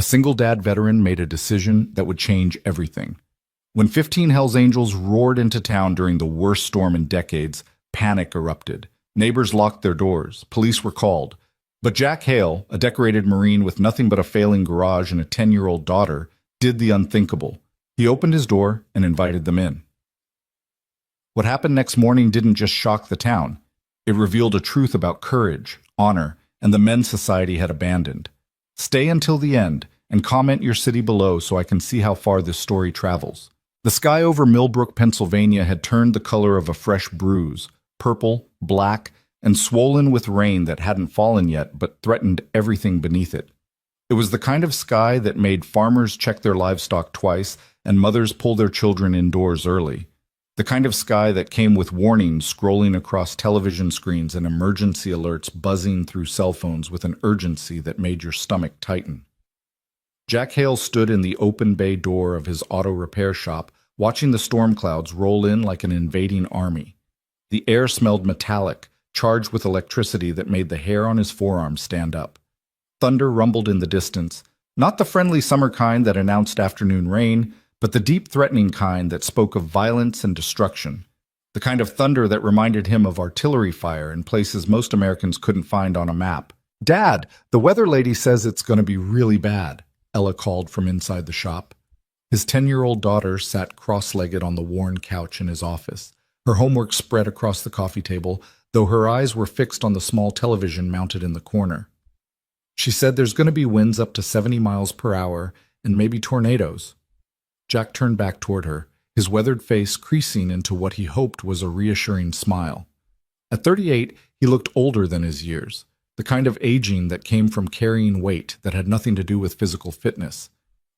A single dad veteran made a decision that would change everything. When 15 Hells Angels roared into town during the worst storm in decades, panic erupted. Neighbors locked their doors. Police were called. But Jack Hale, a decorated Marine with nothing but a failing garage and a 10-year-old daughter, did the unthinkable. He opened his door and invited them in. What happened next morning didn't just shock the town. It revealed a truth about courage, honor, and the men society had abandoned. Stay until the end and comment your city below so I can see how far this story travels. The sky over Millbrook, Pennsylvania had turned the color of a fresh bruise, purple, black, and swollen with rain that hadn't fallen yet but threatened everything beneath it. It was the kind of sky that made farmers check their livestock twice and mothers pull their children indoors early. The kind of sky that came with warnings scrolling across television screens and emergency alerts buzzing through cell phones with an urgency that made your stomach tighten. Jack Hale stood in the open bay door of his auto repair shop, watching the storm clouds roll in like an invading army. The air smelled metallic, charged with electricity that made the hair on his forearms stand up. Thunder rumbled in the distance, not the friendly summer kind that announced afternoon rain, but the deep, threatening kind that spoke of violence and destruction. The kind of thunder that reminded him of artillery fire in places most Americans couldn't find on a map. "Dad, the weather lady says it's going to be really bad," Ella called from inside the shop. His 10-year-old daughter sat cross-legged on the worn couch in his office, her homework spread across the coffee table, though her eyes were fixed on the small television mounted in the corner. She said there's going to be winds up to 70 miles per hour and maybe tornadoes. Jack turned back toward her, his weathered face creasing into what he hoped was a reassuring smile. At 38, he looked older than his years, the kind of aging that came from carrying weight that had nothing to do with physical fitness.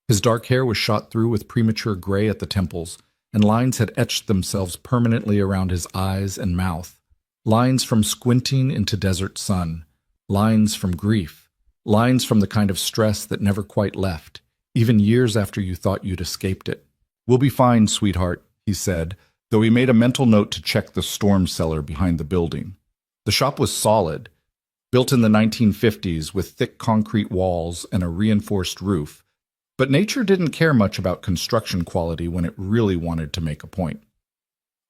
His dark hair was shot through with premature gray at the temples, and lines had etched themselves permanently around his eyes and mouth. Lines from squinting into desert sun, lines from grief, lines from the kind of stress that never quite left, even years after you thought you'd escaped it. "We'll be fine, sweetheart," he said, though he made a mental note to check the storm cellar behind the building. The shop was solid, built in the 1950s with thick concrete walls and a reinforced roof, but nature didn't care much about construction quality when it really wanted to make a point.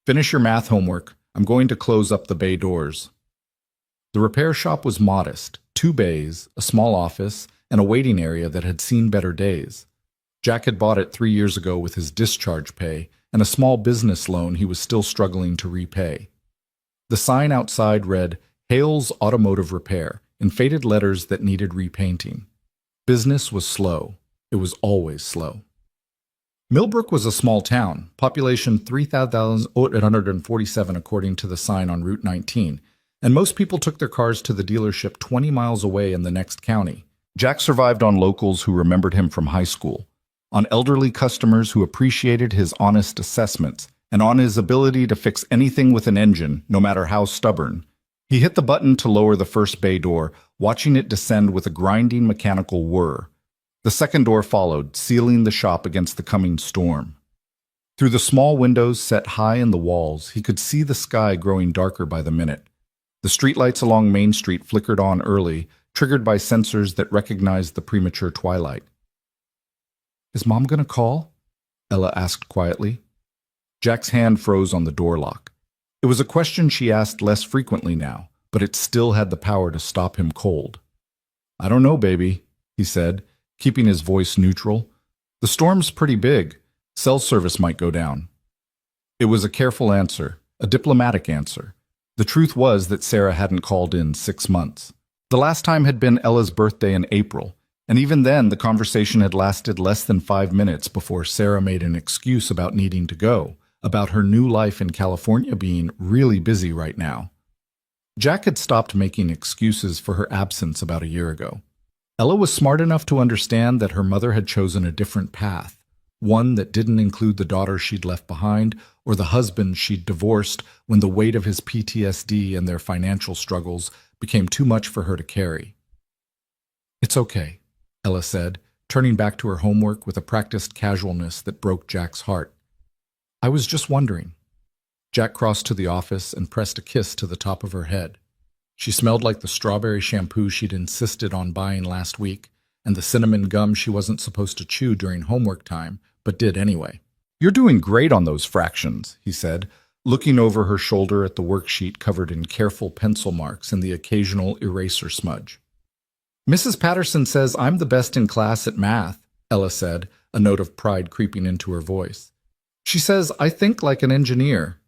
"Finish your math homework. I'm going to close up the bay doors." The repair shop was modest, 2 bays, a small office, and a waiting area that had seen better days. Jack had bought it 3 years ago with his discharge pay and a small business loan he was still struggling to repay. The sign outside read, "Hale's Automotive Repair," in faded letters that needed repainting. Business was slow. It was always slow. Millbrook was a small town, population 3,847 according to the sign on Route 19, and most people took their cars to the dealership 20 miles away in the next county. Jack survived on locals who remembered him from high school, on elderly customers who appreciated his honest assessments, and on his ability to fix anything with an engine, no matter how stubborn. He hit the button to lower the first bay door, watching it descend with a grinding mechanical whir. The second door followed, sealing the shop against the coming storm. Through the small windows set high in the walls, he could see the sky growing darker by the minute. The streetlights along Main Street flickered on early, triggered by sensors that recognized the premature twilight. "Is Mom going to call?" Ella asked quietly. Jack's hand froze on the door lock. It was a question she asked less frequently now, but it still had the power to stop him cold. "I don't know, baby," he said, keeping his voice neutral. "The storm's pretty big. Cell service might go down." It was a careful answer, a diplomatic answer. The truth was that Sarah hadn't called in 6 months. The last time had been Ella's birthday in April, and even then the conversation had lasted less than 5 minutes before Sarah made an excuse about needing to go, about her new life in California being really busy right now. Jack had stopped making excuses for her absence about a year ago. Ella was smart enough to understand that her mother had chosen a different path, one that didn't include the daughter she'd left behind or the husband she'd divorced when the weight of his PTSD and their financial struggles became too much for her to carry. "It's okay," Ella said, turning back to her homework with a practiced casualness that broke Jack's heart. "I was just wondering." Jack crossed to the office and pressed a kiss to the top of her head. She smelled like the strawberry shampoo she'd insisted on buying last week, and the cinnamon gum she wasn't supposed to chew during homework time, but did anyway. "You're doing great on those fractions," he said, looking over her shoulder at the worksheet covered in careful pencil marks and the occasional eraser smudge. "Mrs. Patterson says I'm the best in class at math," Ella said, a note of pride creeping into her voice. "She says I think like an engineer."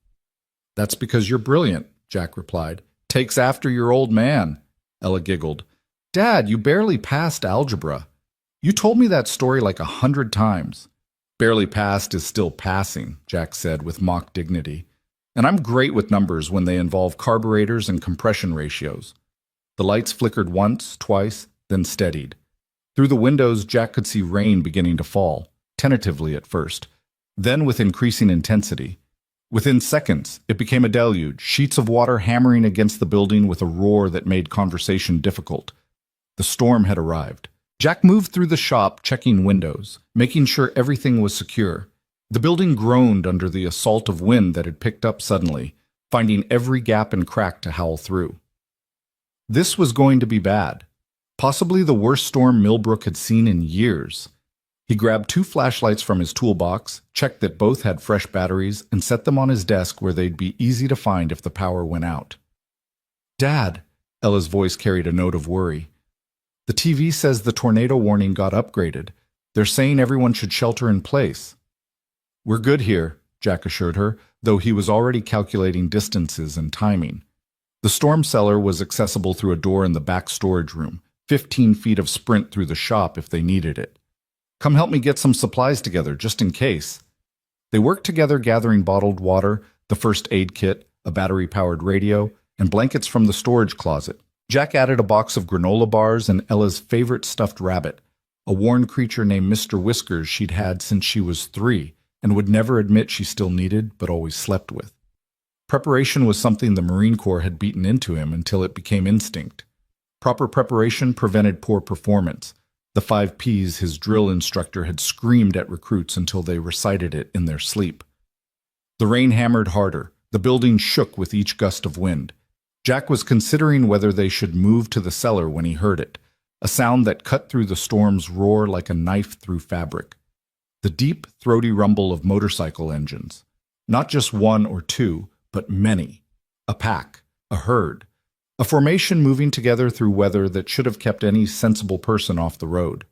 "That's because you're brilliant," Jack replied. "Takes after your old man." Ella giggled. "Dad, you barely passed algebra. You told me that story like 100 times." "Barely passed is still passing," Jack said with mock dignity. "And I'm great with numbers when they involve carburetors and compression ratios." The lights flickered once, twice, then steadied. Through the windows, Jack could see rain beginning to fall, tentatively at first, then with increasing intensity. Within seconds, it became a deluge, sheets of water hammering against the building with a roar that made conversation difficult. The storm had arrived. Jack moved through the shop, checking windows, making sure everything was secure. The building groaned under the assault of wind that had picked up suddenly, finding every gap and crack to howl through. This was going to be bad. Possibly the worst storm Millbrook had seen in years. He grabbed 2 flashlights from his toolbox, checked that both had fresh batteries, and set them on his desk where they'd be easy to find if the power went out. "Dad," Ella's voice carried a note of worry. "The TV says the tornado warning got upgraded. They're saying everyone should shelter in place." "We're good here," Jack assured her, though he was already calculating distances and timing. The storm cellar was accessible through a door in the back storage room, 15 feet of sprint through the shop if they needed it. "Come help me get some supplies together, just in case." They worked together gathering bottled water, the first aid kit, a battery-powered radio, and blankets from the storage closet. Jack added a box of granola bars and Ella's favorite stuffed rabbit, a worn creature named Mr. Whiskers she'd had since she was 3 and would never admit she still needed but always slept with. Preparation was something the Marine Corps had beaten into him until it became instinct. Proper preparation prevented poor performance, the 5 Ps his drill instructor had screamed at recruits until they recited it in their sleep. The rain hammered harder. The building shook with each gust of wind. Jack was considering whether they should move to the cellar when he heard it, a sound that cut through the storm's roar like a knife through fabric. The deep, throaty rumble of motorcycle engines. Not just 1 or 2, but many. A pack, a herd, a formation moving together through weather that should have kept any sensible person off the road.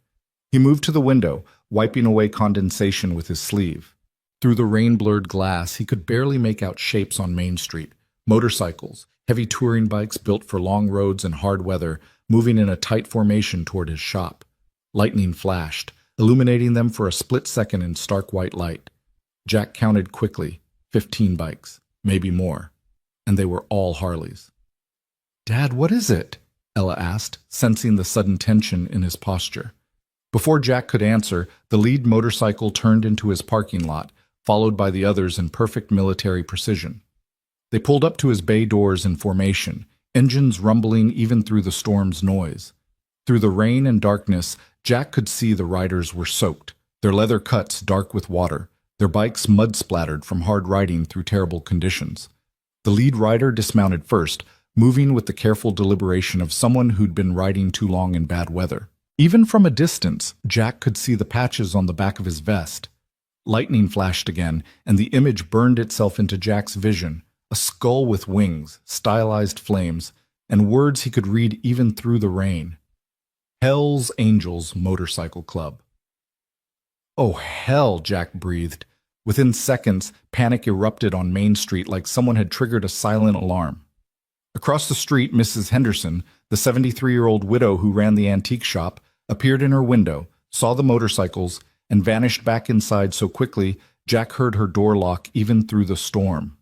He moved to the window, wiping away condensation with his sleeve. Through the rain-blurred glass, he could barely make out shapes on Main Street. Motorcycles, heavy touring bikes built for long roads and hard weather, moving in a tight formation toward his shop. Lightning flashed, illuminating them for a split second in stark white light. Jack counted quickly, 15 bikes, maybe more, and they were all Harleys. "Dad, what is it?" Ella asked, sensing the sudden tension in his posture. Before Jack could answer, the lead motorcycle turned into his parking lot, followed by the others in perfect military precision. They pulled up to his bay doors in formation, engines rumbling even through the storm's noise. Through the rain and darkness, Jack could see the riders were soaked, their leather cuts dark with water, their bikes mud-splattered from hard riding through terrible conditions. The lead rider dismounted first, moving with the careful deliberation of someone who'd been riding too long in bad weather. Even from a distance, Jack could see the patches on the back of his vest. Lightning flashed again, and the image burned itself into Jack's vision, a skull with wings, stylized flames, and words he could read even through the rain. Hell's Angels Motorcycle Club. "Oh, hell," Jack breathed. Within seconds, panic erupted on Main Street like someone had triggered a silent alarm. Across the street, Mrs. Henderson, the 73-year-old widow who ran the antique shop, appeared in her window, saw the motorcycles, and vanished back inside so quickly Jack heard her door lock even through the storm.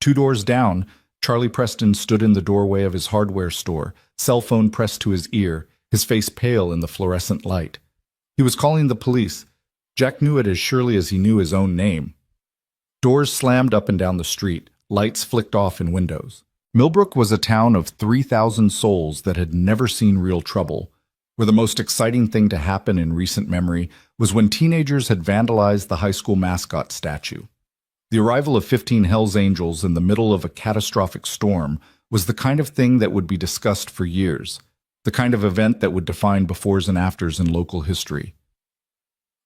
2 doors down, Charlie Preston stood in the doorway of his hardware store, cell phone pressed to his ear, his face pale in the fluorescent light. He was calling the police. Jack knew it as surely as he knew his own name. Doors slammed up and down the street, lights flicked off in windows. Millbrook was a town of 3,000 souls that had never seen real trouble, where the most exciting thing to happen in recent memory was when teenagers had vandalized the high school mascot statue. The arrival of 15 Hells Angels in the middle of a catastrophic storm was the kind of thing that would be discussed for years. the kind of event that would define befores and afters in local history.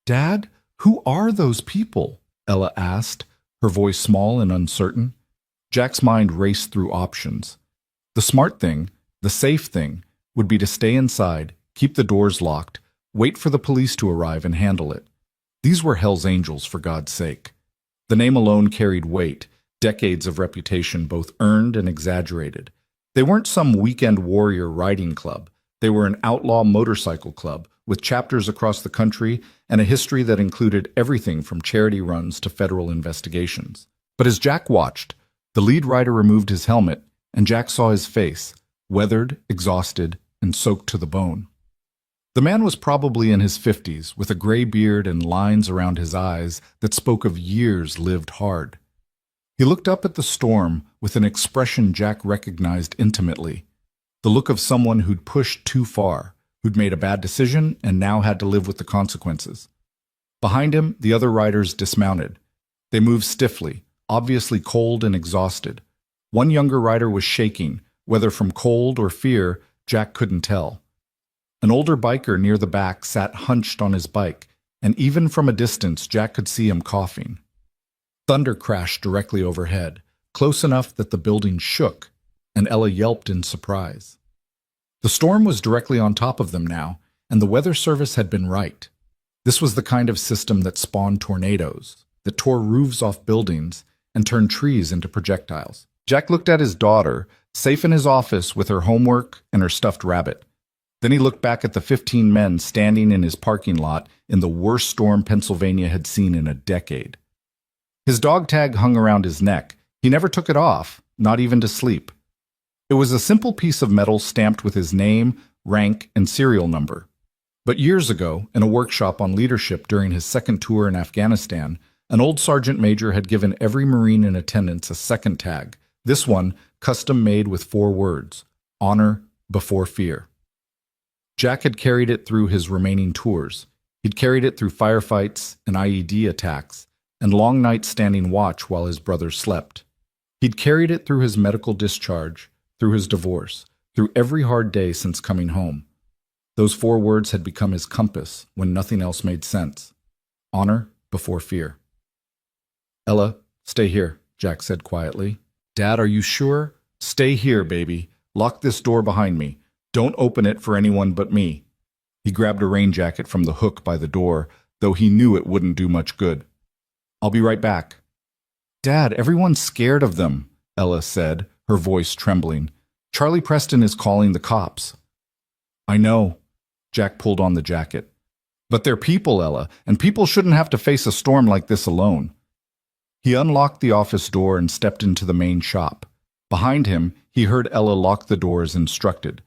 "Dad, who are those people?" Ella asked, her voice small and uncertain. Jack's mind raced through options. The smart thing, the safe thing, would be to stay inside, keep the doors locked, wait for the police to arrive and handle it. These were Hell's Angels, for God's sake. The name alone carried weight, decades of reputation both earned and exaggerated. They weren't some weekend warrior riding club. They were an outlaw motorcycle club with chapters across the country and a history that included everything from charity runs to federal investigations. But as Jack watched, the lead rider removed his helmet, and Jack saw his face, weathered, exhausted, and soaked to the bone. The man was probably in his 50s, with a gray beard and lines around his eyes that spoke of years lived hard. He looked up at the storm with an expression Jack recognized intimately, the look of someone who'd pushed too far, who'd made a bad decision and now had to live with the consequences. Behind him, the other riders dismounted. They moved stiffly, obviously cold and exhausted. One younger rider was shaking, whether from cold or fear, Jack couldn't tell. An older biker near the back sat hunched on his bike, and even from a distance Jack could see him coughing. Thunder crashed directly overhead, close enough that the building shook, and Ella yelped in surprise. The storm was directly on top of them now, and the weather service had been right. This was the kind of system that spawned tornadoes, that tore roofs off buildings and turned trees into projectiles. Jack looked at his daughter, safe in his office with her homework and her stuffed rabbit. Then he looked back at the 15 men standing in his parking lot in the worst storm Pennsylvania had seen in a decade. His dog tag hung around his neck. He never took it off, not even to sleep. It was a simple piece of metal stamped with his name, rank, and serial number. But years ago, in a workshop on leadership during his second tour in Afghanistan, an old sergeant major had given every Marine in attendance a second tag, this one custom-made with 4 words: honor before fear. Jack had carried it through his remaining tours. He'd carried it through firefights and IED attacks, and long nights standing watch while his brothers slept. He'd carried it through his medical discharge, through his divorce, through every hard day since coming home. Those 4 words had become his compass when nothing else made sense. Honor before fear. "Ella, stay here," Jack said quietly. "Dad, are you sure? Stay here, baby. Lock this door behind me. Don't open it for anyone but me." He grabbed a rain jacket from the hook by the door, though he knew it wouldn't do much good. "I'll be right back." "Dad, everyone's scared of them," Ella said, her voice trembling. "Charlie Preston is calling the cops." "I know." Jack pulled on the jacket. "But they're people, Ella, and people shouldn't have to face a storm like this alone." He unlocked the office door and stepped into the main shop. Behind him, he heard Ella lock the door as instructed,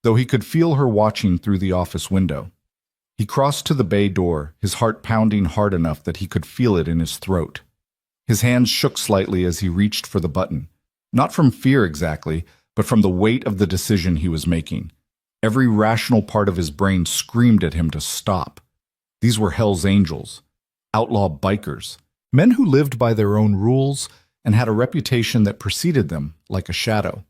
though he could feel her watching through the office window. He crossed to the bay door, his heart pounding hard enough that he could feel it in his throat. His hands shook slightly as he reached for the button, not from fear exactly, but from the weight of the decision he was making. Every rational part of his brain screamed at him to stop. These were Hell's Angels, outlaw bikers, men who lived by their own rules and had a reputation that preceded them like a shadow.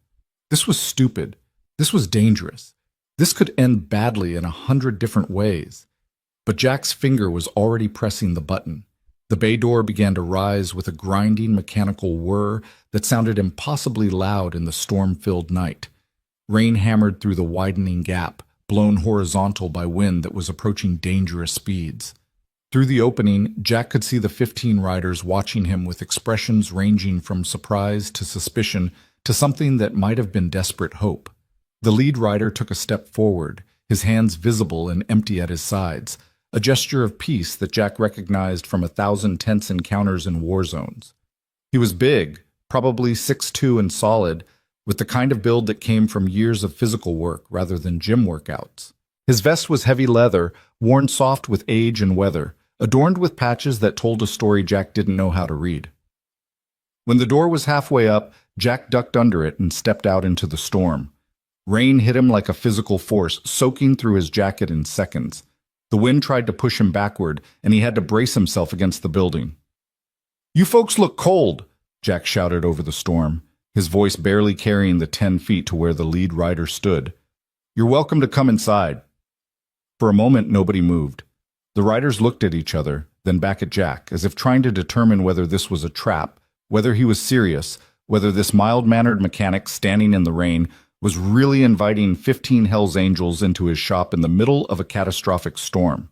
This was stupid. This was dangerous. This could end badly in 100 different ways. But Jack's finger was already pressing the button. The bay door began to rise with a grinding mechanical whir that sounded impossibly loud in the storm-filled night. Rain hammered through the widening gap, blown horizontal by wind that was approaching dangerous speeds. Through the opening, Jack could see the 15 riders watching him with expressions ranging from surprise to suspicion to something that might have been desperate hope. The lead rider took a step forward, his hands visible and empty at his sides, a gesture of peace that Jack recognized from 1,000 tense encounters in war zones. He was big, probably 6'2" and solid, with the kind of build that came from years of physical work rather than gym workouts. His vest was heavy leather, worn soft with age and weather, adorned with patches that told a story Jack didn't know how to read. When the door was halfway up, Jack ducked under it and stepped out into the storm. Rain hit him like a physical force, soaking through his jacket in seconds. The wind tried to push him backward, and he had to brace himself against the building. "You folks look cold," Jack shouted over the storm, his voice barely carrying the 10 feet to where the lead rider stood. You're welcome to come inside. For a moment, nobody moved. The riders looked at each other, then back at Jack, as if trying to determine whether this was a trap, whether he was serious, whether this mild-mannered mechanic standing in the rain was really inviting 15 Hells Angels into his shop in the middle of a catastrophic storm.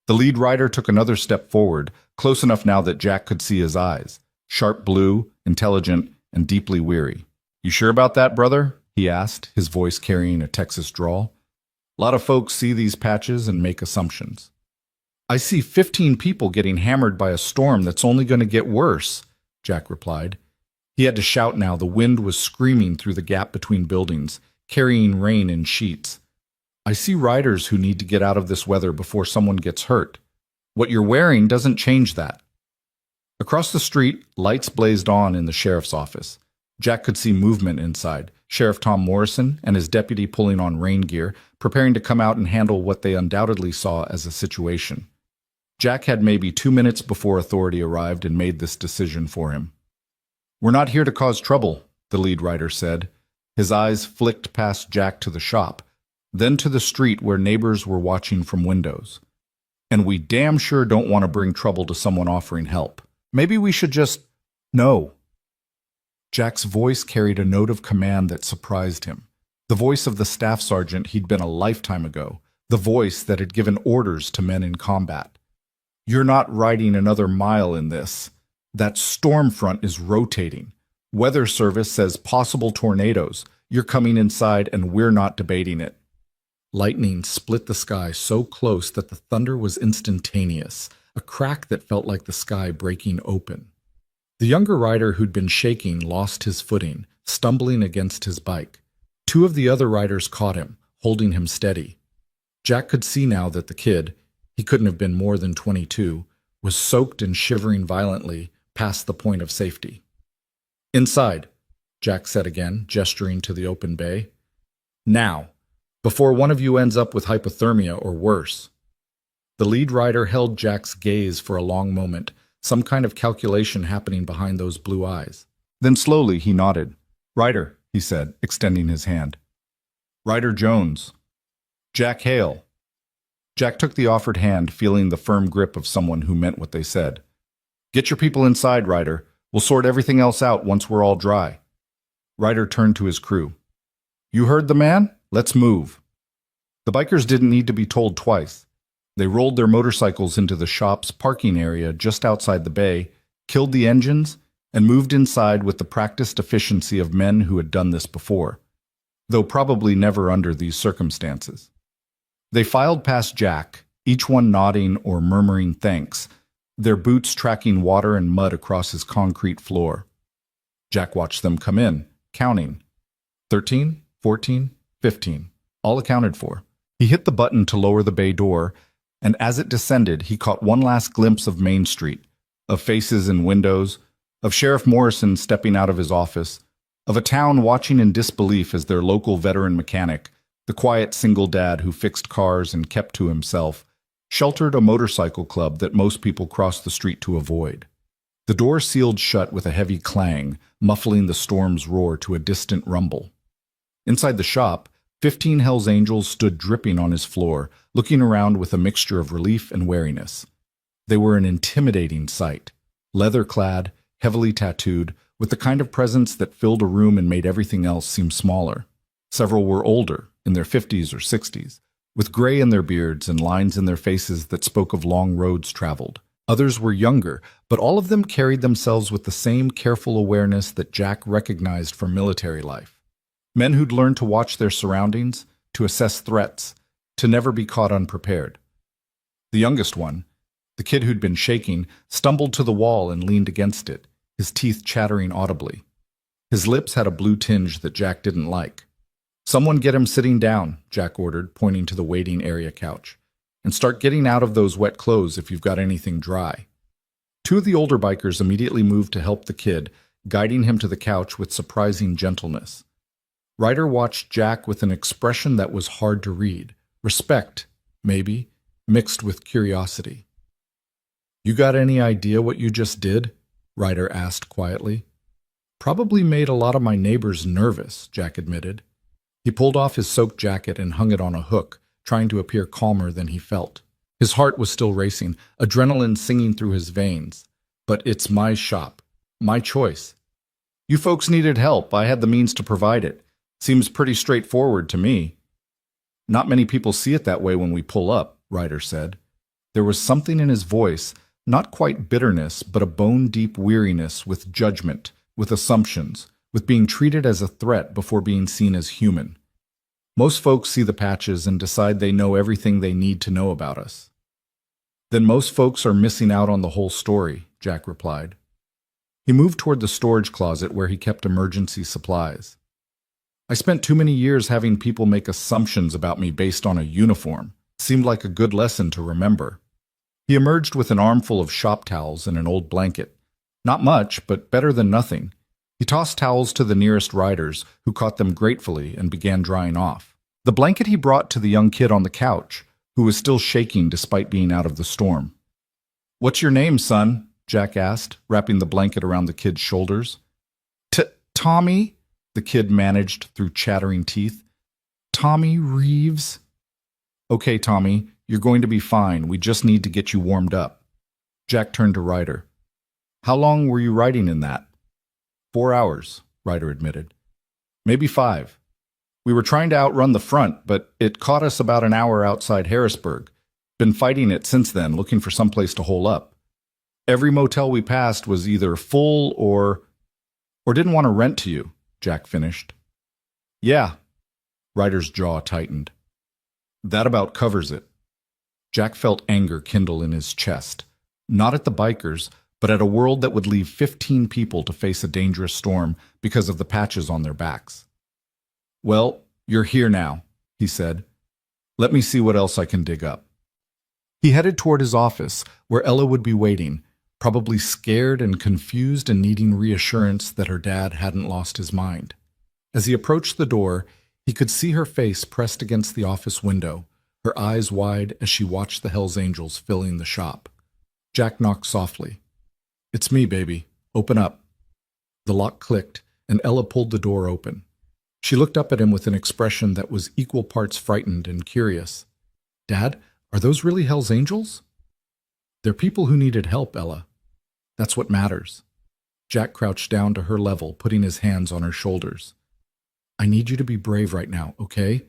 The lead rider took another step forward, close enough now that Jack could see his eyes. Sharp blue, intelligent, and deeply weary. "You sure about that, brother?" he asked, his voice carrying a Texas drawl. "A lot of folks see these patches and make assumptions." "I see 15 people getting hammered by a storm that's only going to get worse," Jack replied. He had to shout now. The wind was screaming through the gap between buildings, carrying rain in sheets. "I see riders who need to get out of this weather before someone gets hurt. What you're wearing doesn't change that." Across the street, lights blazed on in the sheriff's office. Jack could see movement inside. Sheriff Tom Morrison and his deputy pulling on rain gear, preparing to come out and handle what they undoubtedly saw as a situation. Jack had maybe 2 minutes before authority arrived and made this decision for him. "We're not here to cause trouble," the lead rider said. His eyes flicked past Jack to the shop, then to the street where neighbors were watching from windows. "And we damn sure don't want to bring trouble to someone offering help. Maybe we should just—" "No." Jack's voice carried a note of command that surprised him. The voice of the staff sergeant he'd been a lifetime ago. The voice that had given orders to men in combat. "You're not riding another mile in this. That storm front is rotating. Weather Service says possible tornadoes. You're coming inside and we're not debating it." Lightning split the sky so close that the thunder was instantaneous, a crack that felt like the sky breaking open. The younger rider who'd been shaking lost his footing, stumbling against his bike. 2 of the other riders caught him, holding him steady. Jack could see now that the kid, he couldn't have been more than 22, was soaked and shivering violently past the point of safety. "Inside," Jack said again, gesturing to the open bay. "Now, before one of you ends up with hypothermia or worse." The lead rider held Jack's gaze for a long moment, some kind of calculation happening behind those blue eyes. Then slowly he nodded. "Ryder," he said, extending his hand. "Ryder Jones." "Jack Hale." Jack took the offered hand, feeling the firm grip of someone who meant what they said. "Get your people inside, Ryder. We'll sort everything else out once we're all dry." Ryder turned to his crew. "You heard the man? Let's move." The bikers didn't need to be told twice. They rolled their motorcycles into the shop's parking area just outside the bay, killed the engines, and moved inside with the practiced efficiency of men who had done this before, though probably never under these circumstances. They filed past Jack, each one nodding or murmuring thanks, their boots tracking water and mud across his concrete floor. Jack watched them come in, counting. 13, 14, 15, all accounted for. He hit the button to lower the bay door, and as it descended, he caught one last glimpse of Main Street, of faces and windows, of Sheriff Morrison stepping out of his office, of a town watching in disbelief as their local veteran mechanic, the quiet single dad who fixed cars and kept to himself, sheltered a motorcycle club that most people crossed the street to avoid. The door sealed shut with a heavy clang, muffling the storm's roar to a distant rumble. Inside the shop, 15 Hells Angels stood dripping on his floor, looking around with a mixture of relief and wariness. They were an intimidating sight, leather-clad, heavily tattooed, with the kind of presence that filled a room and made everything else seem smaller. Several were older, in their 50s or 60s, with gray in their beards and lines in their faces that spoke of long roads traveled. Others were younger, but all of them carried themselves with the same careful awareness that Jack recognized from military life. Men who'd learned to watch their surroundings, to assess threats, to never be caught unprepared. The youngest one, the kid who'd been shaking, stumbled to the wall and leaned against it, his teeth chattering audibly. His lips had a blue tinge that Jack didn't like. "Someone get him sitting down," Jack ordered, pointing to the waiting area couch. "And start getting out of those wet clothes if you've got anything dry." 2 of the older bikers immediately moved to help the kid, guiding him to the couch with surprising gentleness. Ryder watched Jack with an expression that was hard to read. Respect, maybe, mixed with curiosity. "You got any idea what you just did?" Ryder asked quietly. "Probably made a lot of my neighbors nervous," Jack admitted. He pulled off his soaked jacket and hung it on a hook, trying to appear calmer than he felt. His heart was still racing, adrenaline singing through his veins. But it's my shop. My choice. You folks needed help. I had the means to provide it. Seems pretty straightforward to me. Not many people see it that way when we pull up, Ryder said. There was something in his voice, not quite bitterness, but a bone-deep weariness with judgment, with assumptions, with being treated as a threat before being seen as human. Most folks see the patches and decide they know everything they need to know about us. Then most folks are missing out on the whole story, Jack replied. He moved toward the storage closet where he kept emergency supplies. I spent too many years having people make assumptions about me based on a uniform. It seemed like a good lesson to remember. He emerged with an armful of shop towels and an old blanket. Not much, but better than nothing. He tossed towels to the nearest riders, who caught them gratefully and began drying off. The blanket he brought to the young kid on the couch, who was still shaking despite being out of the storm. "What's your name, son?" Jack asked, wrapping the blanket around the kid's shoulders. Tommy, the kid managed through chattering teeth. Tommy Reeves. Okay, Tommy, you're going to be fine. We just need to get you warmed up. Jack turned to Ryder. How long were you riding in that? 4 hours, Ryder admitted. Maybe 5. We were trying to outrun the front, but it caught us about an hour outside Harrisburg. Been fighting it since then, looking for some place to hole up. Every motel we passed was either full or didn't want to rent to you, Jack finished. Yeah. Ryder's jaw tightened. That about covers it. Jack felt anger kindle in his chest, not at the bikers, but at a world that would leave 15 people to face a dangerous storm because of the patches on their backs. Well, you're here now, he said. Let me see what else I can dig up. He headed toward his office, where Ella would be waiting, probably scared and confused and needing reassurance that her dad hadn't lost his mind. As he approached the door, he could see her face pressed against the office window, her eyes wide as she watched the Hells Angels filling the shop. Jack knocked softly. It's me, baby. Open up. The lock clicked, and Ella pulled the door open. She looked up at him with an expression that was equal parts frightened and curious. Dad, are those really Hells Angels? They're people who needed help, Ella. That's what matters. Jack crouched down to her level, putting his hands on her shoulders. I need you to be brave right now, okay?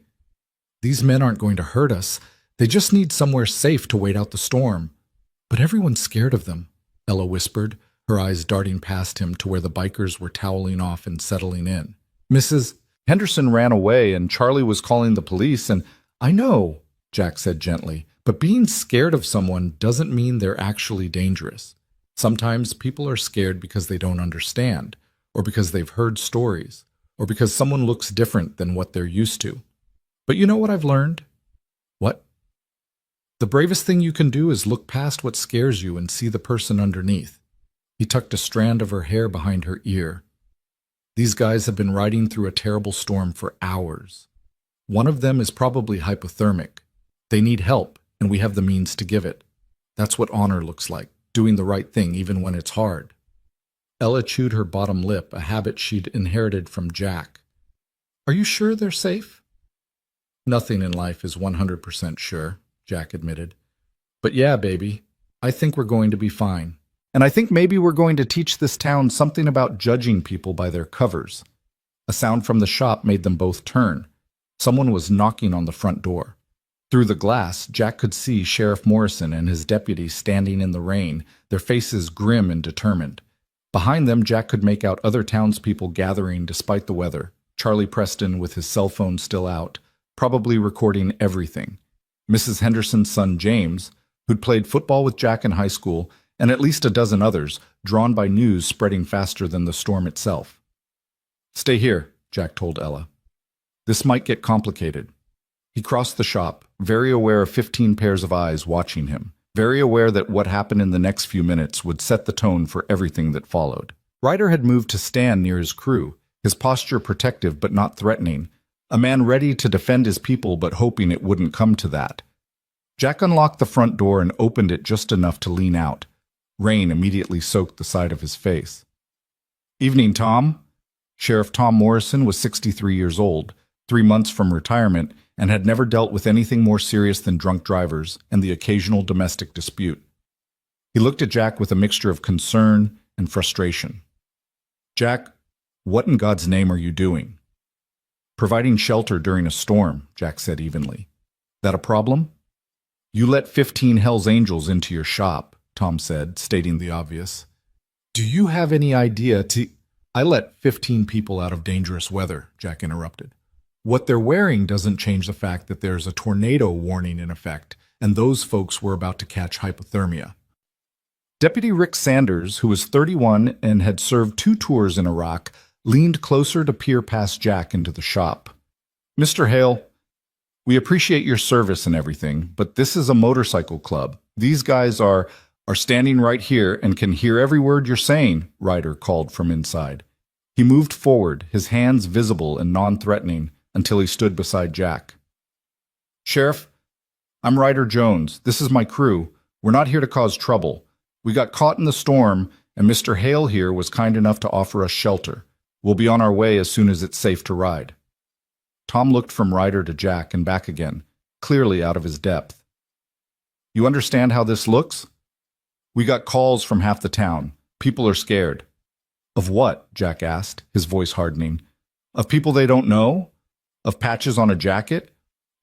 These men aren't going to hurt us. They just need somewhere safe to wait out the storm. But everyone's scared of them, Ella whispered, her eyes darting past him to where the bikers were toweling off and settling in. Mrs. Henderson ran away and Charlie was calling the police and... I know, Jack said gently, but being scared of someone doesn't mean they're actually dangerous. Sometimes people are scared because they don't understand, or because they've heard stories, or because someone looks different than what they're used to. But you know what I've learned? What? The bravest thing you can do is look past what scares you and see the person underneath. He tucked a strand of her hair behind her ear. These guys have been riding through a terrible storm for hours. One of them is probably hypothermic. They need help, and we have the means to give it. That's what honor looks like, doing the right thing even when it's hard. Ella chewed her bottom lip, a habit she'd inherited from Jack. Are you sure they're safe? Nothing in life is 100% sure, Jack admitted. But yeah, baby, I think we're going to be fine. And I think maybe we're going to teach this town something about judging people by their covers. A sound from the shop made them both turn. Someone was knocking on the front door. Through the glass, Jack could see Sheriff Morrison and his deputy standing in the rain, their faces grim and determined. Behind them, Jack could make out other townspeople gathering despite the weather. Charlie Preston, with his cell phone still out, probably recording everything. Mrs. Henderson's son James, who'd played football with Jack in high school, and at least a dozen others, drawn by news spreading faster than the storm itself. Stay here, Jack told Ella. This might get complicated. He crossed the shop, very aware of 15 pairs of eyes watching him, very aware that what happened in the next few minutes would set the tone for everything that followed. Ryder had moved to stand near his crew, his posture protective but not threatening, a man ready to defend his people but hoping it wouldn't come to that. Jack unlocked the front door and opened it just enough to lean out. Rain immediately soaked the side of his face. Evening, Tom. Sheriff Tom Morrison was 63 years old, 3 months from retirement, and had never dealt with anything more serious than drunk drivers and the occasional domestic dispute. He looked at Jack with a mixture of concern and frustration. "Jack, what in God's name are you doing?" "Providing shelter during a storm," Jack said evenly. "That a problem?" "You let 15 Hells Angels into your shop," Tom said, stating the obvious. "Do you have any idea "I let 15 people out of dangerous weather," Jack interrupted. "What they're wearing doesn't change the fact that there's a tornado warning in effect, and those folks were about to catch hypothermia." Deputy Rick Sanders, who was 31 and had served 2 tours in Iraq, leaned closer to peer past Jack into the shop. "Mr. Hale, we appreciate your service and everything, but this is a motorcycle club. These guys are standing right here and can hear every word you're saying," Ryder called from inside. He moved forward, his hands visible and non-threatening, until he stood beside Jack. "Sheriff, I'm Ryder Jones. This is my crew. We're not here to cause trouble. We got caught in the storm, and Mr. Hale here was kind enough to offer us shelter. We'll be on our way as soon as it's safe to ride." Tom looked from Ryder to Jack and back again, clearly out of his depth. "You understand how this looks? We got calls from half the town. People are scared." "Of what?" Jack asked, his voice hardening. "Of people they don't know? Of patches on a jacket?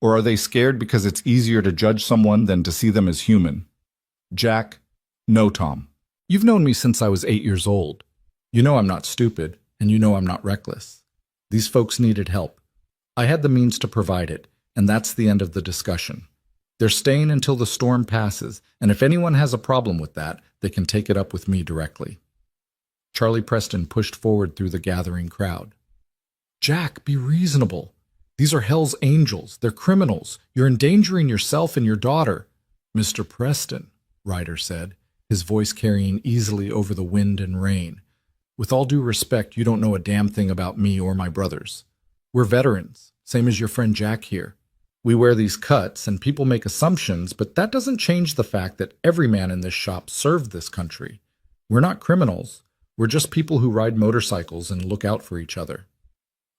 Or are they scared because it's easier to judge someone than to see them as human?" "Jack, no, Tom. You've known me since I was 8 years old. You know I'm not stupid, and you know I'm not reckless. These folks needed help. I had the means to provide it, and that's the end of the discussion. They're staying until the storm passes, and if anyone has a problem with that, they can take it up with me directly." Charlie Preston pushed forward through the gathering crowd. "Jack, be reasonable. These are Hell's Angels. They're criminals. You're endangering yourself and your daughter." "Mr. Preston," Ryder said, his voice carrying easily over the wind and rain, "with all due respect, you don't know a damn thing about me or my brothers. We're veterans, same as your friend Jack here. We wear these cuts, and people make assumptions, but that doesn't change the fact that every man in this shop served this country. We're not criminals. We're just people who ride motorcycles and look out for each other."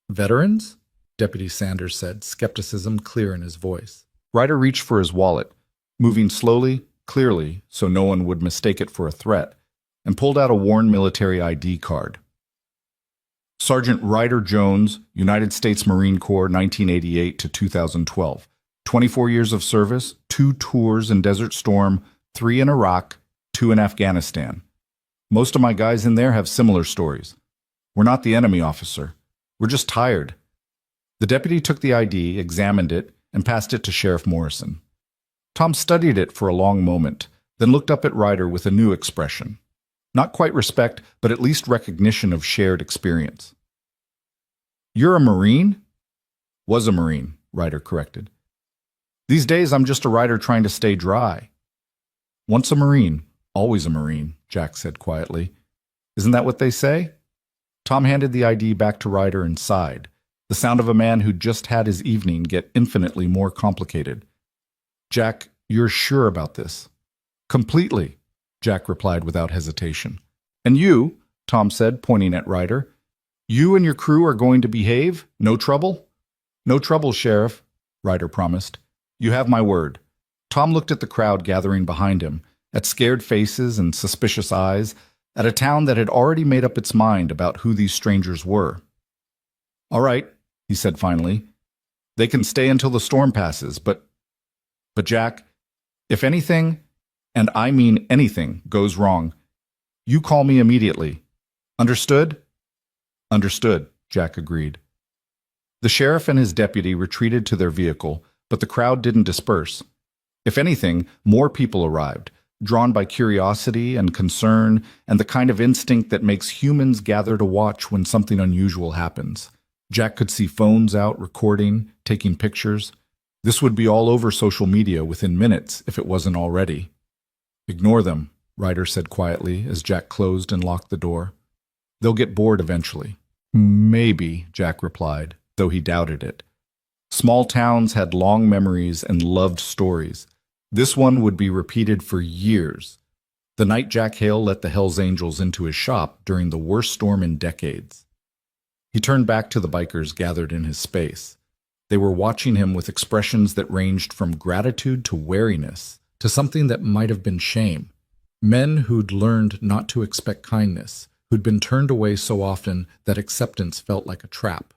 "Veterans?" Deputy Sanders said, skepticism clear in his voice. Ryder reached for his wallet, moving slowly, clearly, so no one would mistake it for a threat, and pulled out a worn military ID card. "Sergeant Ryder Jones, United States Marine Corps, 1988 to 2012. 24 years of service, 2 tours in Desert Storm, 3 in Iraq, 2 in Afghanistan. Most of my guys in there have similar stories. We're not the enemy, officer. We're just tired." The deputy took the ID, examined it, and passed it to Sheriff Morrison. Tom studied it for a long moment, then looked up at Ryder with a new expression. Not quite respect, but at least recognition of shared experience. "You're a Marine?" "Was a Marine," Ryder corrected. "These days I'm just a rider trying to stay dry." "Once a Marine, always a Marine," Jack said quietly. "Isn't that what they say?" Tom handed the ID back to Ryder and sighed, the sound of a man who'd just had his evening get infinitely more complicated. "Jack, you're sure about this?" "Completely," Jack replied without hesitation. "And you," Tom said, pointing at Ryder, "you and your crew are going to behave? No trouble?" "No trouble, Sheriff," Ryder promised. "You have my word." Tom looked at the crowd gathering behind him, at scared faces and suspicious eyes, at a town that had already made up its mind about who these strangers were. "All right," he said finally. "They can stay until the storm passes, but Jack, if anything, and I mean anything, goes wrong, you call me immediately. Understood?" "Understood," Jack agreed. The sheriff and his deputy retreated to their vehicle, but the crowd didn't disperse. If anything, more people arrived, drawn by curiosity and concern and the kind of instinct that makes humans gather to watch when something unusual happens. Jack could see phones out recording, taking pictures. This would be all over social media within minutes if it wasn't already. "Ignore them," Ryder said quietly as Jack closed and locked the door. "They'll get bored eventually." "Maybe," Jack replied, though he doubted it. Small towns had long memories and loved stories. This one would be repeated for years. The night Jack Hale let the Hells Angels into his shop during the worst storm in decades. He turned back to the bikers gathered in his space. They were watching him with expressions that ranged from gratitude to wariness, to something that might have been shame. Men who'd learned not to expect kindness, who'd been turned away so often that acceptance felt like a trap.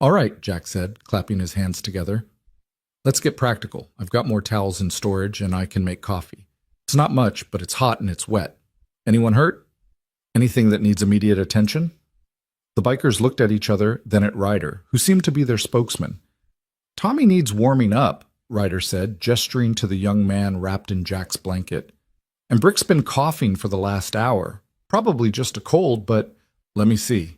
"All right," Jack said, clapping his hands together. "Let's get practical. I've got more towels in storage and I can make coffee. It's not much, but it's hot and it's wet. Anyone hurt? Anything that needs immediate attention?" The bikers looked at each other, then at Ryder, who seemed to be their spokesman. "Tommy needs warming up," Ryder said, gesturing to the young man wrapped in Jack's blanket. "And Brick's been coughing for the last hour. Probably just a cold, but let me see."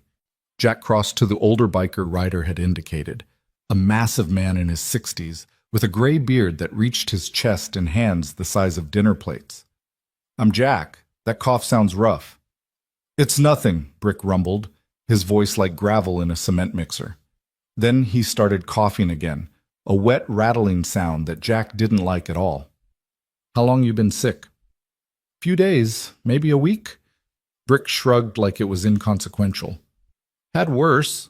Jack crossed to the older biker Ryder had indicated, a massive man in his 60s, with a gray beard that reached his chest and hands the size of dinner plates. "I'm Jack. That cough sounds rough." "It's nothing," Brick rumbled, his voice like gravel in a cement mixer. Then he started coughing again, a wet rattling sound that Jack didn't like at all. "How long you been sick?" "Few days, maybe a week." Brick shrugged like it was inconsequential. "Had worse."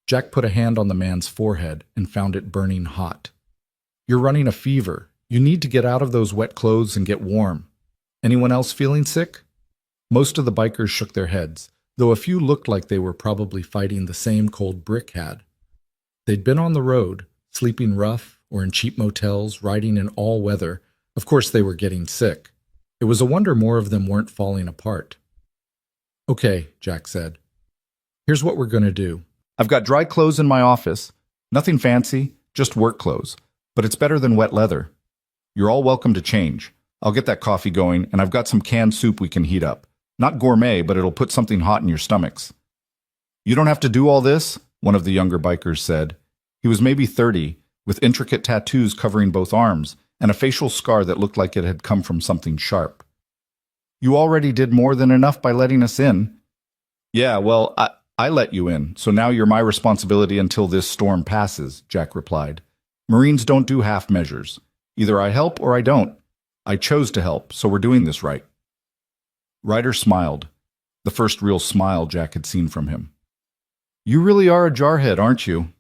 Jack put a hand on the man's forehead and found it burning hot. "You're running a fever. You need to get out of those wet clothes and get warm. Anyone else feeling sick?" Most of the bikers shook their heads, though a few looked like they were probably fighting the same cold Brick had. They'd been on the road, sleeping rough or in cheap motels, riding in all weather. Of course they were getting sick. It was a wonder more of them weren't falling apart. "Okay," Jack said. "Here's what we're going to do. I've got dry clothes in my office. Nothing fancy, just work clothes. But it's better than wet leather. You're all welcome to change. I'll get that coffee going, and I've got some canned soup we can heat up. Not gourmet, but it'll put something hot in your stomachs." "You don't have to do all this," one of the younger bikers said. He was maybe 30, with intricate tattoos covering both arms, and a facial scar that looked like it had come from something sharp. "You already did more than enough by letting us in." "Yeah, well, I let you in, so now you're my responsibility until this storm passes," Jack replied. "Marines don't do half measures. Either I help or I don't. I chose to help, so we're doing this right." Ryder smiled, the first real smile Jack had seen from him. "You really are a jarhead, aren't you?"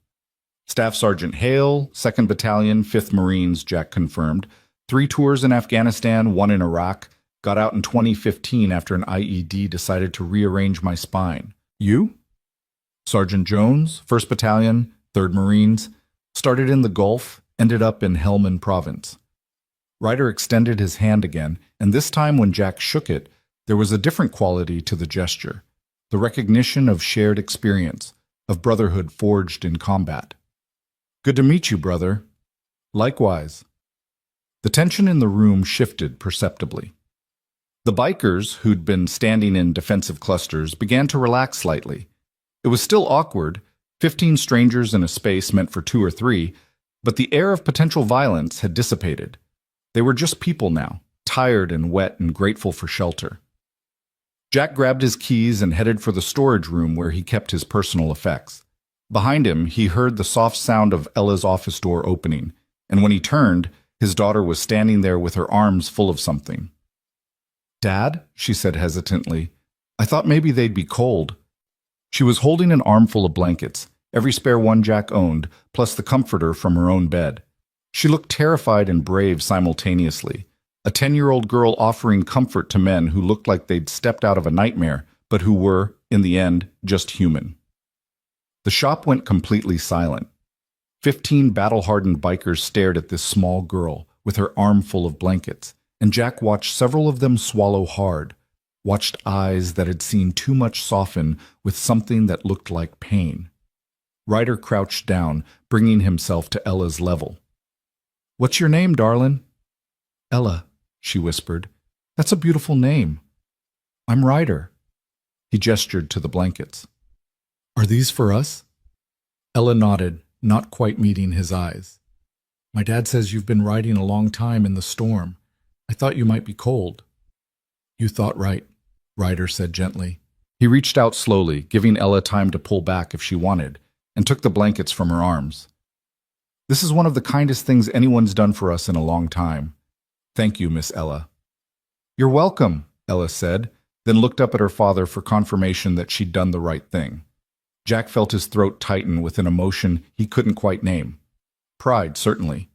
"Staff Sergeant Hale, 2nd Battalion, 5th Marines," Jack confirmed. 3 tours in Afghanistan, 1 in Iraq. Got out in 2015 after an IED decided to rearrange my spine. "You?" "Sergeant Jones, 1st Battalion, 3rd Marines. Started in the Gulf, ended up in Helmand Province." Ryder extended his hand again, and this time when Jack shook it, there was a different quality to the gesture, the recognition of shared experience, of brotherhood forged in combat. "Good to meet you, brother." "Likewise." The tension in the room shifted perceptibly. The bikers, who'd been standing in defensive clusters, began to relax slightly. It was still awkward, 15 strangers in a space meant for 2 or 3, but the air of potential violence had dissipated. They were just people now, tired and wet and grateful for shelter. Jack grabbed his keys and headed for the storage room where he kept his personal effects. Behind him, he heard the soft sound of Ella's office door opening, and when he turned, his daughter was standing there with her arms full of something. "Dad?" she said hesitantly. "I thought maybe they'd be cold." She was holding an armful of blankets, every spare one Jack owned, plus the comforter from her own bed. She looked terrified and brave simultaneously. A 10-year-old girl offering comfort to men who looked like they'd stepped out of a nightmare, but who were, in the end, just human. The shop went completely silent. 15 battle-hardened bikers stared at this small girl with her arm full of blankets, and Jack watched several of them swallow hard, watched eyes that had seen too much soften with something that looked like pain. Ryder crouched down, bringing himself to Ella's level. "What's your name, darling?" "Ella," she whispered. "That's a beautiful name." "I'm Ryder." He gestured to the blankets. "Are these for us?" Ella nodded, not quite meeting his eyes. "My dad says you've been riding a long time in the storm. I thought you might be cold." "You thought right," Ryder said gently. He reached out slowly, giving Ella time to pull back if she wanted, and took the blankets from her arms. "This is one of the kindest things anyone's done for us in a long time. Thank you, Miss Ella." "You're welcome," Ella said, then looked up at her father for confirmation that she'd done the right thing. Jack felt his throat tighten with an emotion he couldn't quite name. Pride, certainly.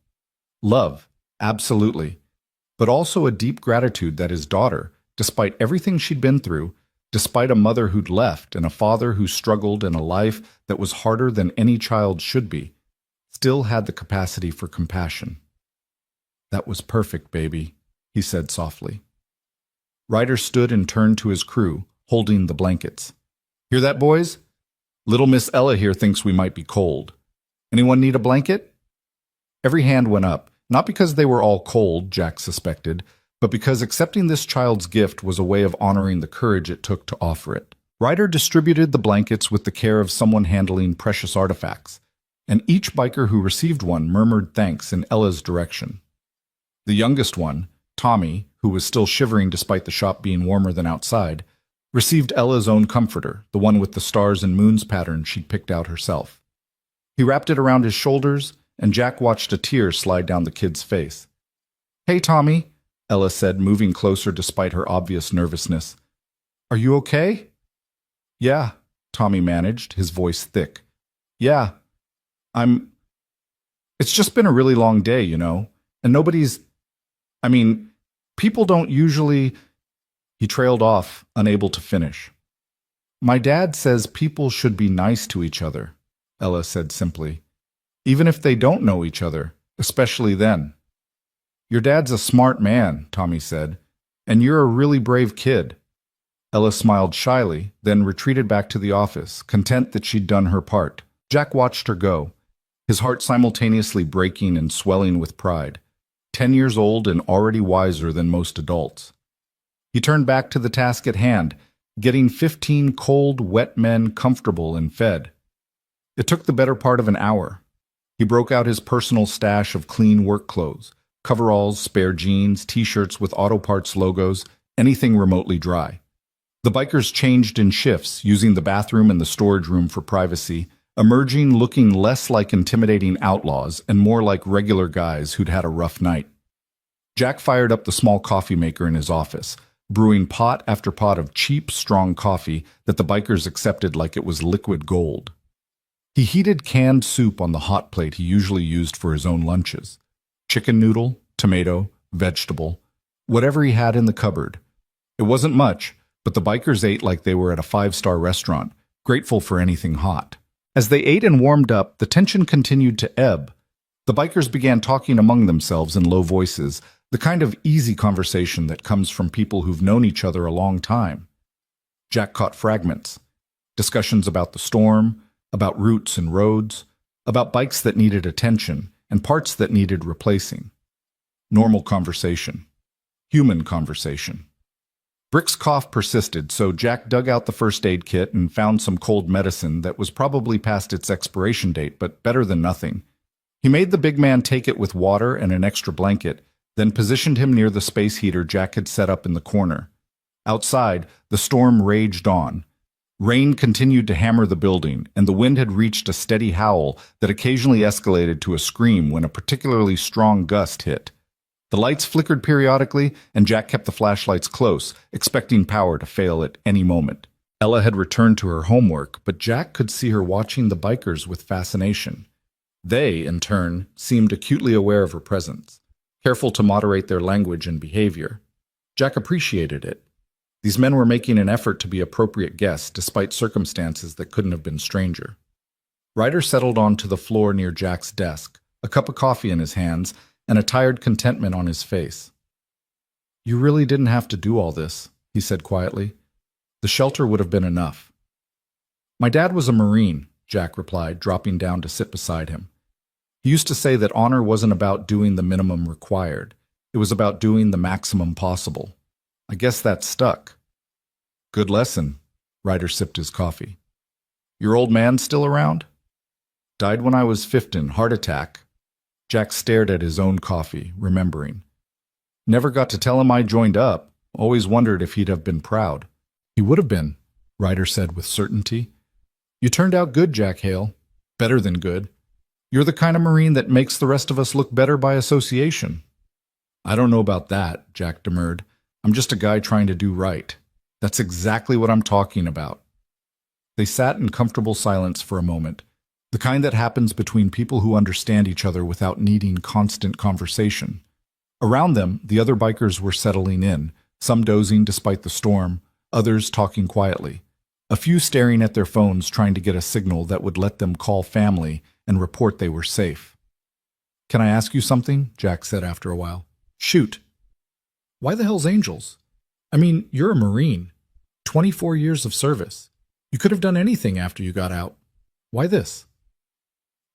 Love, absolutely. But also a deep gratitude that his daughter, despite everything she'd been through, despite a mother who'd left and a father who struggled in a life that was harder than any child should be, still had the capacity for compassion. "That was perfect, baby," he said softly. Ryder stood and turned to his crew, holding the blankets. "Hear that, boys? Little Miss Ella here thinks we might be cold. Anyone need a blanket?" Every hand went up, not because they were all cold, Jack suspected, but because accepting this child's gift was a way of honoring the courage it took to offer it. Ryder distributed the blankets with the care of someone handling precious artifacts, and each biker who received one murmured thanks in Ella's direction. The youngest one, Tommy, who was still shivering despite the shop being warmer than outside, received Ella's own comforter, the one with the stars and moons pattern she'd picked out herself. He wrapped it around his shoulders, and Jack watched a tear slide down the kid's face. "Hey, Tommy," Ella said, moving closer despite her obvious nervousness. "Are you okay?" "Yeah," Tommy managed, his voice thick. "Yeah, It's just been a really long day, and people don't usually—" He trailed off, unable to finish. "My dad says people should be nice to each other," Ella said simply. "Even if they don't know each other, especially then." "Your dad's a smart man," Tommy said, "and you're a really brave kid." Ella smiled shyly, then retreated back to the office, content that she'd done her part. Jack watched her go, his heart simultaneously breaking and swelling with pride. 10 years old and already wiser than most adults. He turned back to the task at hand, getting 15 cold, wet men comfortable and fed. It took the better part of an hour. He broke out his personal stash of clean work clothes, coveralls, spare jeans, t-shirts with auto parts logos, anything remotely dry. The bikers changed in shifts, using the bathroom and the storage room for privacy, emerging looking less like intimidating outlaws and more like regular guys who'd had a rough night. Jack fired up the small coffee maker in his office, brewing pot after pot of cheap, strong coffee that the bikers accepted like it was liquid gold. He heated canned soup on the hot plate he usually used for his own lunches. Chicken noodle, tomato, vegetable, whatever he had in the cupboard. It wasn't much, but the bikers ate like they were at a 5-star restaurant, grateful for anything hot. As they ate and warmed up, the tension continued to ebb. The bikers began talking among themselves in low voices, the kind of easy conversation that comes from people who've known each other a long time. Jack caught fragments. Discussions about the storm, about routes and roads, about bikes that needed attention and parts that needed replacing. Normal conversation. Human conversation. Brick's cough persisted, so Jack dug out the first aid kit and found some cold medicine that was probably past its expiration date, but better than nothing. He made the big man take it with water and an extra blanket, then positioned him near the space heater Jack had set up in the corner. Outside, the storm raged on. Rain continued to hammer the building, and the wind had reached a steady howl that occasionally escalated to a scream when a particularly strong gust hit. The lights flickered periodically, and Jack kept the flashlights close, expecting power to fail at any moment. Ella had returned to her homework, but Jack could see her watching the bikers with fascination. They, in turn, seemed acutely aware of her presence, careful to moderate their language and behavior. Jack appreciated it. These men were making an effort to be appropriate guests, despite circumstances that couldn't have been stranger. Ryder settled onto the floor near Jack's desk, a cup of coffee in his hands, and a tired contentment on his face. "You really didn't have to do all this," he said quietly. "The shelter would have been enough." "My dad was a Marine," Jack replied, dropping down to sit beside him. "He used to say that honor wasn't about doing the minimum required. It was about doing the maximum possible. I guess that stuck." "Good lesson." Ryder sipped his coffee. "Your old man still around?" "Died when I was 15, heart attack." Jack stared at his own coffee, remembering. "Never got to tell him I joined up. Always wondered if he'd have been proud." "He would have been," Ryder said with certainty. "You turned out good, Jack Hale. Better than good. You're the kind of Marine that makes the rest of us look better by association." "I don't know about that," Jack demurred. "I'm just a guy trying to do right. That's exactly what I'm talking about." They sat in comfortable silence for a moment, the kind that happens between people who understand each other without needing constant conversation. Around them, the other bikers were settling in, some dozing despite the storm, others talking quietly, a few staring at their phones trying to get a signal that would let them call family and report they were safe. "Can I ask you something?" Jack said after a while. "Shoot." "Why the hell's Angels? I mean, you're a Marine. 24 years of service. You could have done anything after you got out. Why this?"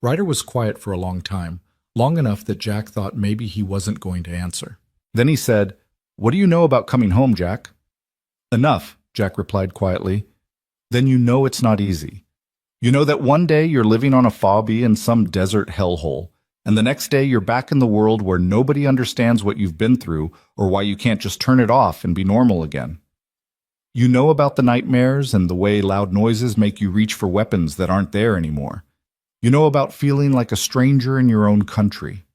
Ryder was quiet for a long time, long enough that Jack thought maybe he wasn't going to answer. Then he said, "What do you know about coming home, Jack?" "Enough," Jack replied quietly. "Then you know it's not easy. You know that one day you're living on a phobie in some desert hellhole, and the next day you're back in the world where nobody understands what you've been through or why you can't just turn it off and be normal again. You know about the nightmares and the way loud noises make you reach for weapons that aren't there anymore. You know about feeling like a stranger in your own country."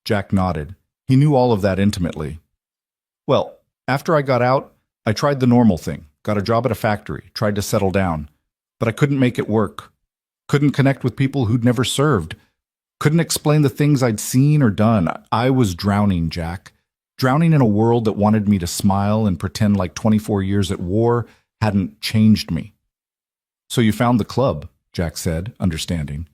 Jack nodded. He knew all of that intimately. "Well, after I got out, I tried the normal thing, got a job at a factory, tried to settle down. But I couldn't make it work. Couldn't connect with people who'd never served. Couldn't explain the things I'd seen or done. I was drowning, Jack. Drowning in a world that wanted me to smile and pretend like 24 years at war hadn't changed me." "So you found the club," Jack said, understanding.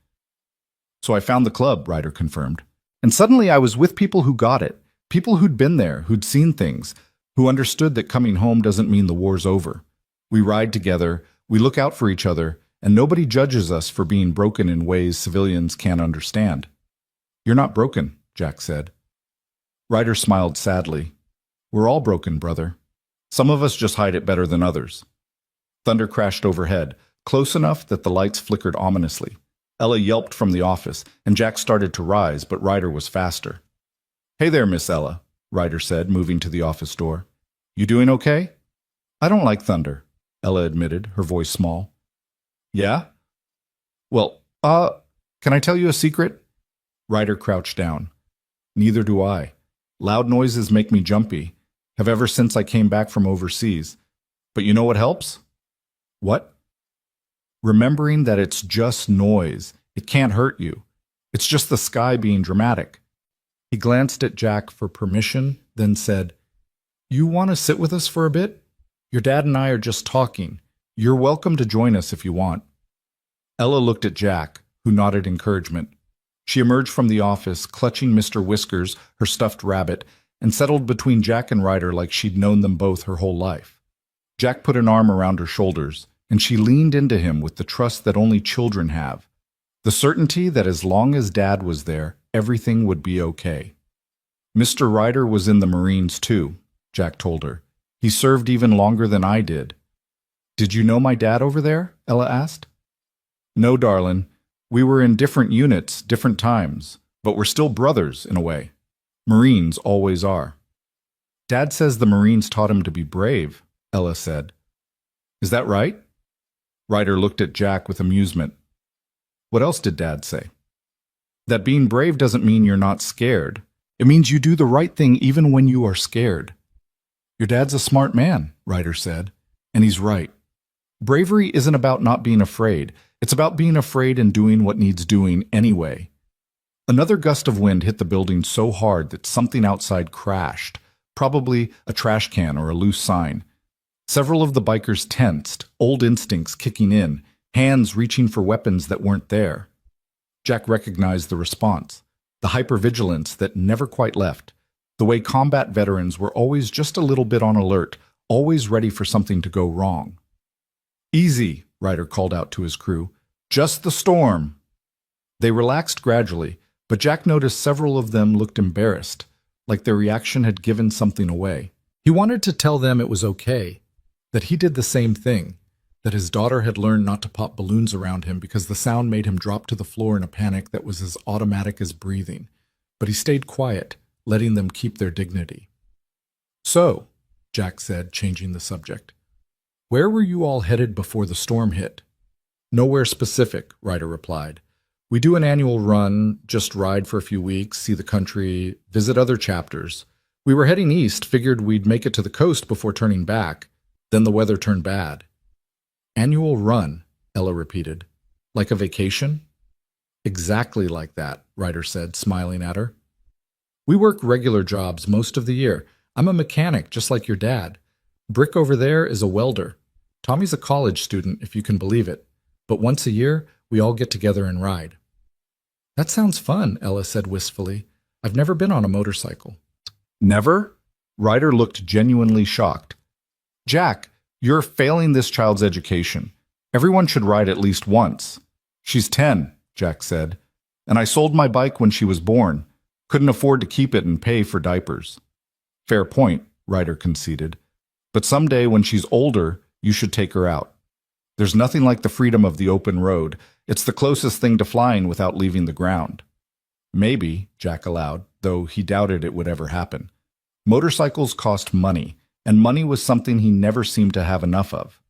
"So I found the club," Ryder confirmed. "And suddenly I was with people who got it, people who'd been there, who'd seen things, who understood that coming home doesn't mean the war's over. We ride together, we look out for each other, and nobody judges us for being broken in ways civilians can't understand." "You're not broken," Jack said. Ryder smiled sadly. "We're all broken, brother. Some of us just hide it better than others." Thunder crashed overhead, close enough that the lights flickered ominously. Ella yelped from the office, and Jack started to rise, but Ryder was faster. "Hey there, Miss Ella," Ryder said, moving to the office door. "You doing okay?" "I don't like thunder," Ella admitted, her voice small. "Yeah? Well, can I tell you a secret?" Ryder crouched down. "Neither do I. Loud noises make me jumpy. Have ever since I came back from overseas. But you know what helps?" "What?" "Remembering that it's just noise. It can't hurt you. It's just the sky being dramatic." He glanced at Jack for permission, then said, "You want to sit with us for a bit? Your dad and I are just talking. You're welcome to join us if you want." Ella looked at Jack, who nodded encouragement. She emerged from the office, clutching Mr. Whiskers, her stuffed rabbit, and settled between Jack and Ryder like she'd known them both her whole life. Jack put an arm around her shoulders, and she leaned into him with the trust that only children have, the certainty that as long as Dad was there, everything would be okay. "Mr. Ryder was in the Marines too," Jack told her. "He served even longer than I did." "Did you know my dad over there?" Ella asked. "No, darlin'. We were in different units, different times, but we're still brothers in a way. Marines always are." "Dad says the Marines taught him to be brave," Ella said. "Is that right?" Ryder looked at Jack with amusement. "What else did Dad say?" "That being brave doesn't mean you're not scared. It means you do the right thing even when you are scared." "Your dad's a smart man," Ryder said, "and he's right. Bravery isn't about not being afraid. It's about being afraid and doing what needs doing anyway." Another gust of wind hit the building so hard that something outside crashed, probably a trash can or a loose sign. Several of the bikers tensed, old instincts kicking in, hands reaching for weapons that weren't there. Jack recognized the response, the hypervigilance that never quite left, the way combat veterans were always just a little bit on alert, always ready for something to go wrong. "Easy," Ryder called out to his crew. "Just the storm." They relaxed gradually, but Jack noticed several of them looked embarrassed, like their reaction had given something away. He wanted to tell them it was okay, that he did the same thing, that his daughter had learned not to pop balloons around him because the sound made him drop to the floor in a panic that was as automatic as breathing. But he stayed quiet, letting them keep their dignity. "So," Jack said, changing the subject, "where were you all headed before the storm hit?" "Nowhere specific," Ryder replied. "We do an annual run, just ride for a few weeks, see the country, visit other chapters. We were heading east, figured we'd make it to the coast before turning back. Then the weather turned bad." "Annual run," Ella repeated. Like a vacation? Exactly like that, Ryder said, smiling at her. We work regular jobs most of the year. I'm a mechanic, just like your dad. Brick over there is a welder. Tommy's a college student, if you can believe it. But once a year, we all get together and ride. That sounds fun, Ella said wistfully. I've never been on a motorcycle. Never? Ryder looked genuinely shocked. Jack, you're failing this child's education. Everyone should ride at least once. She's 10, Jack said, and I sold my bike when she was born. Couldn't afford to keep it and pay for diapers. Fair point, Ryder conceded. But someday when she's older, you should take her out. There's nothing like the freedom of the open road. It's the closest thing to flying without leaving the ground. Maybe, Jack allowed, though he doubted it would ever happen. Motorcycles cost money, and money was something he never seemed to have enough of.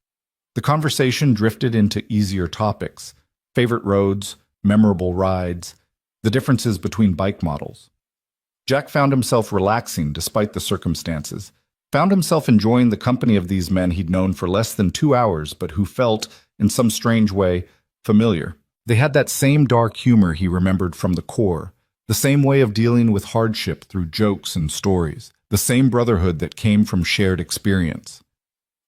The conversation drifted into easier topics: favorite roads, memorable rides, the differences between bike models. Jack found himself relaxing despite the circumstances, found himself enjoying the company of these men he'd known for less than 2 hours but who felt, in some strange way, familiar. They had that same dark humor he remembered from the Corps, the same way of dealing with hardship through jokes and stories, the same brotherhood that came from shared experience.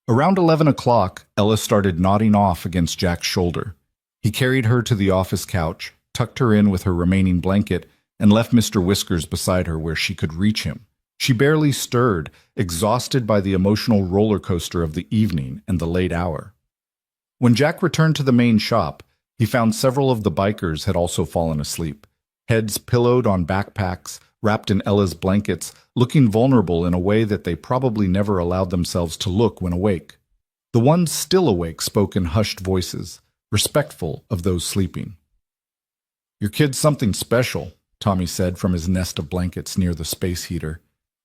Around 11 o'clock, Ella started nodding off against Jack's shoulder. He carried her to the office couch, tucked her in with her remaining blanket, and left Mr. Whiskers beside her where she could reach him. She barely stirred, exhausted by the emotional roller coaster of the evening and the late hour. When Jack returned to the main shop, he found several of the bikers had also fallen asleep, heads pillowed on backpacks, wrapped in Ella's blankets, looking vulnerable in a way that they probably never allowed themselves to look when awake. The ones still awake spoke in hushed voices, respectful of those sleeping. "Your kid's something special," Tommy said from his nest of blankets near the space heater.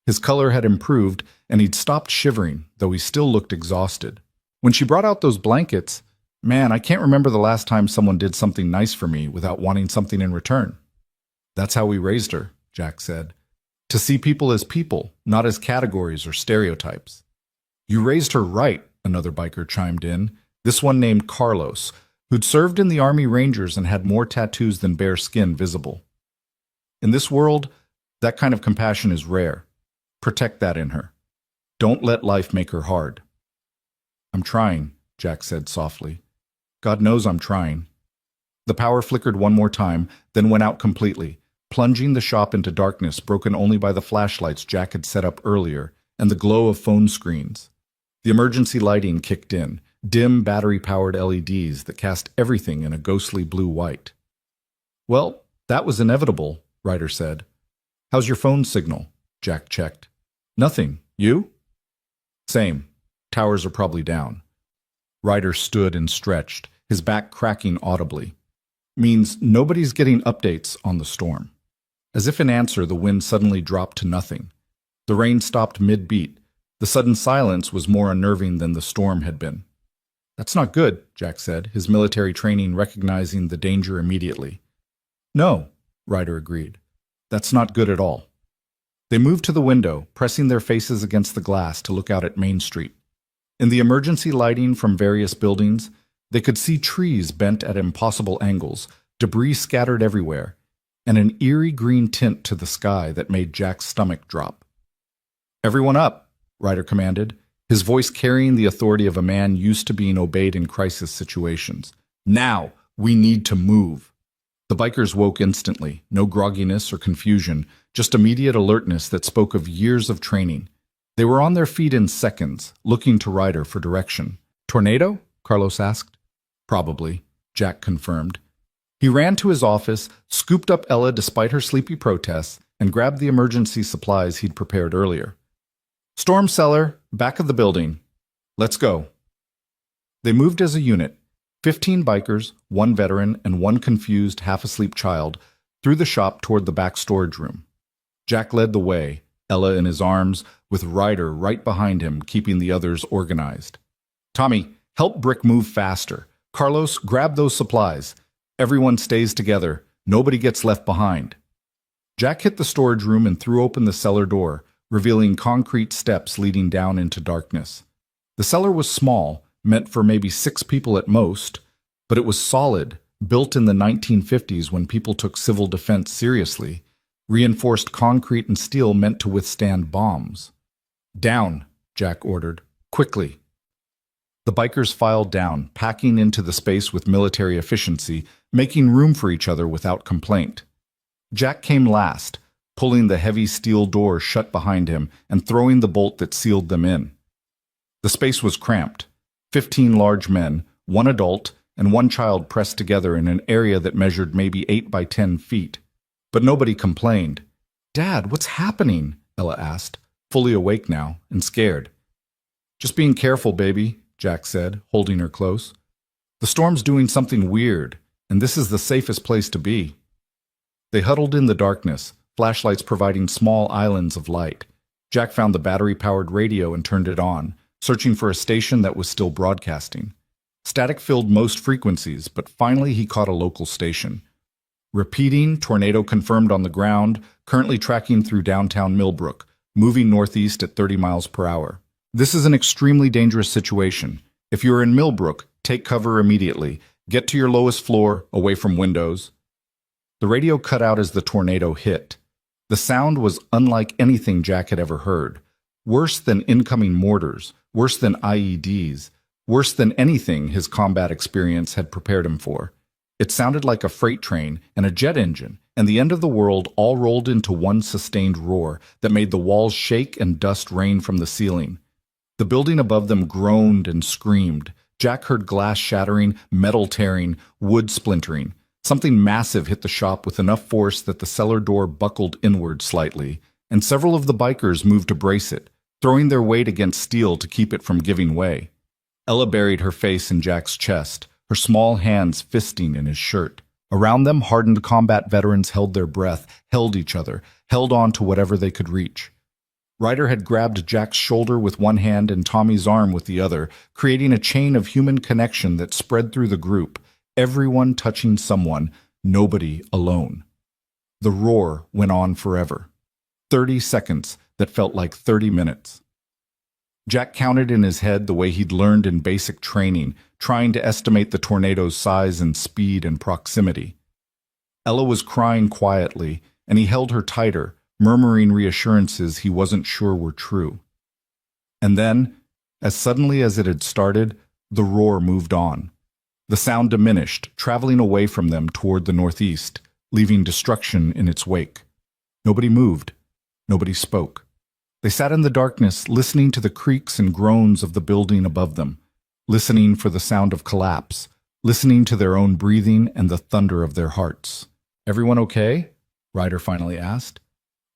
His color had improved, and he'd stopped shivering, though he still looked exhausted. When she brought out those blankets, man, I can't remember the last time someone did something nice for me without wanting something in return. That's how we raised her, Jack said. To see people as people, not as categories or stereotypes. You raised her right, another biker chimed in, this one named Carlos, who'd served in the Army Rangers and had more tattoos than bare skin visible. In this world, that kind of compassion is rare. Protect that in her. Don't let life make her hard. I'm trying, Jack said softly. God knows I'm trying. The power flickered one more time, then went out completely, plunging the shop into darkness broken only by the flashlights Jack had set up earlier and the glow of phone screens. The emergency lighting kicked in, dim battery-powered LEDs that cast everything in a ghostly blue-white. Well, that was inevitable, Ryder said. How's your phone signal? Jack checked. Nothing. You? Same. Towers are probably down. Ryder stood and stretched, his back cracking audibly. Means nobody's getting updates on the storm. As if in answer, the wind suddenly dropped to nothing. The rain stopped mid-beat. The sudden silence was more unnerving than the storm had been. That's not good, Jack said, his military training recognizing the danger immediately. No, Ryder agreed. That's not good at all. They moved to the window, pressing their faces against the glass to look out at Main Street. In the emergency lighting from various buildings, they could see trees bent at impossible angles, debris scattered everywhere, and an eerie green tint to the sky that made Jack's stomach drop. Everyone up, Ryder commanded, his voice carrying the authority of a man used to being obeyed in crisis situations. Now, we need to move. The bikers woke instantly, no grogginess or confusion, just immediate alertness that spoke of years of training. They were on their feet in seconds, looking to Ryder for direction. Tornado? Carlos asked. Probably, Jack confirmed. He ran to his office, scooped up Ella despite her sleepy protests, and grabbed the emergency supplies he'd prepared earlier. Storm cellar, back of the building. Let's go. They moved as a unit, 15 bikers, 1 veteran, and 1 confused, half-asleep child, through the shop toward the back storage room. Jack led the way, Ella in his arms, with Ryder right behind him, keeping the others organized. Tommy, help Brick move faster. Carlos, grab those supplies. Everyone stays together. Nobody gets left behind. Jack hit the storage room and threw open the cellar door, revealing concrete steps leading down into darkness. The cellar was small, meant for maybe 6 people at most, But it was solid, built in the 1950s when people took civil defense seriously, reinforced concrete and steel meant to withstand bombs. "Down," Jack ordered. "Quickly." The bikers filed down, packing into the space with military efficiency, making room for each other without complaint. Jack came last, pulling the heavy steel door shut behind him and throwing the bolt that sealed them in. The space was cramped. 15 large men, one adult, and one child pressed together in an area that measured maybe 8 by 10 feet. But nobody complained. "Dad, what's happening?" Ella asked, fully awake now and scared. "Just being careful, baby," Jack said, holding her close. "The storm's doing something weird, and this is the safest place to be." They huddled in the darkness, flashlights providing small islands of light. Jack found the battery-powered radio and turned it on, searching for a station that was still broadcasting. Static filled most frequencies, but finally he caught a local station. Repeating, tornado confirmed on the ground, currently tracking through downtown Millbrook, moving northeast at 30 miles per hour. "This is an extremely dangerous situation. If you are in Millbrook, take cover immediately. Get to your lowest floor, away from windows." The radio cut out as the tornado hit. The sound was unlike anything Jack had ever heard. Worse than incoming mortars, worse than IEDs, worse than anything his combat experience had prepared him for. It sounded like a freight train and a jet engine, and the end of the world all rolled into one sustained roar that made the walls shake and dust rain from the ceiling. The building above them groaned and screamed. Jack heard glass shattering, metal tearing, wood splintering. Something massive hit the shop with enough force that the cellar door buckled inward slightly, and several of the bikers moved to brace it, throwing their weight against steel to keep it from giving way. Ella buried her face in Jack's chest, her small hands fisting in his shirt. Around them, hardened combat veterans held their breath, held each other, held on to whatever they could reach. Ryder had grabbed Jack's shoulder with one hand and Tommy's arm with the other, creating a chain of human connection that spread through the group, everyone touching someone, nobody alone. The roar went on forever. 30 seconds that felt like 30 minutes. Jack counted in his head the way he'd learned in basic training, trying to estimate the tornado's size and speed and proximity. Ella was crying quietly, and he held her tighter, murmuring reassurances he wasn't sure were true. And then, as suddenly as it had started, the roar moved on. The sound diminished, traveling away from them toward the northeast, leaving destruction in its wake. Nobody moved. Nobody spoke. They sat in the darkness, listening to the creaks and groans of the building above them, listening for the sound of collapse, listening to their own breathing and the thunder of their hearts. "Everyone okay?" Ryder finally asked.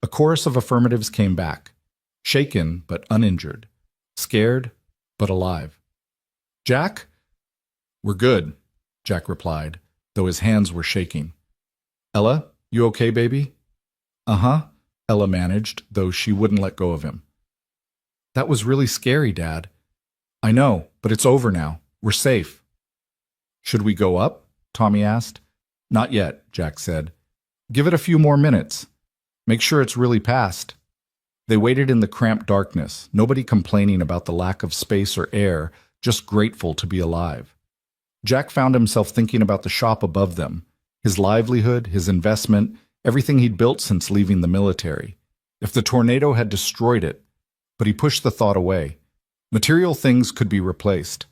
A chorus of affirmatives came back, shaken but uninjured, scared but alive. "Jack?" "We're good," Jack replied, though his hands were shaking. "Ella, you okay, baby?" "Uh-huh," Ella managed, though she wouldn't let go of him. "That was really scary, Dad." "I know, but it's over now. We're safe." "Should we go up?" Tommy asked. "Not yet," Jack said. "Give it a few more minutes. Make sure it's really past." They waited in the cramped darkness, nobody complaining about the lack of space or air, just grateful to be alive. Jack found himself thinking about the shop above them, his livelihood, his investment, everything he'd built since leaving the military. If the tornado had destroyed it, but he pushed the thought away. Material things could be replaced.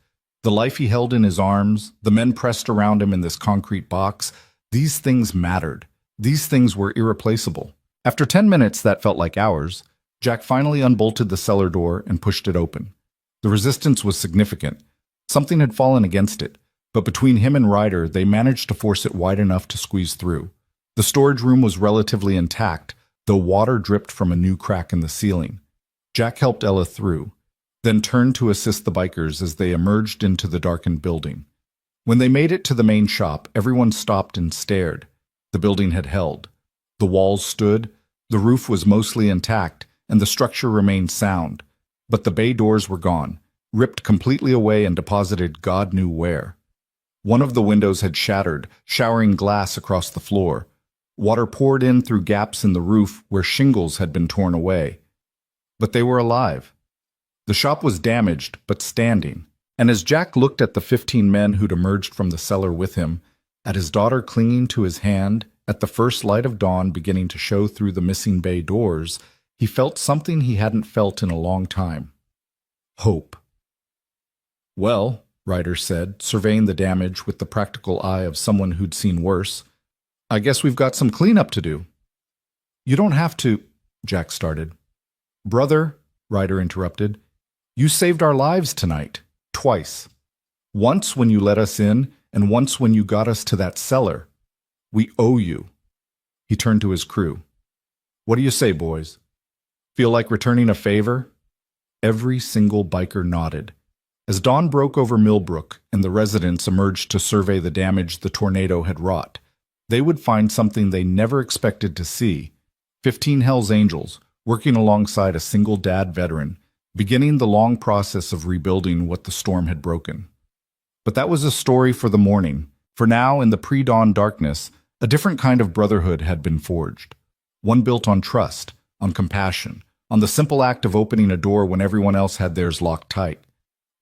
The life he held in his arms, the men pressed around him in this concrete box, these things mattered. These things were irreplaceable. After 10 minutes that felt like hours, Jack finally unbolted the cellar door and pushed it open. The resistance was significant. Something had fallen against it, but between him and Ryder, they managed to force it wide enough to squeeze through. The storage room was relatively intact, though water dripped from a new crack in the ceiling. Jack helped Ella through, then turned to assist the bikers as they emerged into the darkened building. When they made it to the main shop, everyone stopped and stared. The building had held. The walls stood, the roof was mostly intact, and the structure remained sound. But the bay doors were gone, ripped completely away and deposited God knew where. One of the windows had shattered, showering glass across the floor. Water poured in through gaps in the roof where shingles had been torn away. But they were alive. The shop was damaged, but standing, And as Jack looked at the 15 men who'd emerged from the cellar with him, at his daughter clinging to his hand, at the first light of dawn beginning to show through the missing bay doors, he felt something he hadn't felt in a long time. Hope. "Well," Ryder said, surveying the damage with the practical eye of someone who'd seen worse, "I guess we've got some cleanup to do." "You don't have to," Jack started. "Brother," Ryder interrupted, "you saved our lives tonight. Twice. Once when you let us in, and once when you got us to that cellar. We owe you." He turned to his crew. "What do you say, boys? Feel like returning a favor?" Every single biker nodded. As dawn broke over Millbrook and the residents emerged to survey the damage the tornado had wrought, they would find something they never expected to see: 15 Hells Angels working alongside a single dad veteran, beginning the long process of rebuilding what the storm had broken. But that was a story for the morning. For now, in the pre-dawn darkness, a different kind of brotherhood had been forged. One built on trust, on compassion, on the simple act of opening a door when everyone else had theirs locked tight.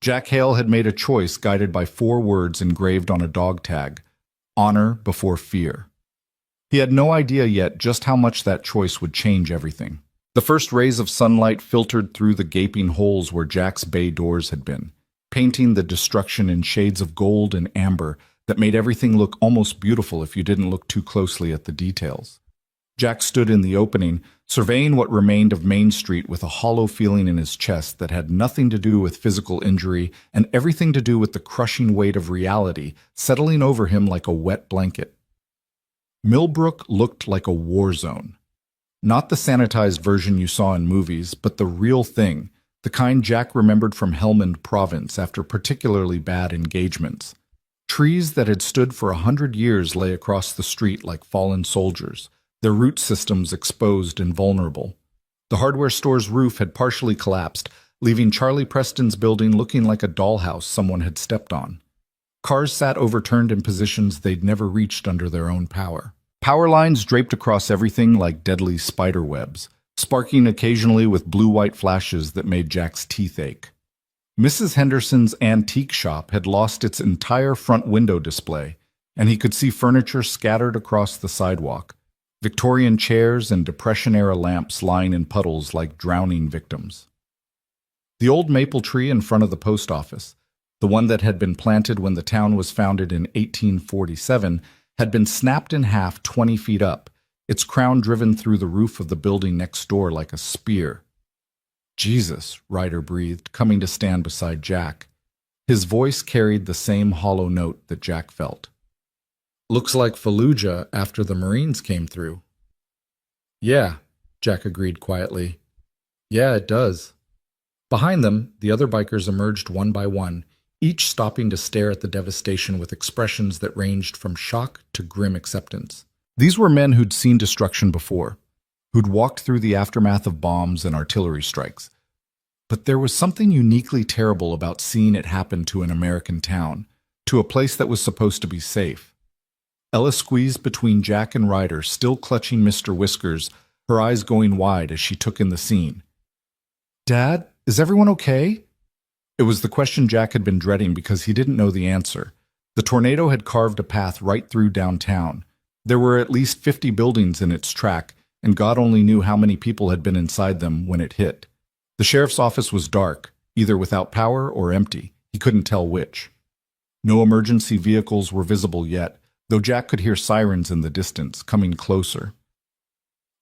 Jack Hale had made a choice guided by 4 words engraved on a dog tag: honor before fear. He had no idea yet just how much that choice would change everything. The first rays of sunlight filtered through the gaping holes where Jack's bay doors had been, painting the destruction in shades of gold and amber that made everything look almost beautiful if you didn't look too closely at the details. Jack stood in the opening, surveying what remained of Main Street with a hollow feeling in his chest that had nothing to do with physical injury and everything to do with the crushing weight of reality settling over him like a wet blanket. Millbrook looked like a war zone. Not the sanitized version you saw in movies, but the real thing, the kind Jack remembered from Helmand Province after particularly bad engagements. Trees that had stood for 100 years lay across the street like fallen soldiers, their root systems exposed and vulnerable. The hardware store's roof had partially collapsed, leaving Charlie Preston's building looking like a dollhouse someone had stepped on. Cars sat overturned in positions they'd never reached under their own power. Power lines draped across everything like deadly spider webs, sparking occasionally with blue-white flashes that made Jack's teeth ache. Mrs. Henderson's antique shop had lost its entire front window display, and he could see furniture scattered across the sidewalk, Victorian chairs and Depression-era lamps lying in puddles like drowning victims. The old maple tree in front of the post office, the one that had been planted when the town was founded in 1847, had been snapped in half 20 feet up, its crown driven through the roof of the building next door like a spear. "Jesus," Ryder breathed, coming to stand beside Jack. His voice carried the same hollow note that Jack felt. "Looks like Fallujah after the Marines came through." "Yeah," Jack agreed quietly. "Yeah, it does." Behind them, the other bikers emerged one by one, each stopping to stare at the devastation with expressions that ranged from shock to grim acceptance. These were men who'd seen destruction before, who'd walked through the aftermath of bombs and artillery strikes. But there was something uniquely terrible about seeing it happen to an American town, to a place that was supposed to be safe. Ella squeezed between Jack and Ryder, still clutching Mr. Whiskers, her eyes going wide as she took in the scene. "Dad, is everyone okay?" It was the question Jack had been dreading because he didn't know the answer. The tornado had carved a path right through downtown. There were at least 50 buildings in its track, and God only knew how many people had been inside them when it hit. The sheriff's office was dark, either without power or empty. He couldn't tell which. No emergency vehicles were visible yet, though Jack could hear sirens in the distance, coming closer.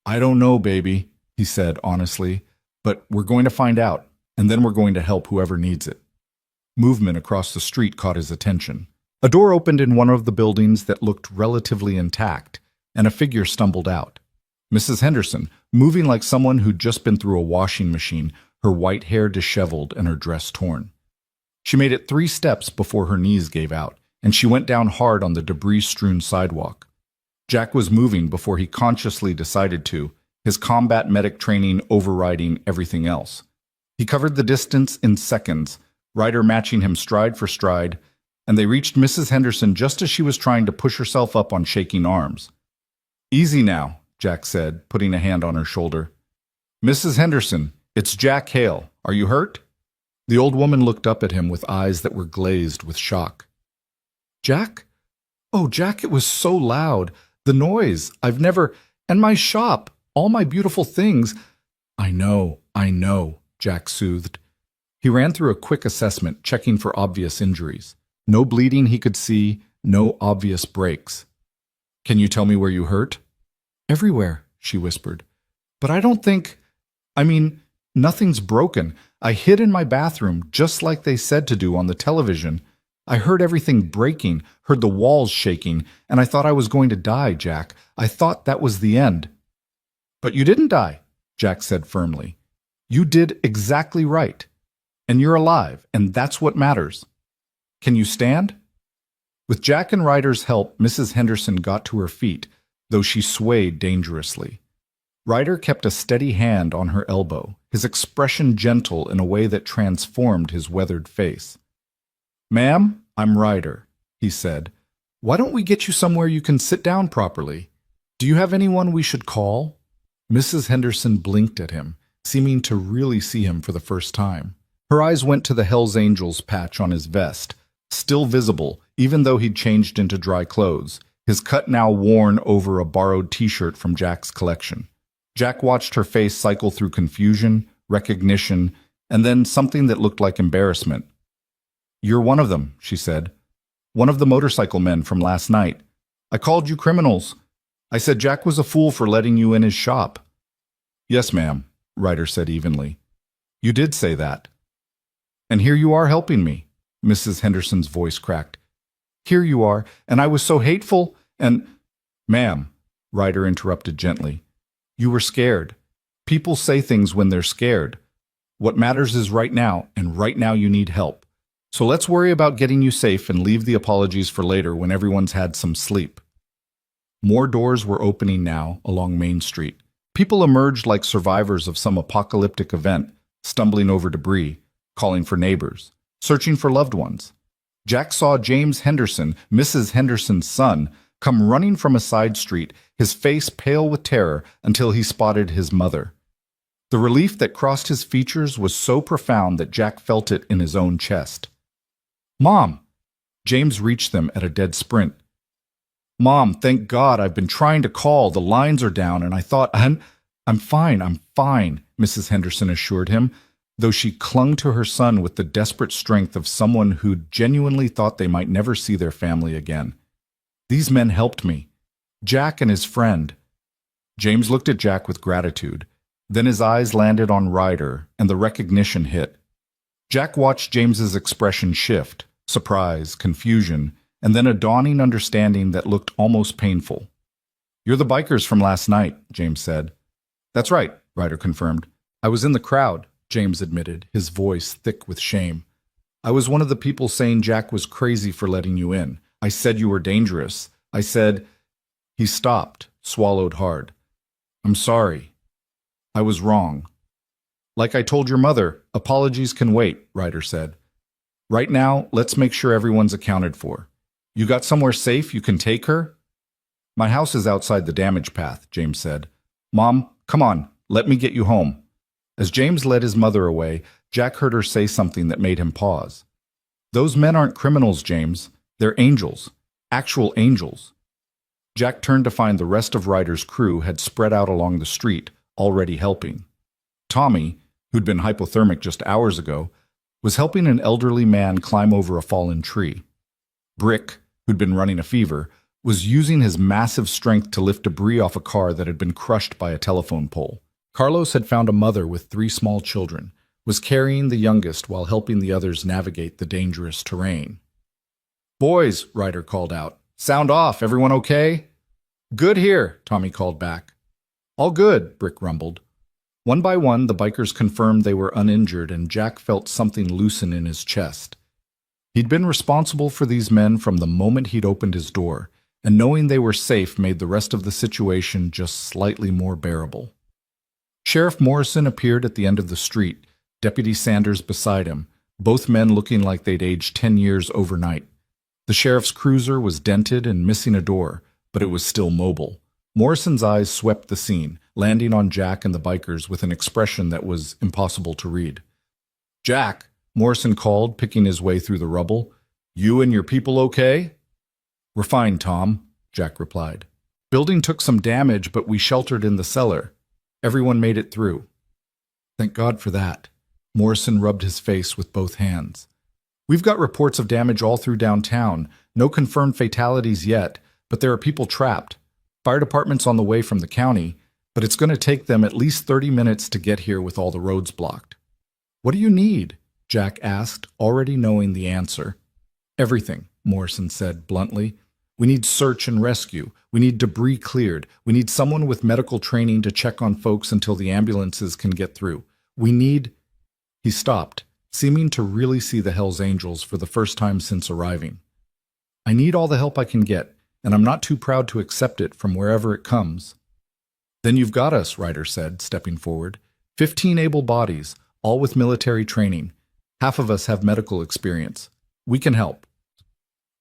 "I don't know, baby," he said honestly, "but we're going to find out. And then we're going to help whoever needs it." Movement across the street caught his attention. A door opened in one of the buildings that looked relatively intact, and a figure stumbled out. Mrs. Henderson, moving like someone who'd just been through a washing machine, her white hair disheveled and her dress torn. She made it 3 steps before her knees gave out, and she went down hard on the debris-strewn sidewalk. Jack was moving before he consciously decided to, his combat medic training overriding everything else. He covered the distance in seconds, Ryder matching him stride for stride, and they reached Mrs. Henderson just as she was trying to push herself up on shaking arms. "Easy now," Jack said, putting a hand on her shoulder. "Mrs. Henderson, it's Jack Hale. Are you hurt?" The old woman looked up at him with eyes that were glazed with shock. Jack? Oh, Jack, it was so loud. The noise. I've never... And my shop. All my beautiful things. I know, Jack soothed. He ran through a quick assessment, checking for obvious injuries. No bleeding he could see, no obvious breaks. Can you tell me where you hurt? Everywhere, she whispered. But I don't think... nothing's broken. I hid in my bathroom, just like they said to do on the television. I heard everything breaking, heard the walls shaking, and I thought I was going to die, Jack. I thought that was the end. But you didn't die, Jack said firmly. You did exactly right. And you're alive, and that's what matters. Can you stand? With Jack and Ryder's help, Mrs. Henderson got to her feet, though she swayed dangerously. Ryder kept a steady hand on her elbow, his expression gentle in a way that transformed his weathered face. Ma'am, I'm Ryder, he said. Why don't we get you somewhere you can sit down properly? Do you have anyone we should call? Mrs. Henderson blinked at him, seeming to really see him for the first time. Her eyes went to the Hells Angels patch on his vest, still visible even though he'd changed into dry clothes, his cut now worn over a borrowed t-shirt from Jack's collection. Jack watched her face cycle through confusion, recognition, and then something that looked like embarrassment. You're one of them, she said. One of the motorcycle men from last night. I called you criminals. I said Jack was a fool for letting you in his shop. Yes, ma'am, Ryder said evenly. You did say that. And here you are helping me, Mrs. Henderson's voice cracked. Here you are, and I was so hateful, and... Ma'am, Ryder interrupted gently. You were scared. People say things when they're scared. What matters is right now, and right now you need help. So let's worry about getting you safe and leave the apologies for later when everyone's had some sleep. More doors were opening now along Main Street. People emerged like survivors of some apocalyptic event, stumbling over debris, calling for neighbors, searching for loved ones. Jack saw James Henderson, Mrs. Henderson's son, come running from a side street, his face pale with terror until he spotted his mother. The relief that crossed his features was so profound that Jack felt it in his own chest. Mom! James reached them at a dead sprint. Mom, thank God, I've been trying to call. The lines are down, and I thought, I'm fine, Mrs. Henderson assured him, though she clung to her son with the desperate strength of someone who genuinely thought they might never see their family again. These men helped me. Jack and his friend. James looked at Jack with gratitude. Then his eyes landed on Ryder, and the recognition hit. Jack watched James's expression shift, surprise, confusion, and then a dawning understanding that looked almost painful. You're the bikers from last night, James said. That's right, Ryder confirmed. I was in the crowd, James admitted, his voice thick with shame. I was one of the people saying Jack was crazy for letting you in. I said you were dangerous. I said... He stopped, swallowed hard. I'm sorry. I was wrong. Like I told your mother, apologies can wait, Ryder said. Right now, let's make sure everyone's accounted for. You got somewhere safe you can take her? My house is outside the damage path, James said. Mom, come on, let me get you home. As James led his mother away, Jack heard her say something that made him pause. Those men aren't criminals, James. They're angels. Actual angels. Jack turned to find the rest of Ryder's crew had spread out along the street, already helping. Tommy, who'd been hypothermic just hours ago, was helping an elderly man climb over a fallen tree. Brick, who'd been running a fever, was using his massive strength to lift debris off a car that had been crushed by a telephone pole. Carlos had found a mother with 3 small children, was carrying the youngest while helping the others navigate the dangerous terrain. Boys, Ryder called out. Sound off, everyone okay? Good here, Tommy called back. All good, Brick rumbled. One by one, the bikers confirmed they were uninjured, and Jack felt something loosen in his chest. He'd been responsible for these men from the moment he'd opened his door, and knowing they were safe made the rest of the situation just slightly more bearable. Sheriff Morrison appeared at the end of the street, Deputy Sanders beside him, both men looking like they'd aged 10 years overnight. The sheriff's cruiser was dented and missing a door, but it was still mobile. Morrison's eyes swept the scene, landing on Jack and the bikers with an expression that was impossible to read. Jack, Morrison called, picking his way through the rubble. You and your people okay? We're fine, Tom, Jack replied. Building took some damage, but we sheltered in the cellar. Everyone made it through. Thank God for that. Morrison rubbed his face with both hands. We've got reports of damage all through downtown. No confirmed fatalities yet, but there are people trapped. Fire department's on the way from the county, but it's going to take them at least 30 minutes to get here with all the roads blocked. What do you need? Jack asked, already knowing the answer. Everything, Morrison said bluntly. We need search and rescue. We need debris cleared. We need someone with medical training to check on folks until the ambulances can get through. We need... He stopped, seeming to really see the Hells Angels for the first time since arriving. I need all the help I can get, and I'm not too proud to accept it from wherever it comes. Then you've got us, Ryder said, stepping forward. 15 able bodies, all with military training. Half of us have medical experience. We can help.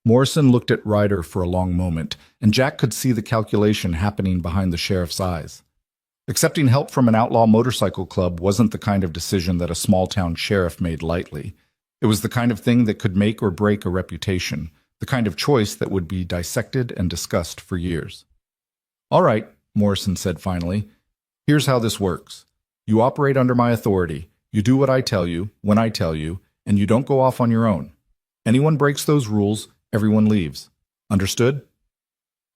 Morrison looked at Ryder for a long moment, and Jack could see the calculation happening behind the sheriff's eyes. Accepting help from an outlaw motorcycle club wasn't the kind of decision that a small-town sheriff made lightly. It was the kind of thing that could make or break a reputation, the kind of choice that would be dissected and discussed for years. All right, Morrison said finally. Here's how this works. You operate under my authority. You do what I tell you, when I tell you, and you don't go off on your own. Anyone breaks those rules, everyone leaves. Understood?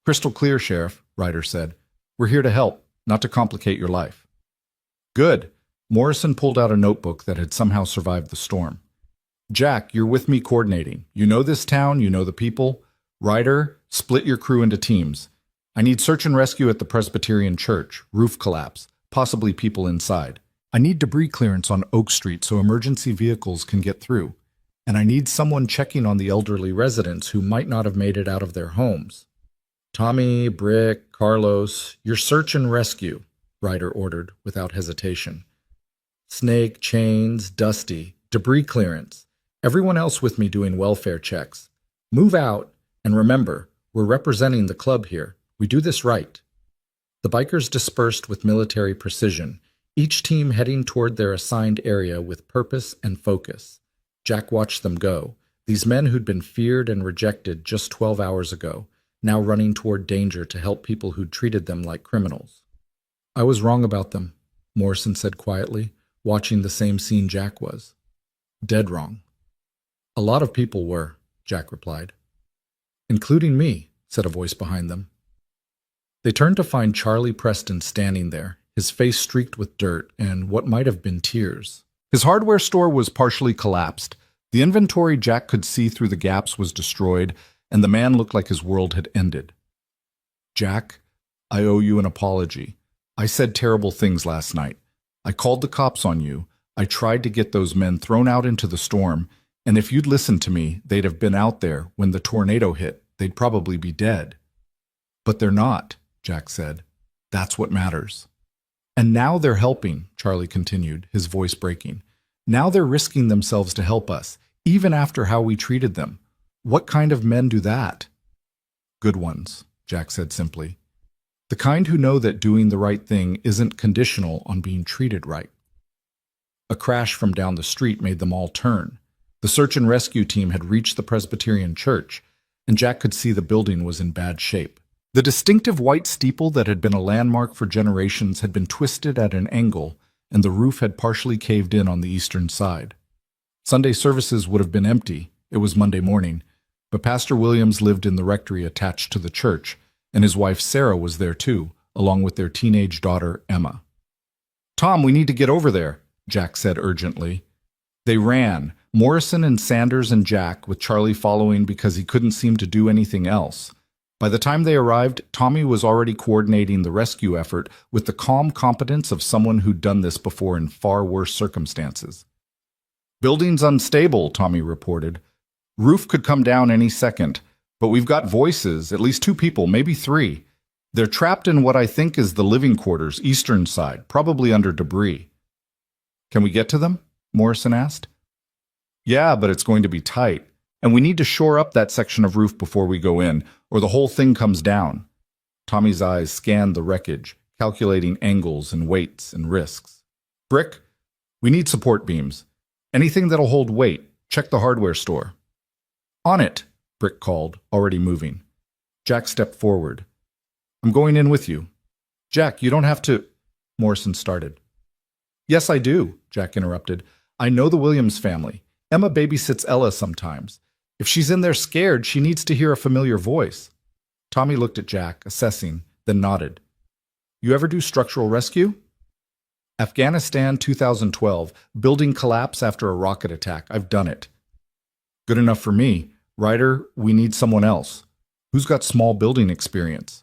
Crystal clear, Sheriff, Ryder said. We're here to help, not to complicate your life. Good. Morrison pulled out a notebook that had somehow survived the storm. Jack, you're with me coordinating. You know this town, you know the people. Ryder, split your crew into teams. I need search and rescue at the Presbyterian Church, roof collapse, possibly people inside. I need debris clearance on Oak Street so emergency vehicles can get through. And I need someone checking on the elderly residents who might not have made it out of their homes. Tommy, Brick, Carlos, your search and rescue, Ryder ordered without hesitation. Snake, Chains, Dusty, debris clearance. Everyone else with me doing welfare checks. Move out, and remember, we're representing the club here. We do this right. The bikers dispersed with military precision, each team heading toward their assigned area with purpose and focus. Jack watched them go, these men who'd been feared and rejected just 12 hours ago, now running toward danger to help people who'd treated them like criminals. I was wrong about them, Morrison said quietly, watching the same scene Jack was. Dead wrong. A lot of people were, Jack replied. Including me, said a voice behind them. They turned to find Charlie Preston standing there, his face streaked with dirt and what might have been tears. His hardware store was partially collapsed. The inventory Jack could see through the gaps was destroyed, and the man looked like his world had ended. Jack, I owe you an apology. I said terrible things last night. I called the cops on you. I tried to get those men thrown out into the storm, and if you'd listened to me, they'd have been out there when the tornado hit. They'd probably be dead. But they're not, Jack said. That's what matters. And now they're helping, Charlie continued, his voice breaking. Now they're risking themselves to help us, even after how we treated them. What kind of men do that? Good ones, Jack said simply. The kind who know that doing the right thing isn't conditional on being treated right. A crash from down the street made them all turn. The search and rescue team had reached the Presbyterian Church, and Jack could see the building was in bad shape. The distinctive white steeple that had been a landmark for generations had been twisted at an angle, and the roof had partially caved in on the eastern side. Sunday services would have been empty. It was Monday morning, but Pastor Williams lived in the rectory attached to the church, and his wife Sarah was there too, along with their teenage daughter Emma. Tom, we need to get over there, Jack said urgently. They ran, Morrison and Sanders and Jack, with Charlie following because he couldn't seem to do anything else. By the time they arrived, Tommy was already coordinating the rescue effort with the calm competence of someone who'd done this before in far worse circumstances. Building's unstable, Tommy reported. Roof could come down any second, but we've got voices, at least 2 people, maybe 3. They're trapped in what I think is the living quarters, eastern side, probably under debris. Can we get to them? Morrison asked. Yeah, but it's going to be tight, and we need to shore up that section of roof before we go in, or the whole thing comes down. Tommy's eyes scanned the wreckage, calculating angles and weights and risks. Brick, we need support beams. Anything that'll hold weight. Check the hardware store. On it, Brick called, already moving. Jack stepped forward. I'm going in with you. Jack, you don't have to... Morrison started. Yes, I do, Jack interrupted. I know the Williams family. Emma babysits Ella sometimes. If she's in there scared, she needs to hear a familiar voice. Tommy looked at Jack, assessing, then nodded. You ever do structural rescue? Afghanistan 2012, building collapse after a rocket attack. I've done it. Good enough for me. Ryder, we need someone else. Who's got small building experience?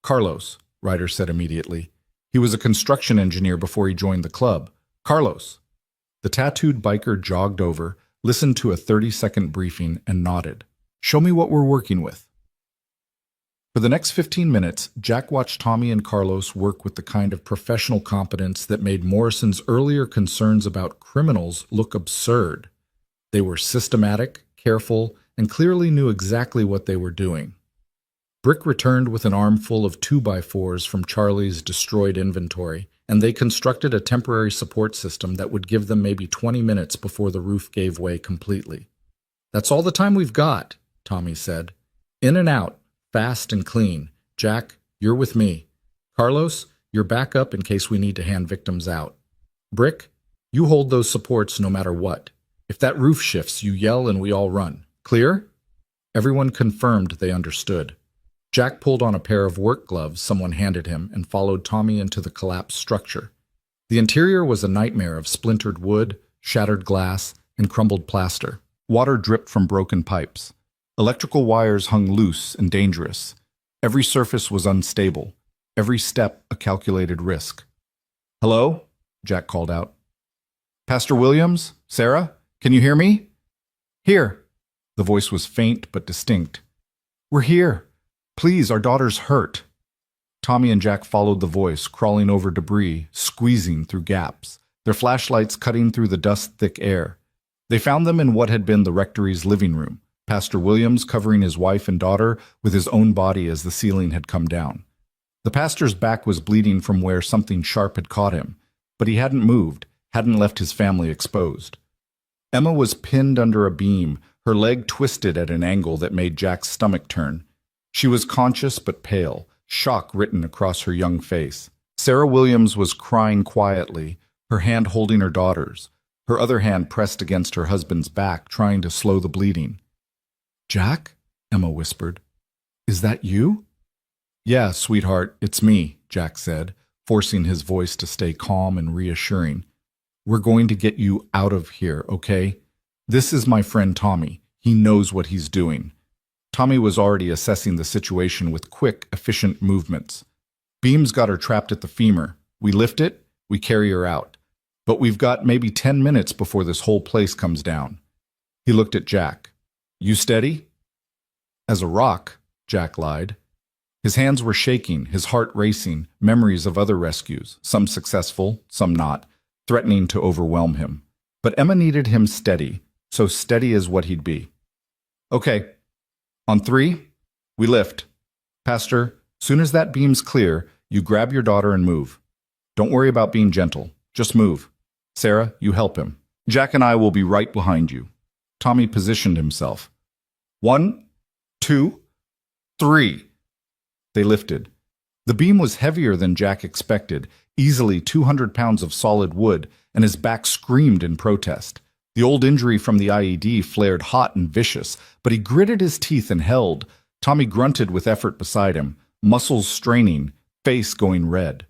Carlos, Ryder said immediately. He was a construction engineer before he joined the club. Carlos. The tattooed biker jogged over, listened to a 30-second briefing, and nodded. Show me what we're working with. For the next 15 minutes, Jack watched Tommy and Carlos work with the kind of professional competence that made Morrison's earlier concerns about criminals look absurd. They were systematic, careful, and clearly knew exactly what they were doing. Brick returned with an armful of 2x4s from Charlie's destroyed inventory, and they constructed a temporary support system that would give them maybe 20 minutes before the roof gave way completely. That's all the time we've got, Tommy said. In and out, fast and clean. Jack, you're with me. Carlos, you're back up in case we need to hand victims out. Brick, you hold those supports no matter what. If that roof shifts, you yell and we all run. Clear? Everyone confirmed they understood. Jack pulled on a pair of work gloves someone handed him and followed Tommy into the collapsed structure. The interior was a nightmare of splintered wood, shattered glass, and crumbled plaster. Water dripped from broken pipes. Electrical wires hung loose and dangerous. Every surface was unstable. Every step a calculated risk. Hello? Jack called out. Pastor Williams? Sarah? Can you hear me? Here. The voice was faint but distinct. We're here. Please, our daughter's hurt. Tommy and Jack followed the voice, crawling over debris, squeezing through gaps, their flashlights cutting through the dust-thick air. They found them in what had been the rectory's living room, Pastor Williams covering his wife and daughter with his own body as the ceiling had come down. The pastor's back was bleeding from where something sharp had caught him, but he hadn't moved, hadn't left his family exposed. Emma was pinned under a beam, her leg twisted at an angle that made Jack's stomach turn. She was conscious but pale, shock written across her young face. Sarah Williams was crying quietly, her hand holding her daughter's, her other hand pressed against her husband's back, trying to slow the bleeding. Jack? Emma whispered. Is that you? Yeah, sweetheart, it's me, Jack said, forcing his voice to stay calm and reassuring. We're going to get you out of here, okay? This is my friend Tommy. He knows what he's doing. Tommy was already assessing the situation with quick, efficient movements. Beams got her trapped at the femur. We lift it, we carry her out. But we've got maybe 10 minutes before this whole place comes down. He looked at Jack. You steady? As a rock, Jack lied. His hands were shaking, his heart racing, memories of other rescues, some successful, some not, threatening to overwhelm him. But Emma needed him steady, so steady as what he'd be. Okay. On 3, we lift. Pastor, soon as that beam's clear, you grab your daughter and move. Don't worry about being gentle. Just move. Sarah, you help him. Jack and I will be right behind you. Tommy positioned himself. 1, 2, 3. They lifted. The beam was heavier than Jack expected, easily 200 pounds of solid wood, and his back screamed in protest. The old injury from the IED flared hot and vicious, but he gritted his teeth and held. Tommy grunted with effort beside him, muscles straining, face going red.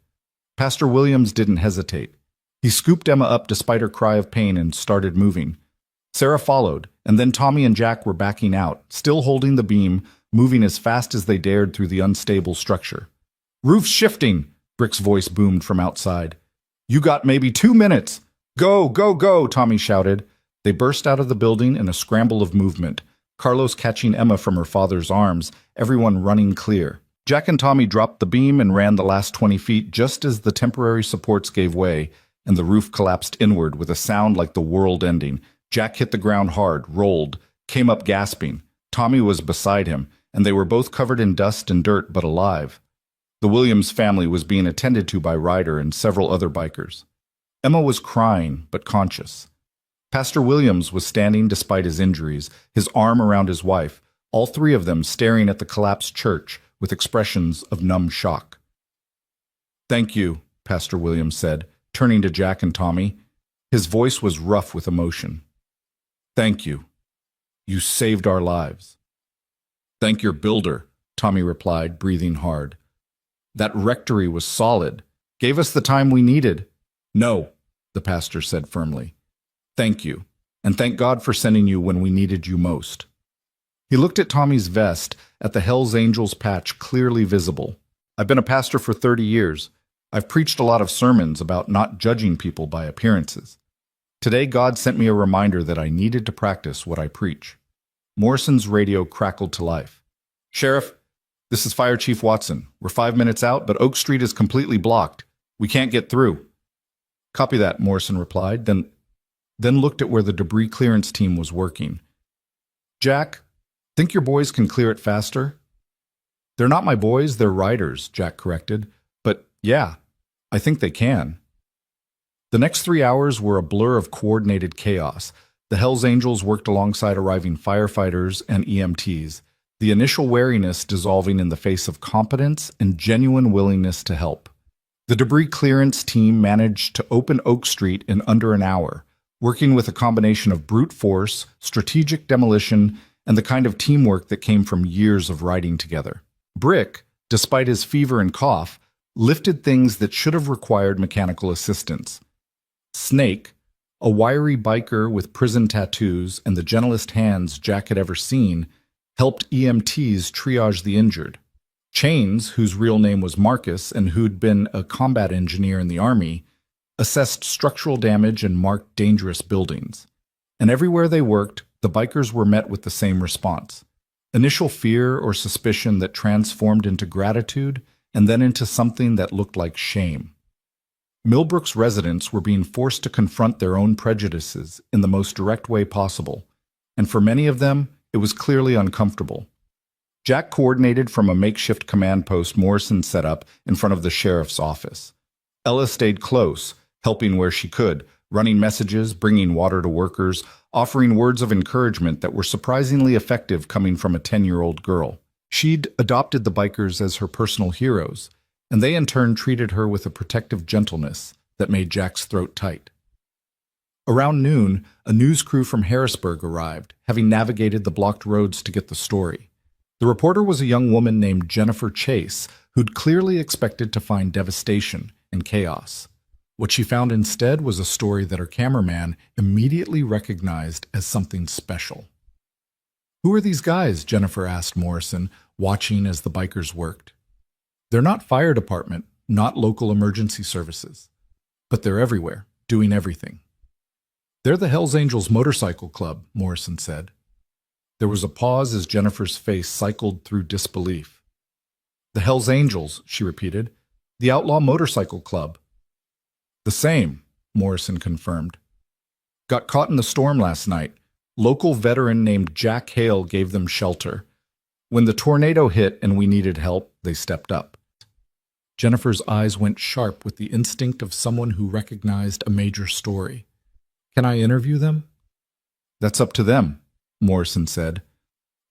Pastor Williams didn't hesitate. He scooped Emma up despite her cry of pain and started moving. Sarah followed, and then Tommy and Jack were backing out, still holding the beam, moving as fast as they dared through the unstable structure. Roof shifting, Brick's voice boomed from outside. You got maybe 2 minutes. Go, go, go, Tommy shouted. They burst out of the building in a scramble of movement, Carlos catching Emma from her father's arms, everyone running clear. Jack and Tommy dropped the beam and ran the last 20 feet just as the temporary supports gave way and the roof collapsed inward with a sound like the world ending. Jack hit the ground hard, rolled, came up gasping. Tommy was beside him, and they were both covered in dust and dirt but alive. The Williams family was being attended to by Ryder and several other bikers. Emma was crying but conscious. Pastor Williams was standing despite his injuries, his arm around his wife, all three of them staring at the collapsed church with expressions of numb shock. "Thank you," Pastor Williams said, turning to Jack and Tommy. His voice was rough with emotion. "Thank you. You saved our lives." "Thank your builder," Tommy replied, breathing hard. "That rectory was solid. Gave us the time we needed." "No," the pastor said firmly. "Thank you, and thank God for sending you when we needed you most." He looked at Tommy's vest, at the Hells Angels patch clearly visible. "I've been a pastor for 30 years. I've preached a lot of sermons about not judging people by appearances. Today, God sent me a reminder that I needed to practice what I preach." Morrison's radio crackled to life. "Sheriff, this is Fire Chief Watson. We're 5 minutes out, but Oak Street is completely blocked. We can't get through." "Copy that," Morrison replied, then looked at where the debris clearance team was working. "Jack, think your boys can clear it faster?" "They're not my boys, they're riders," Jack corrected. "But yeah, I think they can." The next 3 hours were a blur of coordinated chaos. The Hells Angels worked alongside arriving firefighters and EMTs, the initial wariness dissolving in the face of competence and genuine willingness to help. The debris clearance team managed to open Oak Street in under an hour, working with a combination of brute force, strategic demolition, and the kind of teamwork that came from years of riding together. Brick, despite his fever and cough, lifted things that should have required mechanical assistance. Snake, a wiry biker with prison tattoos and the gentlest hands Jack had ever seen, helped EMTs triage the injured. Chains, whose real name was Marcus and who'd been a combat engineer in the Army, assessed structural damage and marked dangerous buildings. And everywhere they worked, the bikers were met with the same response: initial fear or suspicion that transformed into gratitude and then into something that looked like shame. Millbrook's residents were being forced to confront their own prejudices in the most direct way possible, and for many of them, it was clearly uncomfortable. Jack coordinated from a makeshift command post Morrison set up in front of the sheriff's office. Ella stayed close, helping where she could, running messages, bringing water to workers, offering words of encouragement that were surprisingly effective coming from a 10-year-old girl. She'd adopted the bikers as her personal heroes, and they in turn treated her with a protective gentleness that made Jack's throat tight. Around noon, a news crew from Harrisburg arrived, having navigated the blocked roads to get the story. The reporter was a young woman named Jennifer Chase, who'd clearly expected to find devastation and chaos. What she found instead was a story that her cameraman immediately recognized as something special. "Who are these guys?" Jennifer asked Morrison, watching as the bikers worked. "They're not fire department, not local emergency services, but they're everywhere, doing everything." "They're the Hells Angels Motorcycle Club," Morrison said. There was a pause as Jennifer's face cycled through disbelief. "The Hells Angels," she repeated. "The Outlaw Motorcycle Club." "The same," Morrison confirmed. "Got caught in the storm last night. Local veteran named Jack Hale gave them shelter. When the tornado hit and we needed help, they stepped up." Jennifer's eyes went sharp with the instinct of someone who recognized a major story. "Can I interview them?" "That's up to them," Morrison said.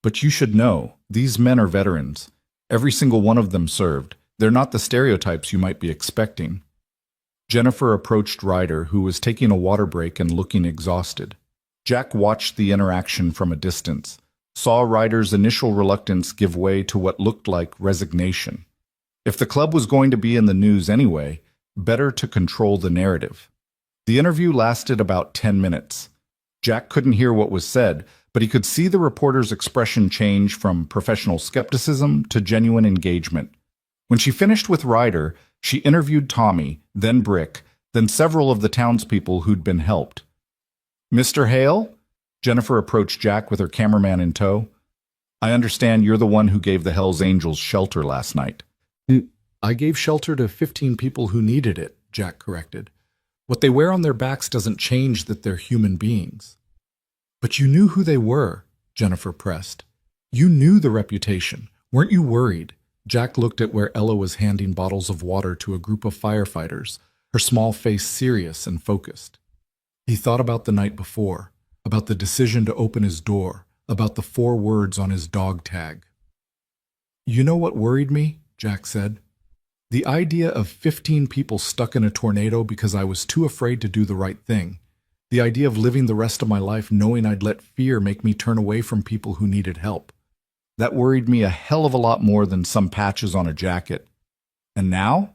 "But you should know, these men are veterans. Every single one of them served. They're not the stereotypes you might be expecting." Jennifer approached Ryder, who was taking a water break and looking exhausted. Jack watched the interaction from a distance, saw Ryder's initial reluctance give way to what looked like resignation. If the club was going to be in the news anyway, better to control the narrative. The interview lasted about 10 minutes. Jack couldn't hear what was said, but he could see the reporter's expression change from professional skepticism to genuine engagement. When she finished with Ryder, she interviewed Tommy, then Brick, then several of the townspeople who'd been helped. "Mr. Hale?" Jennifer approached Jack with her cameraman in tow. "I understand you're the one who gave the Hells Angels shelter last night." "I gave shelter to 15 people who needed it," Jack corrected. "What they wear on their backs doesn't change that they're human beings." "But you knew who they were," Jennifer pressed. "You knew the reputation. Weren't you worried?" Jack looked at where Ella was handing bottles of water to a group of firefighters, her small face serious and focused. He thought about the night before, about the decision to open his door, about the 4 words on his dog tag. "You know what worried me?" Jack said. "The idea of 15 people stuck in a tornado because I was too afraid to do the right thing. The idea of living the rest of my life knowing I'd let fear make me turn away from people who needed help. That worried me a hell of a lot more than some patches on a jacket. And now?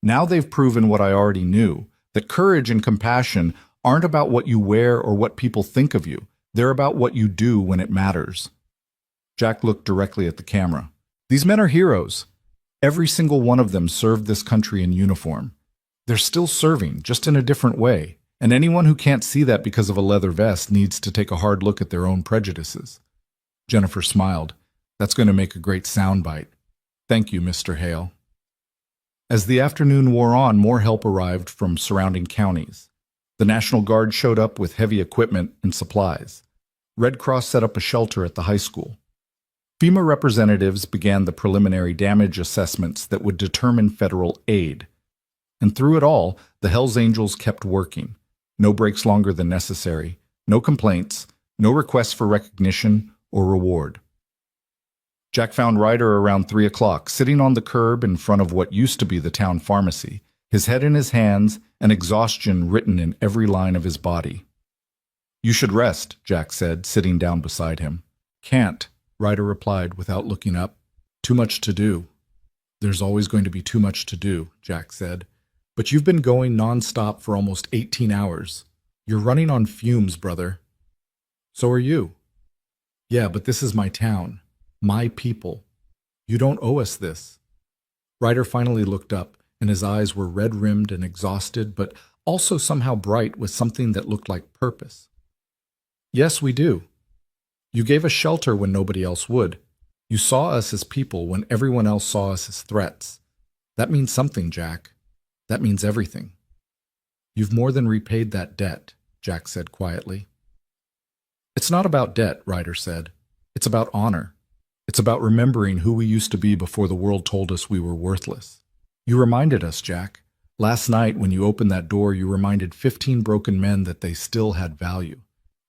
Now they've proven what I already knew, that courage and compassion aren't about what you wear or what people think of you. They're about what you do when it matters." Jack looked directly at the camera. "These men are heroes. Every single one of them served this country in uniform. They're still serving, just in a different way. And anyone who can't see that because of a leather vest needs to take a hard look at their own prejudices." Jennifer smiled. "That's going to make a great soundbite. Thank you, Mr. Hale." As the afternoon wore on, more help arrived from surrounding counties. The National Guard showed up with heavy equipment and supplies. Red Cross set up a shelter at the high school. FEMA representatives began the preliminary damage assessments that would determine federal aid. And through it all, the Hells Angels kept working. No breaks longer than necessary, no complaints, no requests for recognition or reward. Jack found Ryder around 3 o'clock, sitting on the curb in front of what used to be the town pharmacy, his head in his hands and exhaustion written in every line of his body. "You should rest," Jack said, sitting down beside him. "Can't," Ryder replied without looking up. "Too much to do." "There's always going to be too much to do," Jack said. "But you've been going non-stop for almost 18 hours. You're running on fumes, brother." "So are you." "Yeah, but this is my town. My people. You don't owe us this." Ryder finally looked up, and his eyes were red-rimmed and exhausted, but also somehow bright with something that looked like purpose. "Yes, we do. You gave us shelter when nobody else would. You saw us as people when everyone else saw us as threats. That means something, Jack. That means everything." "You've more than repaid that debt," Jack said quietly. "It's not about debt," Ryder said. "It's about honor. It's about remembering who we used to be before the world told us we were worthless. You reminded us, Jack. Last night, when you opened that door, you reminded 15 broken men that they still had value,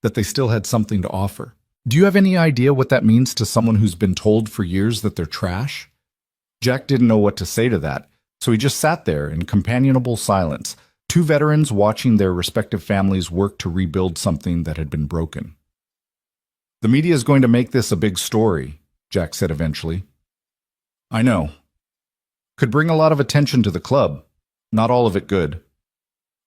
that they still had something to offer. Do you have any idea what that means to someone who's been told for years that they're trash?" Jack didn't know what to say to that, so he just sat there in companionable silence, 2 veterans watching their respective families work to rebuild something that had been broken. "The media is going to make this a big story," Jack said eventually. "I know. Could bring a lot of attention to the club. Not all of it good."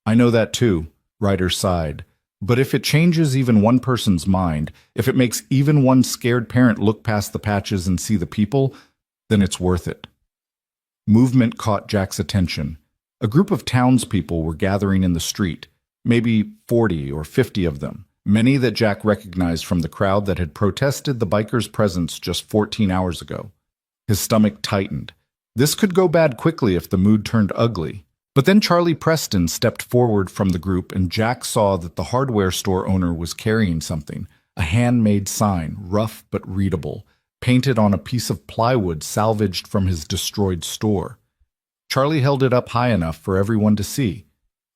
"I know that too," Ryder sighed. "But if it changes even one person's mind, if it makes even one scared parent look past the patches and see the people, then it's worth it." Movement caught Jack's attention. A group of townspeople were gathering in the street, maybe 40 or 50 of them, many that Jack recognized from the crowd that had protested the bikers' presence just 14 hours ago. His stomach tightened. This could go bad quickly if the mood turned ugly. But then Charlie Preston stepped forward from the group, and Jack saw that the hardware store owner was carrying something, a handmade sign, rough but readable, painted on a piece of plywood salvaged from his destroyed store. Charlie held it up high enough for everyone to see.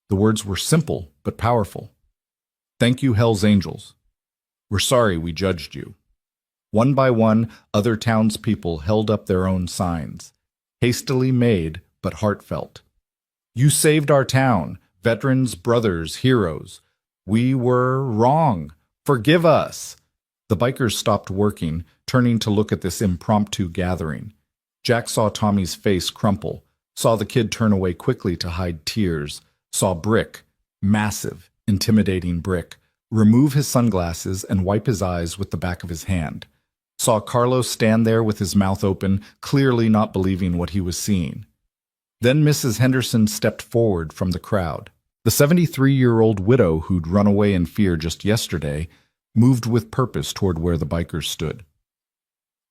The words were simple but powerful. "Thank you, Hells Angels. We're sorry we judged you." One by one, other townspeople held up their own signs, hastily made but heartfelt. "You saved our town, veterans, brothers, heroes. We were wrong. Forgive us." The bikers stopped working, turning to look at this impromptu gathering. Jack saw Tommy's face crumple, saw the kid turn away quickly to hide tears, saw Brick, massive, intimidating Brick, remove his sunglasses and wipe his eyes with the back of his hand, saw Carlos stand there with his mouth open, clearly not believing what he was seeing. Then Mrs. Henderson stepped forward from the crowd. The 73-year-old widow who'd run away in fear just yesterday moved with purpose toward where the bikers stood.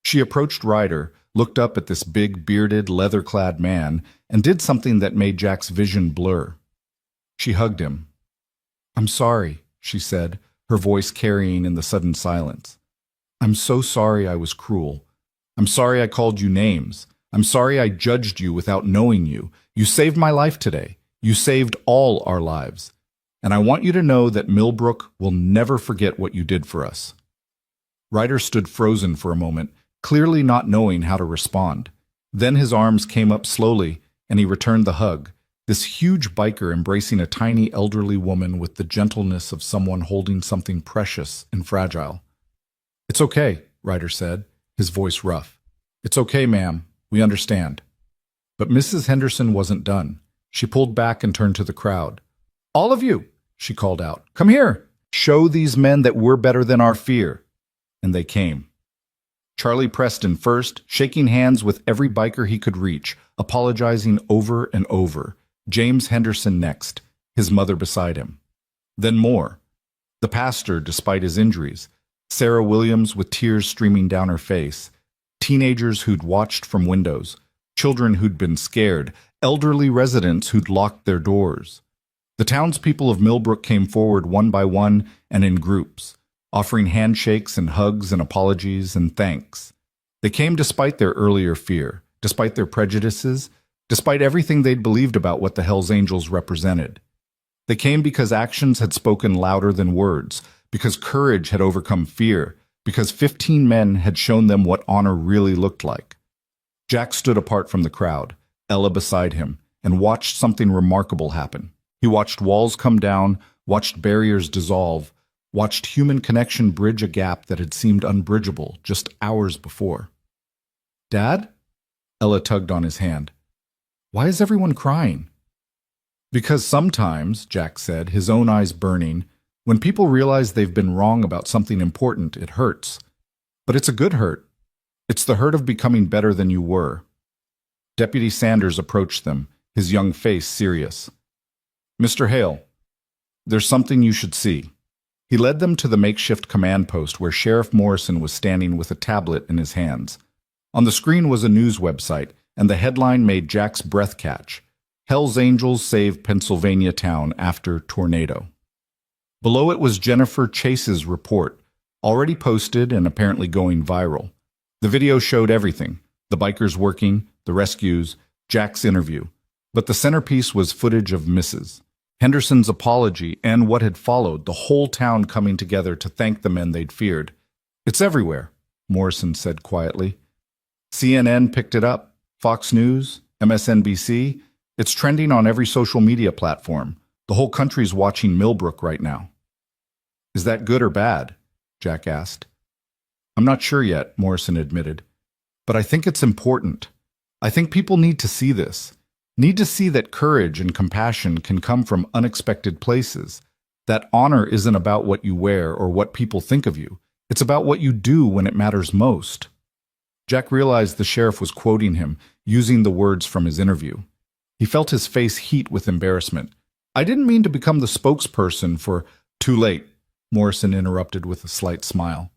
She approached Ryder, looked up at this big, bearded, leather-clad man, and did something that made Jack's vision blur. She hugged him. "I'm sorry," she said, her voice carrying in the sudden silence. "I'm so sorry I was cruel. I'm sorry I called you names. I'm sorry I judged you without knowing you. You saved my life today. You saved all our lives. And I want you to know that Millbrook will never forget what you did for us." Ryder stood frozen for a moment, clearly not knowing how to respond. Then his arms came up slowly, and he returned the hug, this huge biker embracing a tiny elderly woman with the gentleness of someone holding something precious and fragile. "It's okay," Ryder said, his voice rough. "It's okay, ma'am. We understand." But Mrs. Henderson wasn't done. She pulled back and turned to the crowd. "All of you," she called out, "come here. Show these men that we're better than our fear." And they came. Charlie Preston first, shaking hands with every biker he could reach, apologizing over and over. James Henderson next, his mother beside him. Then more. The pastor, despite his injuries. Sarah Williams with tears streaming down her face. Teenagers who'd watched from windows. Children who'd been scared. Elderly residents who'd locked their doors. The townspeople of Millbrook came forward one by one and in groups, offering handshakes and hugs and apologies and thanks. They came despite their earlier fear, despite their prejudices, despite everything they'd believed about what the Hells Angels represented. They came because actions had spoken louder than words, because courage had overcome fear, because 15 men had shown them what honor really looked like. Jack stood apart from the crowd, Ella beside him, and watched something remarkable happen. He watched walls come down, watched barriers dissolve, watched human connection bridge a gap that had seemed unbridgeable just hours before. "Dad?" Ella tugged on his hand. "Why is everyone crying?" "Because sometimes," Jack said, his own eyes burning, "when people realize they've been wrong about something important, it hurts. But it's a good hurt. It's the hurt of becoming better than you were." Deputy Sanders approached them, his young face serious. "Mr. Hale, there's something you should see." He led them to the makeshift command post where Sheriff Morrison was standing with a tablet in his hands. On the screen was a news website, and the headline made Jack's breath catch. "Hells Angels Save Pennsylvania Town After Tornado." Below it was Jennifer Chase's report, already posted and apparently going viral. The video showed everything: the bikers working, the rescues, Jack's interview. But the centerpiece was footage of Mrs. Henderson's apology and what had followed, the whole town coming together to thank the men they'd feared. "It's everywhere," Morrison said quietly. CNN picked it up, Fox News, MSNBC. It's trending on every social media platform. The whole country's watching Millbrook right now. "Is that good or bad?" Jack asked. "I'm not sure yet," Morrison admitted. "But I think it's important. I think people need to see this. Need to see that courage and compassion can come from unexpected places. That honor isn't about what you wear or what people think of you. It's about what you do when it matters most." Jack realized the sheriff was quoting him, using the words from his interview. He felt his face heat with embarrassment. "I didn't mean to become the spokesperson for—" "Too late," Morrison interrupted with a slight smile.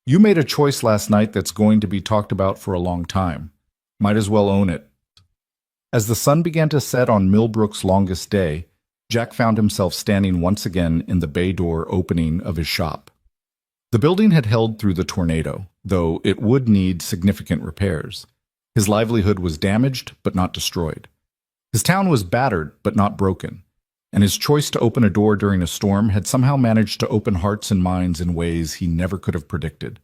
"You made a choice last night that's going to be talked about for a long time. Might as well own it." As the sun began to set on Millbrook's longest day, Jack found himself standing once again in the bay door opening of his shop. The building had held through the tornado, though it would need significant repairs. His livelihood was damaged, but not destroyed. His town was battered, but not broken. And his choice to open a door during a storm had somehow managed to open hearts and minds in ways he never could have predicted.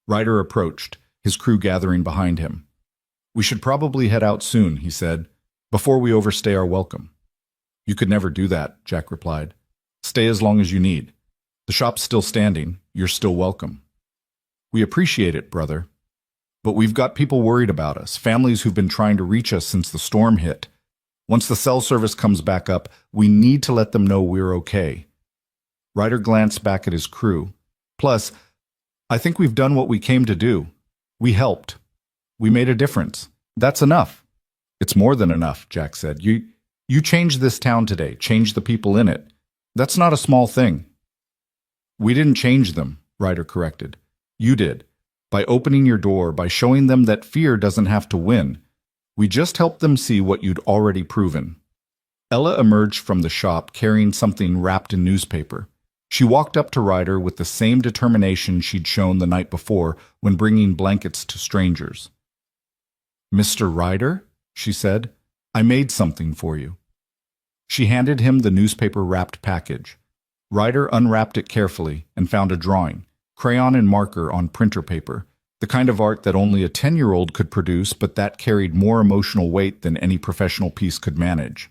Ryder approached, his crew gathering behind him. "We should probably head out soon," he said, "before we overstay our welcome." "You could never do that," Jack replied. "Stay as long as you need. The shop's still standing. You're still welcome." "We appreciate it, brother. But we've got people worried about us, families who've been trying to reach us since the storm hit. Once the cell service comes back up, we need to let them know we're okay." Ryder glanced back at his crew. "Plus, I think we've done what we came to do. We helped. We made a difference. That's enough." "It's more than enough," Jack said. You changed this town today, changed the people in it. That's not a small thing." "We didn't change them," Ryder corrected. "You did. By opening your door, by showing them that fear doesn't have to win. We just helped them see what you'd already proven." Ella emerged from the shop carrying something wrapped in newspaper. She walked up to Ryder with the same determination she'd shown the night before when bringing blankets to strangers. "Mr. Ryder," she said, "I made something for you." She handed him the newspaper-wrapped package. Ryder unwrapped it carefully and found a drawing, crayon and marker on printer paper, the kind of art that only a 10-year-old could produce, but that carried more emotional weight than any professional piece could manage.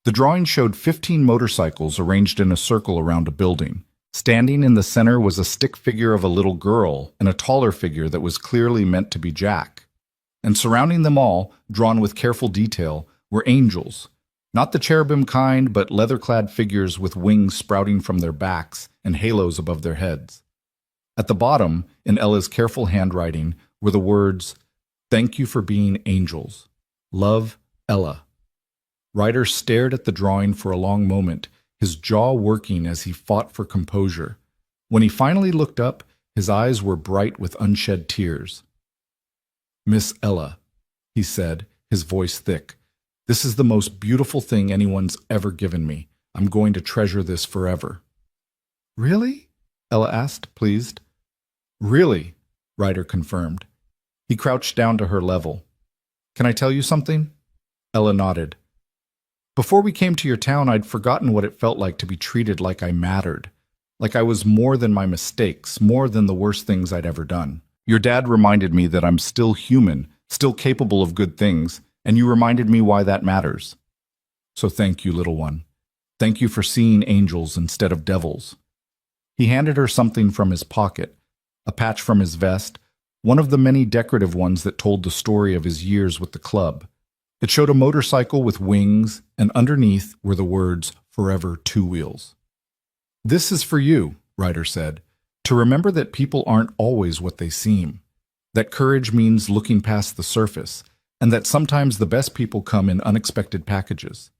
The drawing showed 15 motorcycles arranged in a circle around a building. Standing in the center was a stick figure of a little girl and a taller figure that was clearly meant to be Jack. And surrounding them all, drawn with careful detail, were angels. Not the cherubim kind, but leather-clad figures with wings sprouting from their backs and halos above their heads. At the bottom, in Ella's careful handwriting, were the words, "Thank you for being angels. Love, Ella." Ryder stared at the drawing for a long moment, his jaw working as he fought for composure. When he finally looked up, his eyes were bright with unshed tears. "Miss Ella," he said, his voice thick, "this is the most beautiful thing anyone's ever given me. I'm going to treasure this forever." "Really?" Ella asked, pleased. "Really," Ryder confirmed. He crouched down to her level. "Can I tell you something?" Ella nodded. "Before we came to your town, I'd forgotten what it felt like to be treated like I mattered, like I was more than my mistakes, more than the worst things I'd ever done. Your dad reminded me that I'm still human, still capable of good things, and you reminded me why that matters. So thank you, little one. Thank you for seeing angels instead of devils." He handed her something from his pocket, a patch from his vest, one of the many decorative ones that told the story of his years with the club. It showed a motorcycle with wings, and underneath were the words, "Forever Two Wheels." "This is for you," Ryder said, "to remember that people aren't always what they seem, that courage means looking past the surface, and that sometimes the best people come in unexpected packages."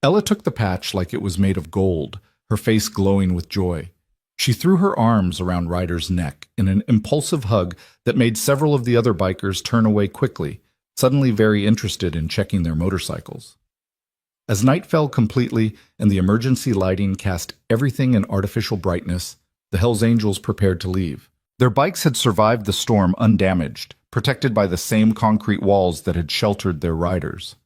Ella took the patch like it was made of gold, her face glowing with joy. She threw her arms around Ryder's neck in an impulsive hug that made several of the other bikers turn away quickly, suddenly very interested in checking their motorcycles. As night fell completely and the emergency lighting cast everything in artificial brightness, the Hells Angels prepared to leave. Their bikes had survived the storm undamaged, protected by the same concrete walls that had sheltered their riders.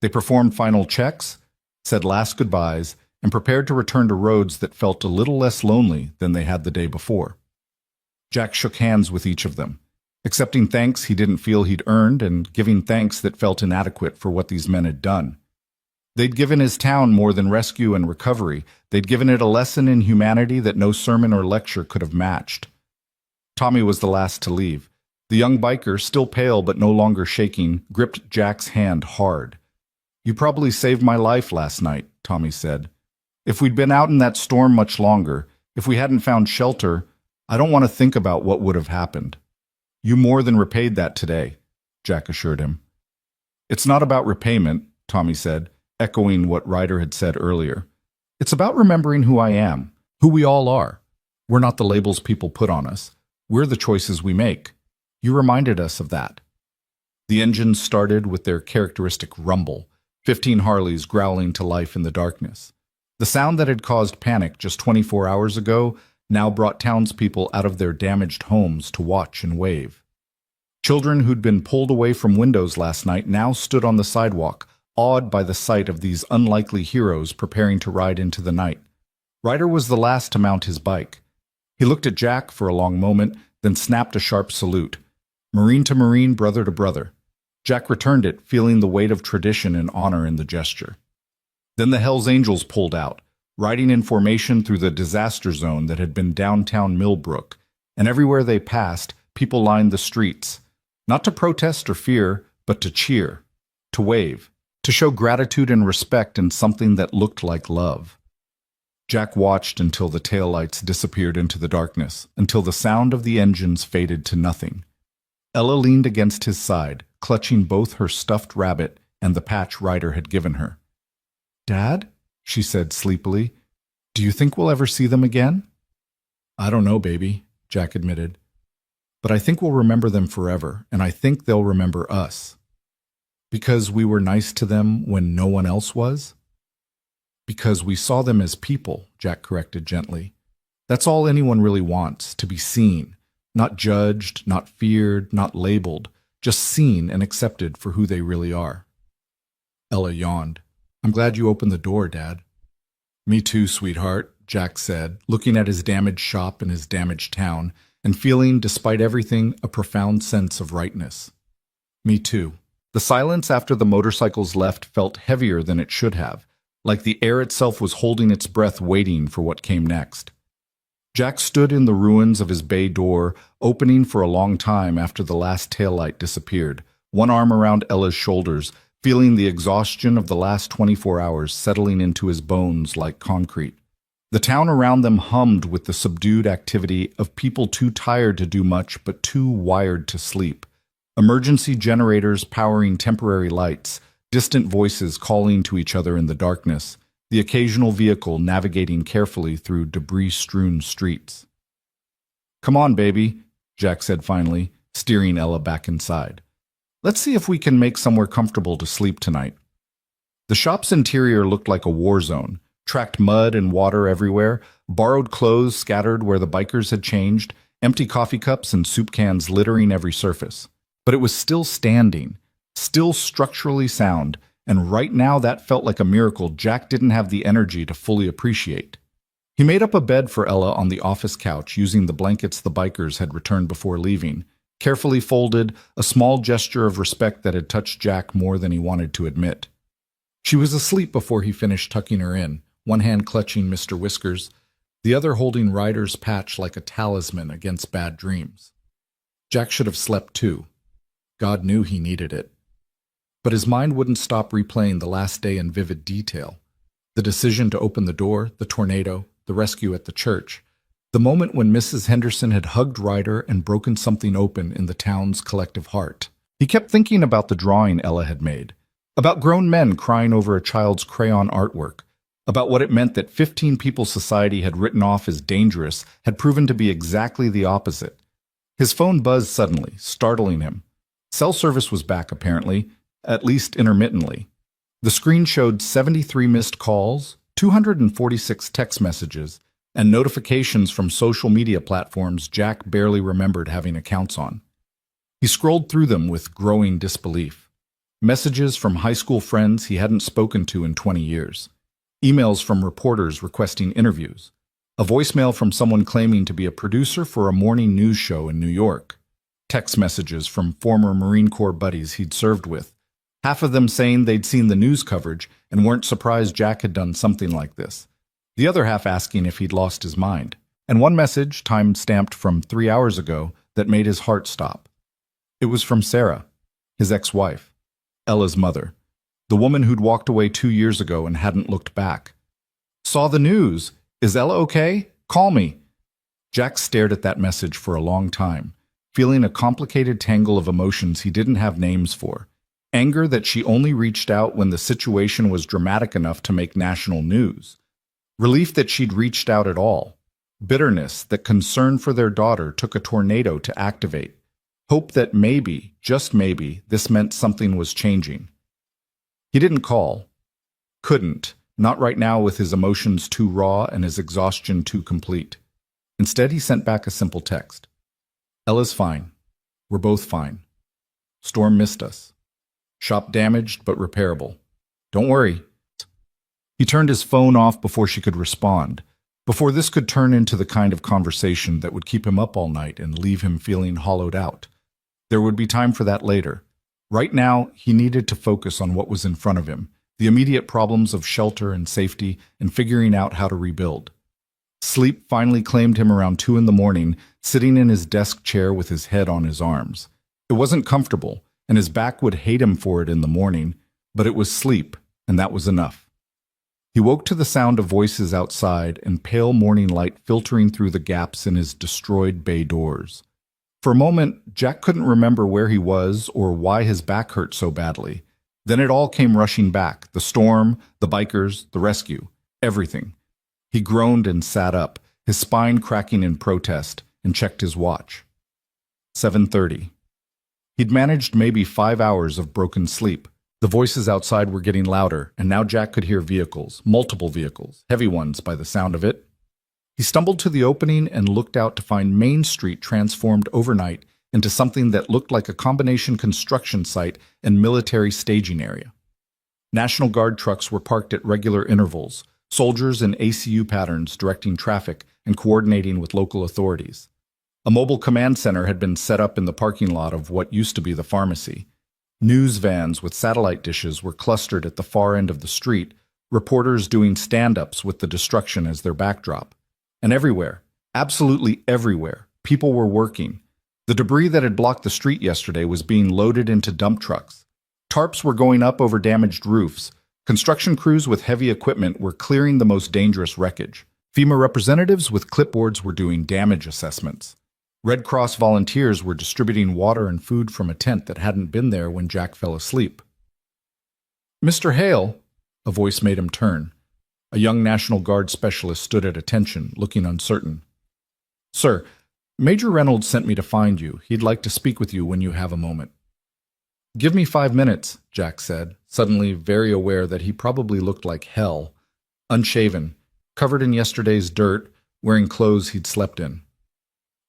They performed final checks, said last goodbyes, and prepared to return to roads that felt a little less lonely than they had the day before. Jack shook hands with each of them, accepting thanks he didn't feel he'd earned and giving thanks that felt inadequate for what these men had done. They'd given his town more than rescue and recovery. They'd given it a lesson in humanity that no sermon or lecture could have matched. Tommy was the last to leave. The young biker, still pale but no longer shaking, gripped Jack's hand hard. "You probably saved my life last night," Tommy said. "If we'd been out in that storm much longer, if we hadn't found shelter, I don't want to think about what would have happened." "You more than repaid that today," Jack assured him. "It's not about repayment," Tommy said, echoing what Ryder had said earlier. "It's about remembering who I am, who we all are. We're not the labels people put on us. We're the choices we make. You reminded us of that." The engines started with their characteristic rumble, 15 Harleys growling to life in the darkness. The sound that had caused panic just 24 hours ago now brought townspeople out of their damaged homes to watch and wave. Children who'd been pulled away from windows last night now stood on the sidewalk, awed by the sight of these unlikely heroes preparing to ride into the night. Ryder was the last to mount his bike. He looked at Jack for a long moment, then snapped a sharp salute. Marine to Marine, brother to brother. Jack returned it, feeling the weight of tradition and honor in the gesture. Then the Hells Angels pulled out, riding in formation through the disaster zone that had been downtown Millbrook, and everywhere they passed, people lined the streets, not to protest or fear, but to cheer, to wave, to show gratitude and respect in something that looked like love. Jack watched until the taillights disappeared into the darkness, until the sound of the engines faded to nothing. Ella leaned against his side, clutching both her stuffed rabbit and the patch Ryder had given her. "Dad?" she said sleepily. "Do you think we'll ever see them again?" "I don't know, baby," Jack admitted. "But I think we'll remember them forever, and I think they'll remember us." "Because we were nice to them when no one else was?" "Because we saw them as people," Jack corrected gently. "That's all anyone really wants, to be seen. Not judged, not feared, not labeled, just seen and accepted for who they really are." Ella yawned. I'm glad you opened the door, Dad. Me too, sweetheart, Jack said, looking at his damaged shop and his damaged town, and feeling, despite everything, a profound sense of rightness. Me too. The silence after the motorcycles left felt heavier than it should have, like the air itself was holding its breath waiting for what came next. Jack stood in the ruins of his bay door, opening for a long time after the last taillight disappeared, one arm around Ella's shoulders, feeling the exhaustion of the last 24 hours settling into his bones like concrete. The town around them hummed with the subdued activity of people too tired to do much but too wired to sleep. Emergency generators powering temporary lights, distant voices calling to each other in the darkness, the occasional vehicle navigating carefully through debris-strewn streets. "Come on, baby," Jack said finally, steering Ella back inside. "Let's see if we can make somewhere comfortable to sleep tonight." The shop's interior looked like a war zone, tracked mud and water everywhere, borrowed clothes scattered where the bikers had changed, empty coffee cups and soup cans littering every surface. But it was still standing, still structurally sound, and right now that felt like a miracle Jack didn't have the energy to fully appreciate. He made up a bed for Ella on the office couch using the blankets the bikers had returned before leaving, carefully folded, a small gesture of respect that had touched Jack more than he wanted to admit. She was asleep before he finished tucking her in, one hand clutching Mr. Whiskers, the other holding Ryder's patch like a talisman against bad dreams. Jack should have slept too. God knew he needed it. But his mind wouldn't stop replaying the last day in vivid detail. The decision to open the door, the tornado, the rescue at the church, the moment when Mrs. Henderson had hugged Ryder and broken something open in the town's collective heart. He kept thinking about the drawing Ella had made, about grown men crying over a child's crayon artwork, about what it meant that 15 people society had written off as dangerous had proven to be exactly the opposite. His phone buzzed suddenly, startling him. Cell service was back, apparently, at least intermittently. The screen showed 73 missed calls, 246 text messages, and notifications from social media platforms Jack barely remembered having accounts on. He scrolled through them with growing disbelief. Messages from high school friends he hadn't spoken to in 20 years. Emails from reporters requesting interviews. A voicemail from someone claiming to be a producer for a morning news show in New York. Text messages from former Marine Corps buddies he'd served with, half of them saying they'd seen the news coverage and weren't surprised Jack had done something like this, the other half asking if he'd lost his mind, and one message, time-stamped from 3 hours ago, that made his heart stop. It was from Sarah, his ex-wife, Ella's mother, the woman who'd walked away 2 years ago and hadn't looked back. "Saw the news. Is Ella okay? Call me." Jack stared at that message for a long time, feeling a complicated tangle of emotions he didn't have names for. Anger that she only reached out when the situation was dramatic enough to make national news. Relief that she'd reached out at all. Bitterness that concern for their daughter took a tornado to activate. Hope that maybe, just maybe, this meant something was changing. He didn't call. Couldn't, not right now with his emotions too raw and his exhaustion too complete. Instead, he sent back a simple text. "Ella's fine. We're both fine. Storm missed us. Shop damaged but repairable. Don't worry." He turned his phone off before she could respond, before this could turn into the kind of conversation that would keep him up all night and leave him feeling hollowed out. There would be time for that later. Right now, he needed to focus on what was in front of him, the immediate problems of shelter and safety and figuring out how to rebuild. Sleep finally claimed him around 2 in the morning, sitting in his desk chair with his head on his arms. It wasn't comfortable, and his back would hate him for it in the morning, but it was sleep, and that was enough. He woke to the sound of voices outside and pale morning light filtering through the gaps in his destroyed bay doors. For a moment, Jack couldn't remember where he was or why his back hurt so badly. Then it all came rushing back, the storm, the bikers, the rescue, everything. He groaned and sat up, his spine cracking in protest, and checked his watch. 7:30. He'd managed maybe 5 hours of broken sleep. The voices outside were getting louder, and now Jack could hear vehicles, multiple vehicles, heavy ones by the sound of it. He stumbled to the opening and looked out to find Main Street transformed overnight into something that looked like a combination construction site and military staging area. National Guard trucks were parked at regular intervals, soldiers in ACU patterns directing traffic and coordinating with local authorities. A mobile command center had been set up in the parking lot of what used to be the pharmacy. News vans with satellite dishes were clustered at the far end of the street, reporters doing stand-ups with the destruction as their backdrop. And everywhere, absolutely everywhere, people were working. The debris that had blocked the street yesterday was being loaded into dump trucks. Tarps were going up over damaged roofs. Construction crews with heavy equipment were clearing the most dangerous wreckage. FEMA representatives with clipboards were doing damage assessments. Red Cross volunteers were distributing water and food from a tent that hadn't been there when Jack fell asleep. "Mr. Hale," a voice made him turn. A young National Guard specialist stood at attention, looking uncertain. "Sir, Major Reynolds sent me to find you. He'd like to speak with you when you have a moment." "Give me 5 minutes," Jack said, suddenly very aware that he probably looked like hell, unshaven, covered in yesterday's dirt, wearing clothes he'd slept in.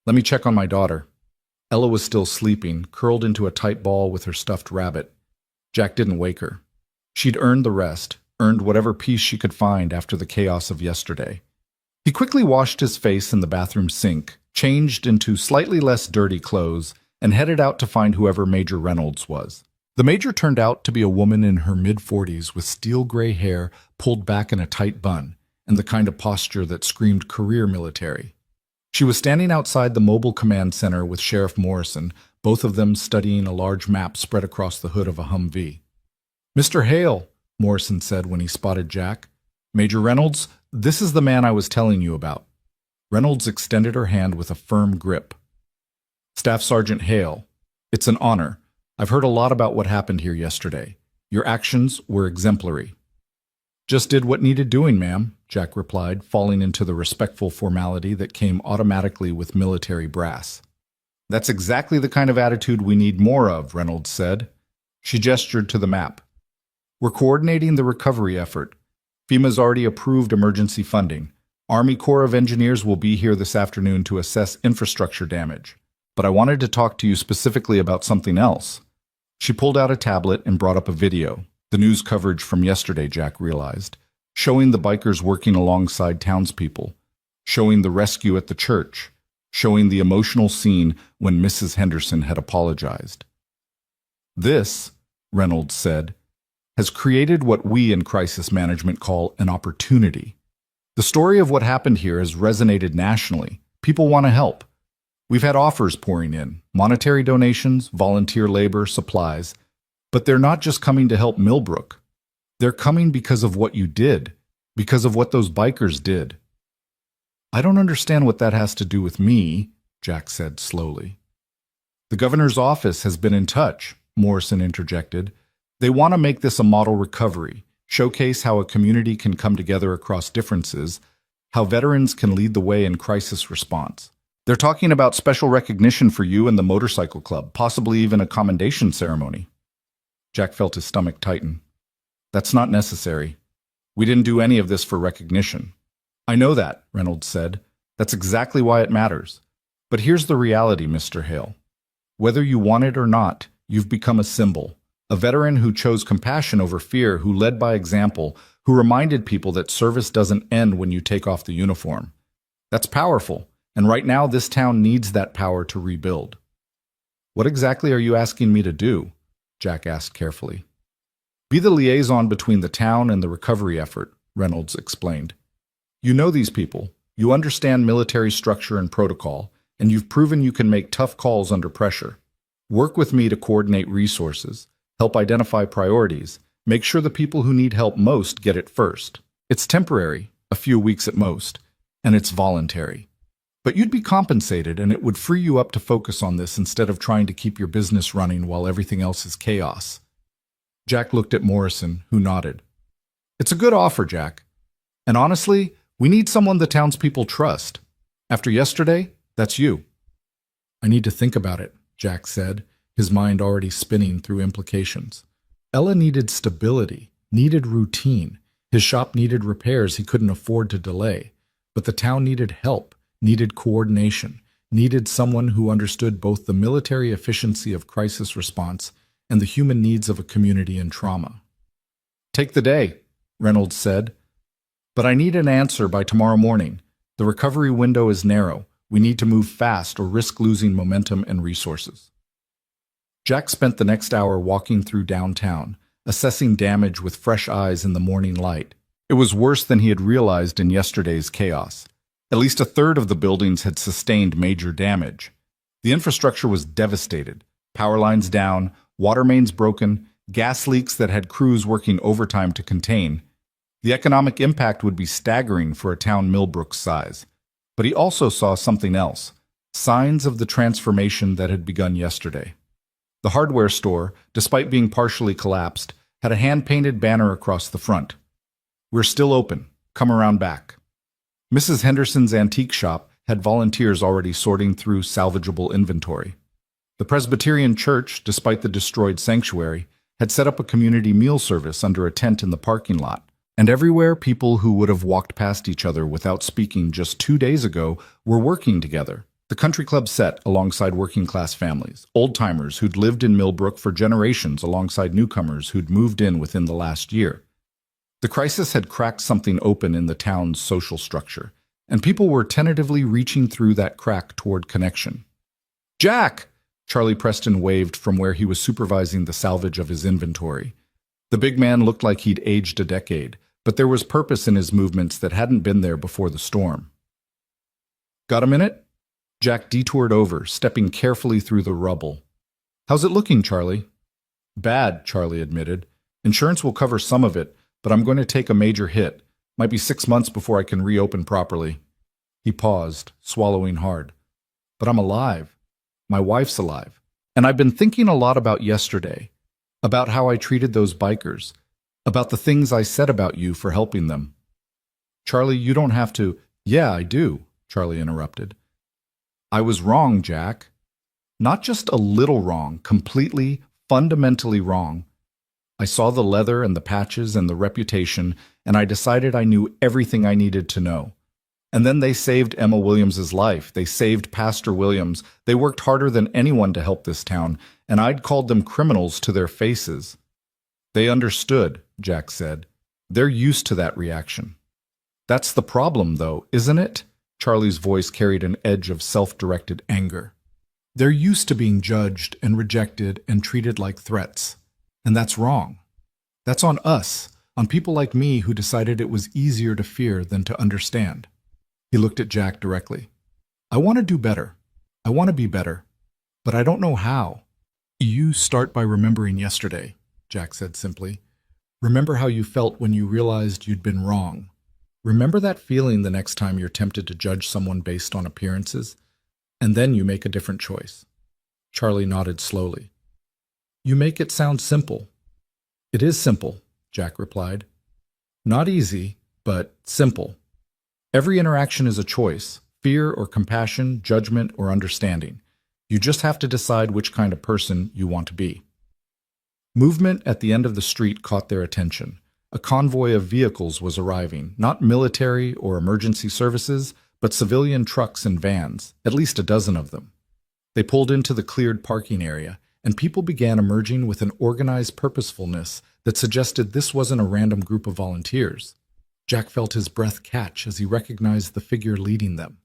"Let me check on my daughter." Ella was still sleeping, curled into a tight ball with her stuffed rabbit. Jack didn't wake her. She'd earned the rest, earned whatever peace she could find after the chaos of yesterday. He quickly washed his face in the bathroom sink, changed into slightly less dirty clothes, and headed out to find whoever Major Reynolds was. The Major turned out to be a woman in her mid-40s with steel gray hair pulled back in a tight bun, and the kind of posture that screamed career military. She was standing outside the mobile command center with Sheriff Morrison, both of them studying a large map spread across the hood of a Humvee. "Mr. Hale," Morrison said when he spotted Jack. "Major Reynolds, this is the man I was telling you about." Reynolds extended her hand with a firm grip. "Staff Sergeant Hale, it's an honor. I've heard a lot about what happened here yesterday. Your actions were exemplary." "Just did what needed doing, ma'am," Jack replied, falling into the respectful formality that came automatically with military brass. "That's exactly the kind of attitude we need more of," Reynolds said. She gestured to the map. "We're coordinating the recovery effort. FEMA's already approved emergency funding. Army Corps of Engineers will be here this afternoon to assess infrastructure damage. But I wanted to talk to you specifically about something else." She pulled out a tablet and brought up a video. The news coverage from yesterday, Jack realized, showing the bikers working alongside townspeople, showing the rescue at the church, showing the emotional scene when Mrs. Henderson had apologized. "This," Reynolds said, "has created what we in crisis management call an opportunity. The story of what happened here has resonated nationally. People want to help. We've had offers pouring in, monetary donations, volunteer labor, supplies. But they're not just coming to help Millbrook. They're coming because of what you did, because of what those bikers did." "I don't understand what that has to do with me," Jack said slowly. "The governor's office has been in touch," Morrison interjected. "They want to make this a model recovery, showcase how a community can come together across differences, how veterans can lead the way in crisis response. They're talking about special recognition for you and the motorcycle club, possibly even a commendation ceremony." Jack felt his stomach tighten. "That's not necessary. We didn't do any of this for recognition." "I know that," Reynolds said. "That's exactly why it matters. But here's the reality, Mr. Hale. Whether you want it or not, you've become a symbol. A veteran who chose compassion over fear, who led by example, who reminded people that service doesn't end when you take off the uniform. That's powerful, and right now this town needs that power to rebuild." "What exactly are you asking me to do?" Jack asked carefully. "Be the liaison between the town and the recovery effort," Reynolds explained. "You know these people, you understand military structure and protocol, and you've proven you can make tough calls under pressure. Work with me to coordinate resources, help identify priorities, make sure the people who need help most get it first. It's temporary, a few weeks at most, and it's voluntary. But you'd be compensated, and it would free you up to focus on this instead of trying to keep your business running while everything else is chaos." Jack looked at Morrison, who nodded. "It's a good offer, Jack. And honestly, we need someone the townspeople trust. After yesterday, that's you." "I need to think about it," Jack said, his mind already spinning through implications. Ella needed stability, needed routine. His shop needed repairs he couldn't afford to delay. But the town needed help, needed coordination, needed someone who understood both the military efficiency of crisis response and the human needs of a community in trauma. Take the day, Reynolds said. But I need an answer by tomorrow morning. The recovery window is narrow. We need to move fast or risk losing momentum and resources. Jack spent the next hour walking through downtown, assessing damage with fresh eyes in the morning light. It was worse than he had realized in yesterday's chaos. At least a third of the buildings had sustained major damage. The infrastructure was devastated. Power lines down, water mains broken, gas leaks that had crews working overtime to contain. The economic impact would be staggering for a town Millbrook's size. But he also saw something else, signs of the transformation that had begun yesterday. The hardware store, despite being partially collapsed, had a hand-painted banner across the front. "We're still open. Come around back." Mrs. Henderson's antique shop had volunteers already sorting through salvageable inventory. The Presbyterian Church, despite the destroyed sanctuary, had set up a community meal service under a tent in the parking lot. And everywhere, people who would have walked past each other without speaking just 2 days ago were working together. The country club set alongside working-class families, old-timers who'd lived in Millbrook for generations alongside newcomers who'd moved in within the last year. The crisis had cracked something open in the town's social structure, and people were tentatively reaching through that crack toward connection. "Jack!" Charlie Preston waved from where he was supervising the salvage of his inventory. The big man looked like he'd aged a decade, but there was purpose in his movements that hadn't been there before the storm. "Got a minute?" Jack detoured over, stepping carefully through the rubble. "How's it looking, Charlie?" "Bad," Charlie admitted. "Insurance will cover some of it, but I'm going to take a major hit. Might be 6 months before I can reopen properly." He paused, swallowing hard. "But I'm alive. My wife's alive. And I've been thinking a lot about yesterday, about how I treated those bikers, about the things I said about you for helping them." "Charlie, you don't have to—" "Yeah, I do," Charlie interrupted. "I was wrong, Jack. Not just a little wrong, completely, fundamentally wrong. I saw the leather and the patches and the reputation, and I decided I knew everything I needed to know. And then they saved Emma Williams's life. They saved Pastor Williams. They worked harder than anyone to help this town, and I'd called them criminals to their faces." "They understood," Jack said. "They're used to that reaction." "That's the problem, though, isn't it?" Charlie's voice carried an edge of self-directed anger. "They're used to being judged and rejected and treated like threats. And that's wrong. That's on us, on people like me who decided it was easier to fear than to understand." He looked at Jack directly. "I want to do better. I want to be better. But I don't know how." "You start by remembering yesterday," Jack said simply. "Remember how you felt when you realized you'd been wrong. Remember that feeling the next time you're tempted to judge someone based on appearances, and then you make a different choice." Charlie nodded slowly. "You make it sound simple." "It is simple," Jack replied. "Not easy, but simple. Every interaction is a choice, fear or compassion, judgment or understanding. You just have to decide which kind of person you want to be." Movement at the end of the street caught their attention. A convoy of vehicles was arriving, not military or emergency services, but civilian trucks and vans, at least a dozen of them. They pulled into the cleared parking area, and people began emerging with an organized purposefulness that suggested this wasn't a random group of volunteers. Jack felt his breath catch as he recognized the figure leading them.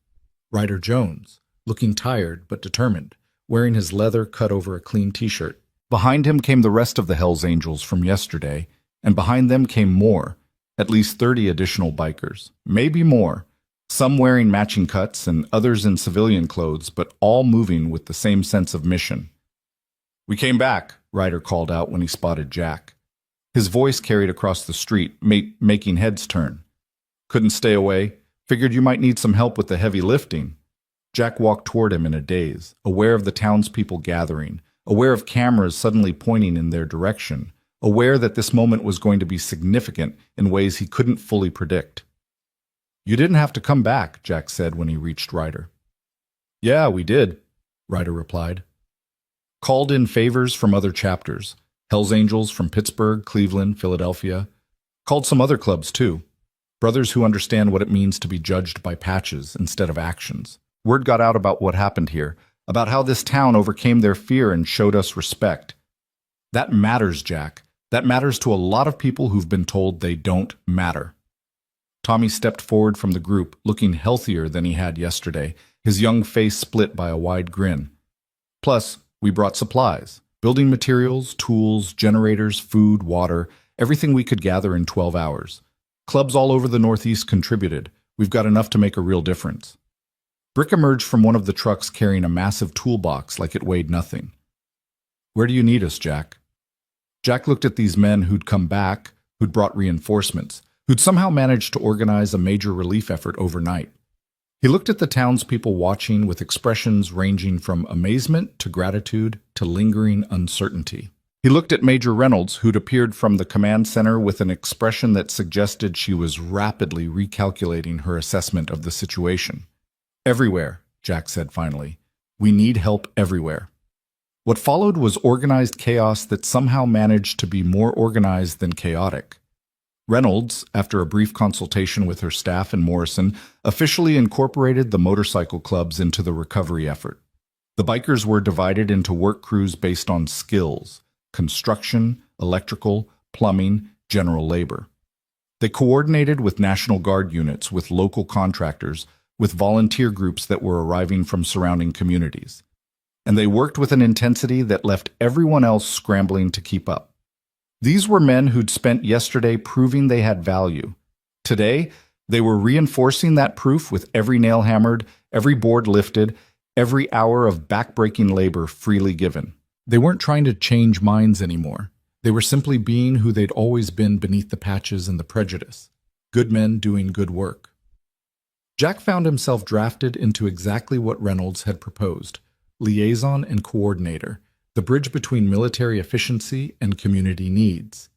Ryder Jones, looking tired but determined, wearing his leather cut over a clean t-shirt. Behind him came the rest of the Hells Angels from yesterday, and behind them came more, at least 30 additional bikers, maybe more, some wearing matching cuts and others in civilian clothes, but all moving with the same sense of mission. "We came back," Ryder called out when he spotted Jack. His voice carried across the street, making heads turn. "Couldn't stay away. Figured you might need some help with the heavy lifting." Jack walked toward him in a daze, aware of the townspeople gathering, aware of cameras suddenly pointing in their direction, aware that this moment was going to be significant in ways he couldn't fully predict. "You didn't have to come back," Jack said when he reached Ryder. "Yeah, we did," Ryder replied. "Called in favors from other chapters. Hells Angels from Pittsburgh, Cleveland, Philadelphia. Called some other clubs, too. Brothers who understand what it means to be judged by patches instead of actions. Word got out about what happened here, about how this town overcame their fear and showed us respect. That matters, Jack. That matters to a lot of people who've been told they don't matter. Tommy stepped forward from the group, looking healthier than he had yesterday, his young face split by a wide grin. Plus, we brought supplies, building materials, tools, generators, food, water, everything we could gather in 12 hours. Clubs all over the Northeast contributed. We've got enough to make a real difference. Brick emerged from one of the trucks carrying a massive toolbox like it weighed nothing. Where do you need us, Jack? Jack looked at these men who'd come back, who'd brought reinforcements, who'd somehow managed to organize a major relief effort overnight. He looked at the townspeople watching with expressions ranging from amazement to gratitude to lingering uncertainty. He looked at Major Reynolds, who'd appeared from the command center with an expression that suggested she was rapidly recalculating her assessment of the situation. Everywhere, Jack said finally. We need help everywhere. What followed was organized chaos that somehow managed to be more organized than chaotic. Reynolds, after a brief consultation with her staff in Morrison, officially incorporated the motorcycle clubs into the recovery effort. The bikers were divided into work crews based on skills: construction, electrical, plumbing, general labor. They coordinated with National Guard units, with local contractors, with volunteer groups that were arriving from surrounding communities. And they worked with an intensity that left everyone else scrambling to keep up. These were men who'd spent yesterday proving they had value. Today, they were reinforcing that proof with every nail hammered, every board lifted, every hour of backbreaking labor freely given. They weren't trying to change minds anymore. They were simply being who they'd always been beneath the patches and the prejudice. Good men doing good work. Jack found himself drafted into exactly what Reynolds had proposed: liaison and coordinator, the bridge between military efficiency and community needs.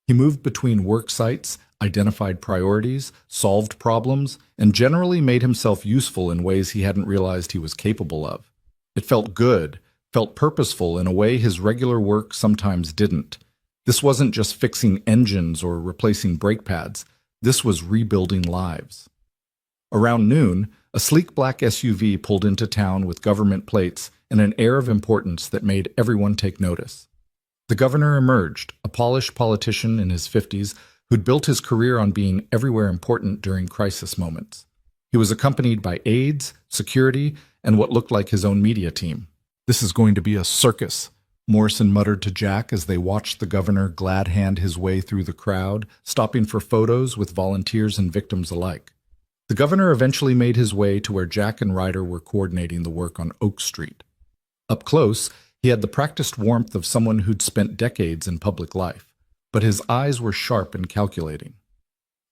He moved between work sites, identified priorities, solved problems, and generally made himself useful in ways he hadn't realized he was capable of. It felt good, felt purposeful in a way his regular work sometimes didn't. This wasn't just fixing engines or replacing brake pads. This was rebuilding lives. Around noon, a sleek black SUV pulled into town with government plates and an air of importance that made everyone take notice. The governor emerged, a polished politician in his 50s who'd built his career on being everywhere important during crisis moments. He was accompanied by aides, security, and what looked like his own media team. "This is going to be a circus," Morrison muttered to Jack as they watched the governor glad hand his way through the crowd, stopping for photos with volunteers and victims alike. The governor eventually made his way to where Jack and Ryder were coordinating the work on Oak Street. Up close, he had the practiced warmth of someone who'd spent decades in public life, but his eyes were sharp and calculating.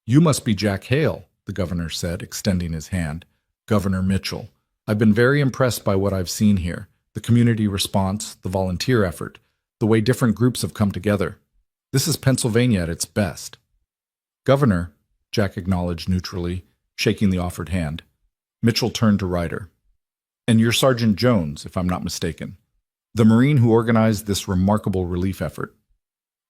"You must be Jack Hale," the governor said, extending his hand. "Governor Mitchell. I've been very impressed by what I've seen here, the community response, the volunteer effort, the way different groups have come together. This is Pennsylvania at its best." "Governor," Jack acknowledged neutrally, shaking the offered hand. Mitchell turned to Ryder. "And you're Sergeant Jones, if I'm not mistaken, the Marine who organized this remarkable relief effort."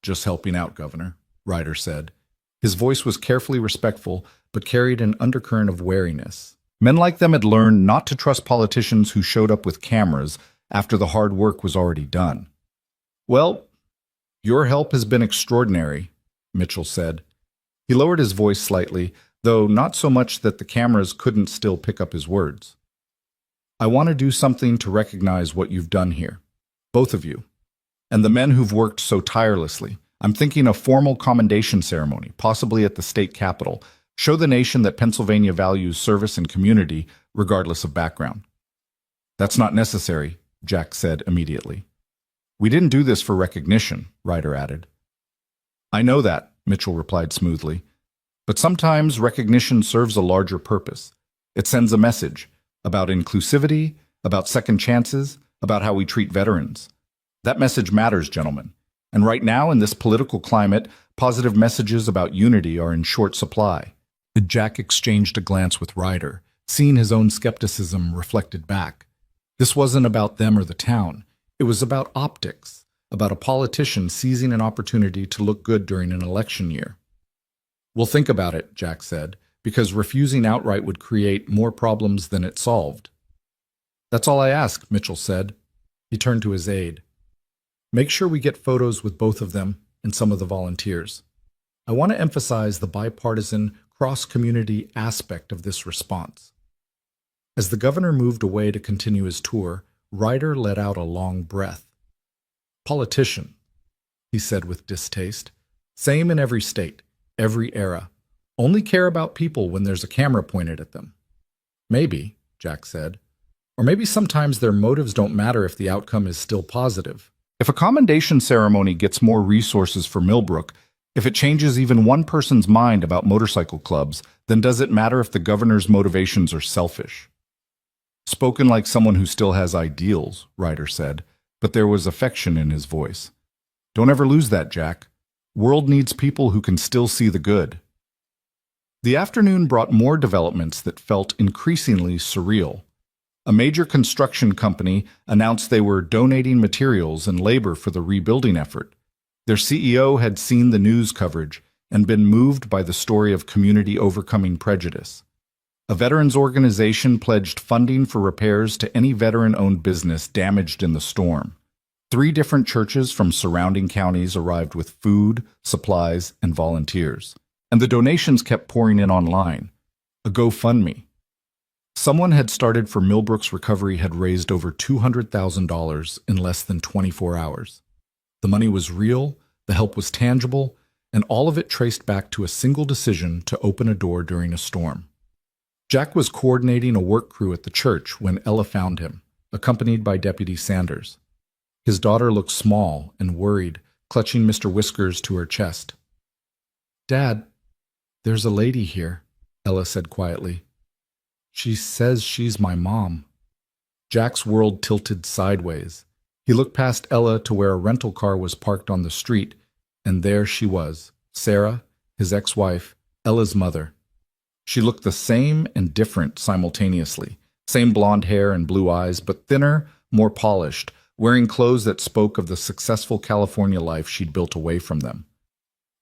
"Just helping out, Governor," Ryder said. His voice was carefully respectful, but carried an undercurrent of wariness. Men like them had learned not to trust politicians who showed up with cameras after the hard work was already done. "Well, your help has been extraordinary," Mitchell said. He lowered his voice slightly, though not so much that the cameras couldn't still pick up his words. "I want to do something to recognize what you've done here, both of you, and the men who've worked so tirelessly. I'm thinking a formal commendation ceremony, possibly at the state capitol. Show the nation that Pennsylvania values service and community, regardless of background." "That's not necessary," Jack said immediately. "We didn't do this for recognition," Ryder added. "I know that," Mitchell replied smoothly. "But sometimes recognition serves a larger purpose. It sends a message about inclusivity, about second chances, about how we treat veterans. That message matters, gentlemen. And right now, in this political climate, positive messages about unity are in short supply." Jack exchanged a glance with Ryder, seeing his own skepticism reflected back. This wasn't about them or the town. It was about optics, about a politician seizing an opportunity to look good during an election year. "We'll think about it," Jack said, "because refusing outright would create more problems than it solved." "That's all I ask," Mitchell said. He turned to his aide. "Make sure we get photos with both of them and some of the volunteers. I want to emphasize the bipartisan, cross-community aspect of this response. As the governor moved away to continue his tour, Ryder let out a long breath. "Politician," he said with distaste. "Same in every state, every era. Only care about people when there's a camera pointed at them." "Maybe," Jack said. "Or maybe sometimes their motives don't matter if the outcome is still positive. If a commendation ceremony gets more resources for Millbrook, if it changes even one person's mind about motorcycle clubs, then does it matter if the governor's motivations are selfish?" "Spoken like someone who still has ideals," Ryder said, but there was affection in his voice. "Don't ever lose that, Jack. World needs people who can still see the good." The afternoon brought more developments that felt increasingly surreal. A major construction company announced they were donating materials and labor for the rebuilding effort. Their CEO had seen the news coverage and been moved by the story of community overcoming prejudice. A veterans organization pledged funding for repairs to any veteran-owned business damaged in the storm. 3 different churches from surrounding counties arrived with food, supplies, and volunteers. And the donations kept pouring in online. A GoFundMe. Someone had started for Millbrook's recovery had raised over $200,000 in less than 24 hours. The money was real, the help was tangible, and all of it traced back to a single decision to open a door during a storm. Jack was coordinating a work crew at the church when Ella found him, accompanied by Deputy Sanders. His daughter looked small and worried, clutching Mr. Whiskers to her chest. "Dad, there's a lady here," Ella said quietly. "She says she's my mom." Jack's world tilted sideways. He looked past Ella to where a rental car was parked on the street, and there she was, Sarah, his ex-wife, Ella's mother. She looked the same and different simultaneously. Same blonde hair and blue eyes, but thinner, more polished, wearing clothes that spoke of the successful California life she'd built away from them.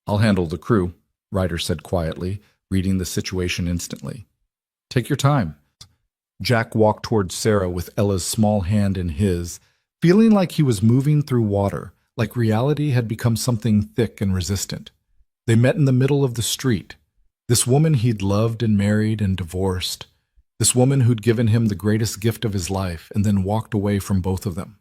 "I'll handle the crew," Ryder said quietly, reading the situation instantly. "Take your time." Jack walked towards Sarah with Ella's small hand in his, feeling like he was moving through water, like reality had become something thick and resistant. They met in the middle of the street. This woman he'd loved and married and divorced. This woman who'd given him the greatest gift of his life and then walked away from both of them.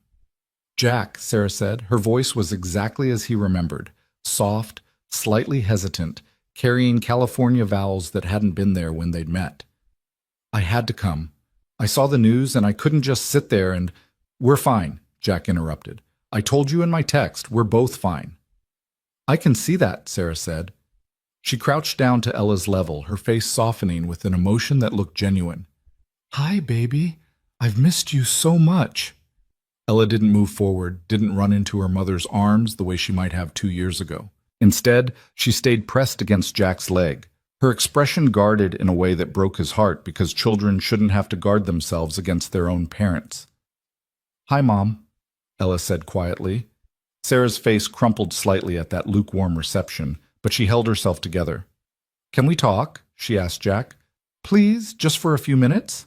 "Jack," Sarah said. Her voice was exactly as he remembered, soft, slightly hesitant, carrying California vowels that hadn't been there when they'd met. "I had to come. I saw the news and I couldn't just sit there and—" "We're fine," Jack interrupted. "I told you in my text, we're both fine." "I can see that," Sarah said. She crouched down to Ella's level, her face softening with an emotion that looked genuine. "Hi, baby. I've missed you so much." Ella didn't move forward, didn't run into her mother's arms the way she might have 2 years ago. Instead, she stayed pressed against Jack's leg, her expression guarded in a way that broke his heart because children shouldn't have to guard themselves against their own parents. "Hi, Mom," Ella said quietly. Sarah's face crumpled slightly at that lukewarm reception, but she held herself together. "Can we talk?" she asked Jack. "Please, just for a few minutes?"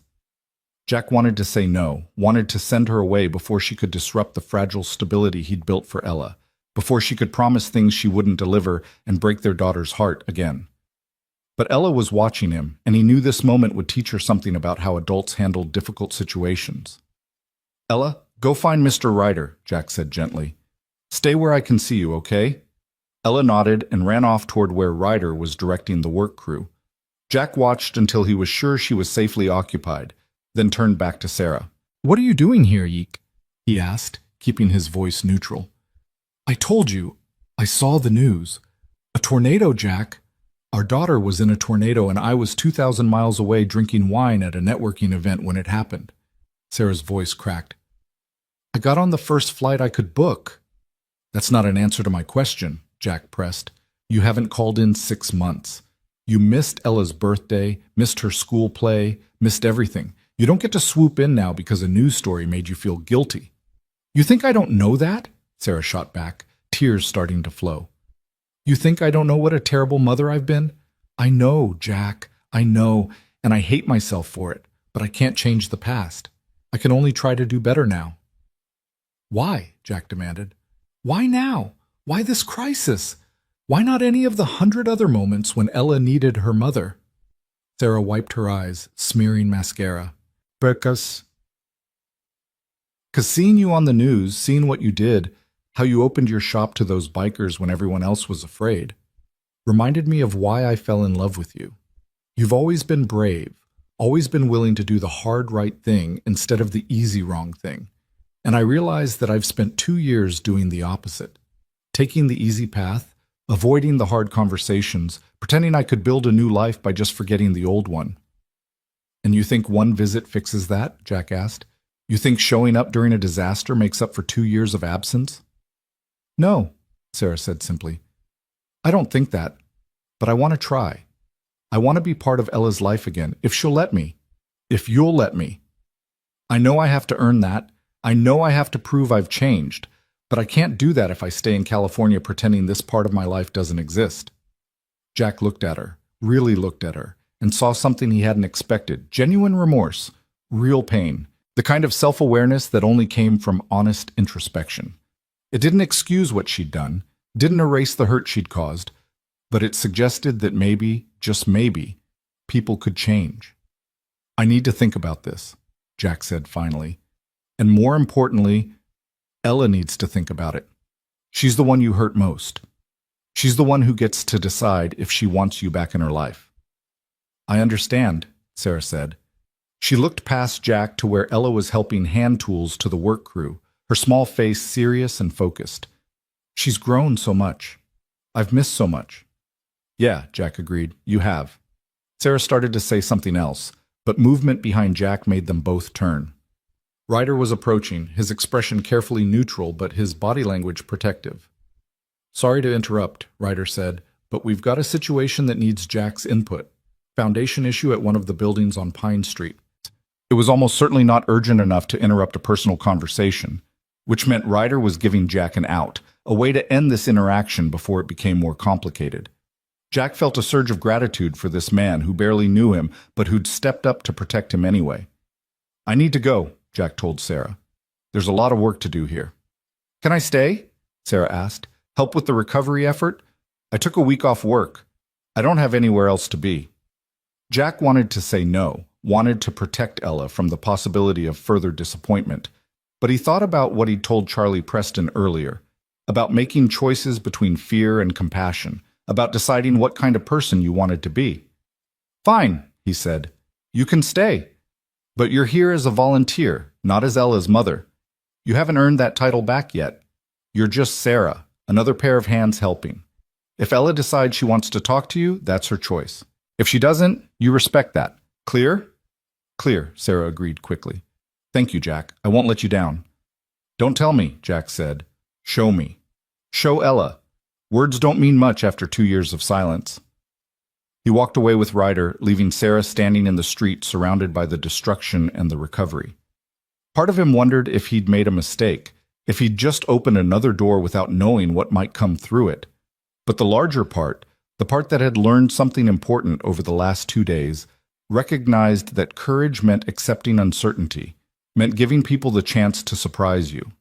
Jack wanted to say no, wanted to send her away before she could disrupt the fragile stability he'd built for Ella, before she could promise things she wouldn't deliver and break their daughter's heart again. But Ella was watching him, and he knew this moment would teach her something about how adults handle difficult situations. "Ella, go find Mr. Ryder," Jack said gently. "Stay where I can see you, okay?" Ella nodded and ran off toward where Ryder was directing the work crew. Jack watched until he was sure she was safely occupied, then turned back to Sarah. "What are you doing here, Yeek?" he asked, keeping his voice neutral. "I told you. I saw the news. A tornado, Jack. Our daughter was in a tornado and I was 2,000 miles away drinking wine at a networking event when it happened." Sarah's voice cracked. "I got on the first flight I could book." "That's not an answer to my question," Jack pressed. "You haven't called in 6 months. You missed Ella's birthday, missed her school play, missed everything. You don't get to swoop in now because a news story made you feel guilty." "You think I don't know that?" Sarah shot back, tears starting to flow. "You think I don't know what a terrible mother I've been? I know, Jack, I know, and I hate myself for it, but I can't change the past. I can only try to do better now." "Why?" Jack demanded. "Why now? Why this crisis? Why not any of the 100 other moments when Ella needed her mother? Sarah wiped her eyes, smearing mascara. Because seeing you on the news, seeing what you did, how you opened your shop to those bikers when everyone else was afraid, reminded me of why I fell in love with you. You've always been brave, always been willing to do the hard right thing instead of the easy wrong thing. And I realized that I've spent 2 years doing the opposite, taking the easy path, avoiding the hard conversations, pretending I could build a new life by just forgetting the old one. And you think one visit fixes that? Jack asked. You think showing up during a disaster makes up for 2 years of absence? No, Sarah said simply. I don't think that, but I want to try. I want to be part of Ella's life again, if she'll let me. If you'll let me. I know I have to earn that. I know I have to prove I've changed, but I can't do that if I stay in California pretending this part of my life doesn't exist. Jack looked at her, really looked at her, and saw something he hadn't expected. Genuine remorse, real pain, the kind of self-awareness that only came from honest introspection. It didn't excuse what she'd done, didn't erase the hurt she'd caused, but it suggested that maybe, just maybe, people could change. I need to think about this, Jack said finally. And more importantly, Ella needs to think about it. She's the one you hurt most. She's the one who gets to decide if she wants you back in her life. I understand, Sarah said. She looked past Jack to where Ella was helping hand tools to the work crew, her small face serious and focused. She's grown so much. I've missed so much. Yeah, Jack agreed. You have. Sarah started to say something else, but movement behind Jack made them both turn. Ryder was approaching, his expression carefully neutral but his body language protective. Sorry to interrupt, Ryder said, but we've got a situation that needs Jack's input. Foundation issue at one of the buildings on Pine Street. It was almost certainly not urgent enough to interrupt a personal conversation, which meant Ryder was giving Jack an out, a way to end this interaction before it became more complicated. Jack felt a surge of gratitude for this man who barely knew him, but who'd stepped up to protect him anyway. I need to go, Jack told Sarah. There's a lot of work to do here. Can I stay? Sarah asked. Help with the recovery effort? I took a week off work. I don't have anywhere else to be. Jack wanted to say no, wanted to protect Ella from the possibility of further disappointment, but he thought about what he'd told Charlie Preston earlier, about making choices between fear and compassion, about deciding what kind of person you wanted to be. Fine, he said. You can stay. But you're here as a volunteer, not as Ella's mother. You haven't earned that title back yet. You're just Sarah, another pair of hands helping. If Ella decides she wants to talk to you, that's her choice. If she doesn't, you respect that. Clear? Clear, Sarah agreed quickly. Thank you, Jack. I won't let you down. Don't tell me, Jack said. Show me. Show Ella. Words don't mean much after 2 years of silence. He walked away with Ryder, leaving Sarah standing in the street surrounded by the destruction and the recovery. Part of him wondered if he'd made a mistake, if he'd just opened another door without knowing what might come through it. But the larger part, the part that had learned something important over the last 2 days, recognized that courage meant accepting uncertainty, meant giving people the chance to surprise you.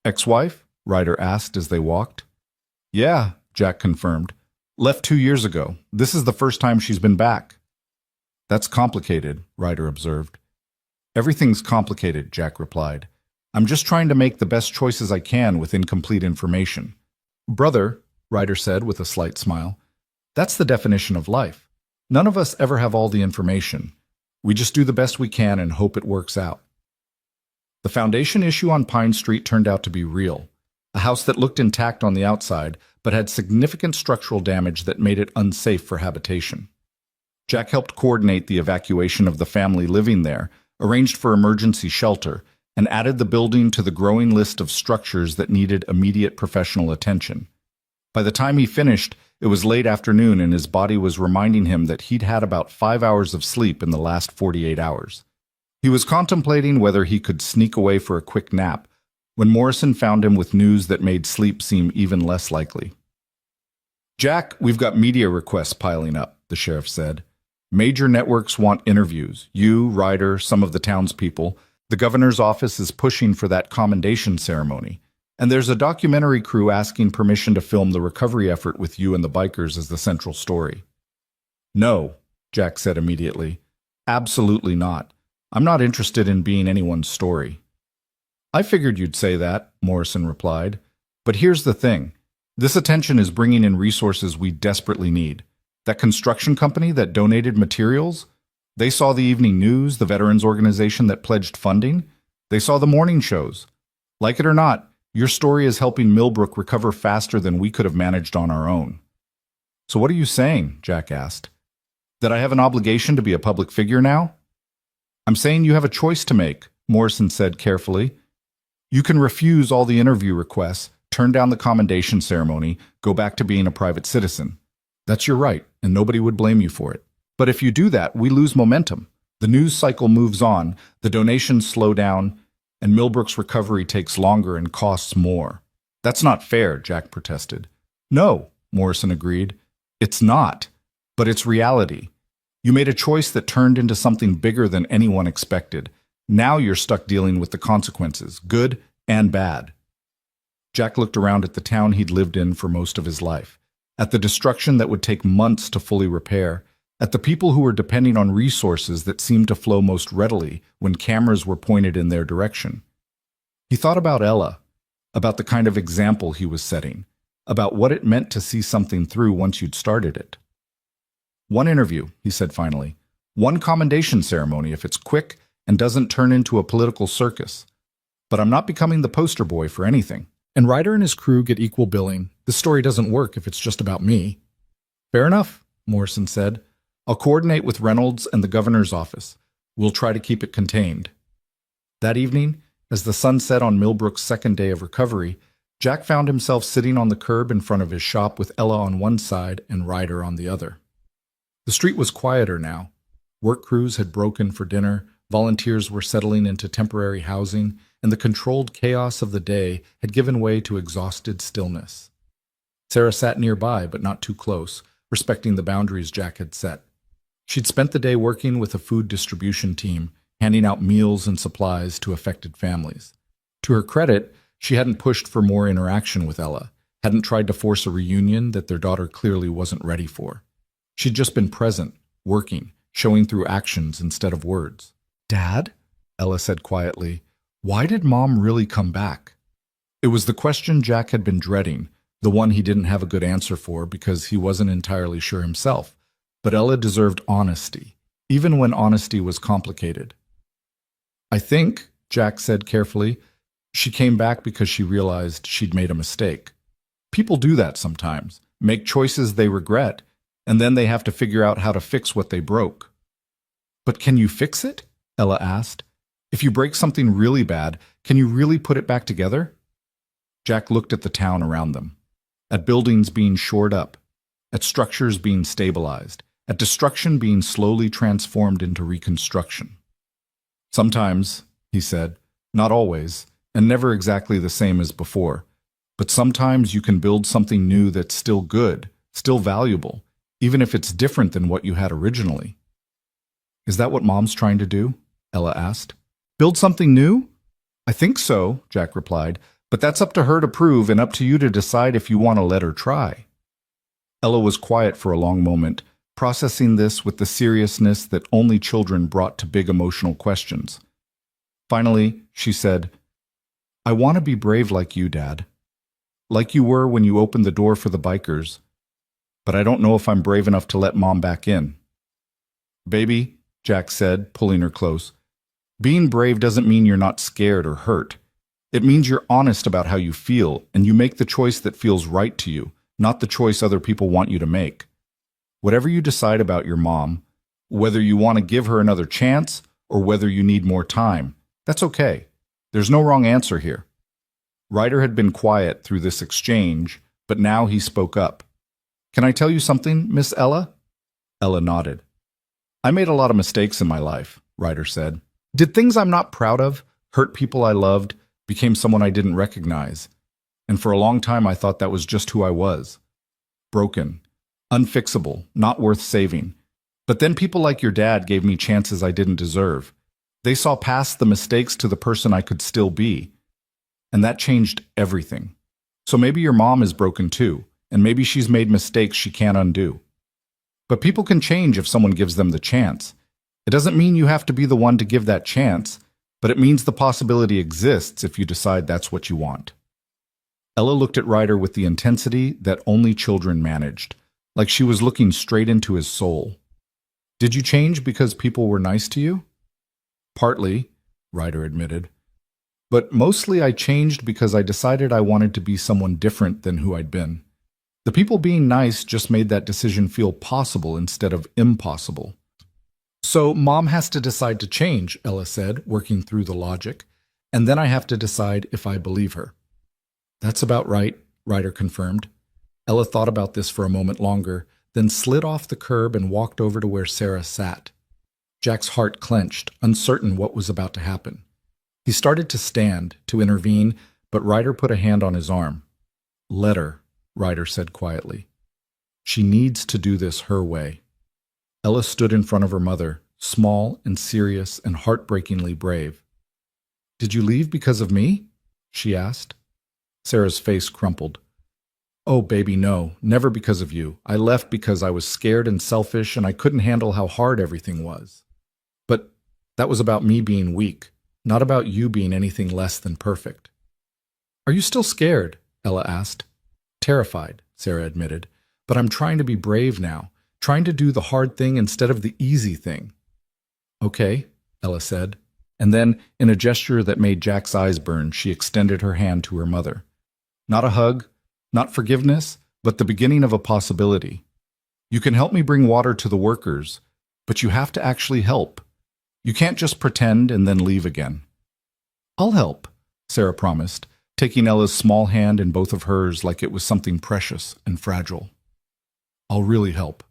Ex-wife? Ryder asked as they walked. Yeah, Jack confirmed. Left 2 years ago. This is the first time she's been back. That's complicated, Ryder observed. Everything's complicated, Jack replied. I'm just trying to make the best choices I can with incomplete information. Brother, Ryder said with a slight smile, that's the definition of life. None of us ever have all the information. We just do the best we can and hope it works out. The foundation issue on Pine Street turned out to be real. A house that looked intact on the outside, but had significant structural damage that made it unsafe for habitation. Jack helped coordinate the evacuation of the family living there, arranged for emergency shelter, and added the building to the growing list of structures that needed immediate professional attention. By the time he finished, it was late afternoon and his body was reminding him that he'd had about 5 hours of sleep in the last 48 hours. He was contemplating whether he could sneak away for a quick nap, when Morrison found him with news that made sleep seem even less likely. Jack, we've got media requests piling up, the sheriff said. Major networks want interviews. You, Ryder, some of the townspeople. The governor's office is pushing for that commendation ceremony. And there's a documentary crew asking permission to film the recovery effort with you and the bikers as the central story. No, Jack said immediately. Absolutely not. I'm not interested in being anyone's story. I figured you'd say that, Morrison replied. But here's the thing. This attention is bringing in resources we desperately need. That construction company that donated materials, they saw the evening news, the veterans organization that pledged funding. They saw the morning shows. Like it or not, your story is helping Millbrook recover faster than we could have managed on our own. So what are you saying? Jack asked. That I have an obligation to be a public figure now? I'm saying you have a choice to make, Morrison said carefully. You can refuse all the interview requests, turn down the commendation ceremony, go back to being a private citizen. That's your right, and nobody would blame you for it. But if you do that, we lose momentum. The news cycle moves on, the donations slow down, and Millbrook's recovery takes longer and costs more. That's not fair, Jack protested. No, Morrison agreed. It's not, but it's reality. You made a choice that turned into something bigger than anyone expected. Now you're stuck dealing with the consequences, good and bad. Jack looked around at the town he'd lived in for most of his life, at the destruction that would take months to fully repair, at the people who were depending on resources that seemed to flow most readily when cameras were pointed in their direction. He thought about Ella, about the kind of example he was setting, about what it meant to see something through once you'd started it. One interview, he said finally. One commendation ceremony if it's quick and doesn't turn into a political circus. But I'm not becoming the poster boy for anything. And Ryder and his crew get equal billing. This story doesn't work if it's just about me. Fair enough, Morrison said. I'll coordinate with Reynolds and the governor's office. We'll try to keep it contained. That evening, as the sun set on Millbrook's second day of recovery, Jack found himself sitting on the curb in front of his shop with Ella on one side and Ryder on the other. The street was quieter now. Work crews had broken for dinner, volunteers were settling into temporary housing, and the controlled chaos of the day had given way to exhausted stillness. Sarah sat nearby, but not too close, respecting the boundaries Jack had set. She'd spent the day working with a food distribution team, handing out meals and supplies to affected families. To her credit, she hadn't pushed for more interaction with Ella, hadn't tried to force a reunion that their daughter clearly wasn't ready for. She'd just been present, working, showing through actions instead of words. Dad? Ella said quietly. Why did Mom really come back? It was the question Jack had been dreading, the one he didn't have a good answer for because he wasn't entirely sure himself. But Ella deserved honesty, even when honesty was complicated. I think, Jack said carefully, she came back because she realized she'd made a mistake. People do that sometimes, make choices they regret, and then they have to figure out how to fix what they broke. But can you fix it? Ella asked. If you break something really bad, can you really put it back together? Jack looked at the town around them, at buildings being shored up, at structures being stabilized, at destruction being slowly transformed into reconstruction. Sometimes, he said, not always, and never exactly the same as before, but sometimes you can build something new that's still good, still valuable, even if it's different than what you had originally. Is that what Mom's trying to do? Ella asked. Build something new? I think so, Jack replied, but that's up to her to prove and up to you to decide if you want to let her try. Ella was quiet for a long moment, processing this with the seriousness that only children brought to big emotional questions. Finally, she said, I want to be brave like you, Dad. Like you were when you opened the door for the bikers. But I don't know if I'm brave enough to let Mom back in. Baby, Jack said, pulling her close, being brave doesn't mean you're not scared or hurt. It means you're honest about how you feel, and you make the choice that feels right to you, not the choice other people want you to make. Whatever you decide about your mom, whether you want to give her another chance or whether you need more time, that's okay. There's no wrong answer here. Ryder had been quiet through this exchange, but now he spoke up. Can I tell you something, Miss Ella? Ella nodded. I made a lot of mistakes in my life, Ryder said. Did things I'm not proud of, hurt people I loved, became someone I didn't recognize. And for a long time I thought that was just who I was. Broken, unfixable, not worth saving. But then people like your dad gave me chances I didn't deserve. They saw past the mistakes to the person I could still be. And that changed everything. So maybe your mom is broken too, and maybe she's made mistakes she can't undo. But people can change if someone gives them the chance. It doesn't mean you have to be the one to give that chance, but it means the possibility exists if you decide that's what you want. Ella looked at Ryder with the intensity that only children managed, like she was looking straight into his soul. Did you change because people were nice to you? Partly, Ryder admitted. But mostly I changed because I decided I wanted to be someone different than who I'd been. The people being nice just made that decision feel possible instead of impossible. So Mom has to decide to change, Ella said, working through the logic, and then I have to decide if I believe her. That's about right, Ryder confirmed. Ella thought about this for a moment longer, then slid off the curb and walked over to where Sarah sat. Jack's heart clenched, uncertain what was about to happen. He started to stand, to intervene, but Ryder put a hand on his arm. Let her, Ryder said quietly. She needs to do this her way. Ella stood in front of her mother, small and serious and heartbreakingly brave. Did you leave because of me? She asked. Sarah's face crumpled. Oh, baby, no, never because of you. I left because I was scared and selfish and I couldn't handle how hard everything was. But that was about me being weak, not about you being anything less than perfect. Are you still scared? Ella asked. Terrified, Sarah admitted. But I'm trying to be brave now, trying to do the hard thing instead of the easy thing. Okay, Ella said. And then, in a gesture that made Jack's eyes burn, she extended her hand to her mother. Not a hug, not forgiveness, but the beginning of a possibility. You can help me bring water to the workers, but you have to actually help. You can't just pretend and then leave again. I'll help, Sarah promised, taking Ella's small hand in both of hers like it was something precious and fragile. I'll really help.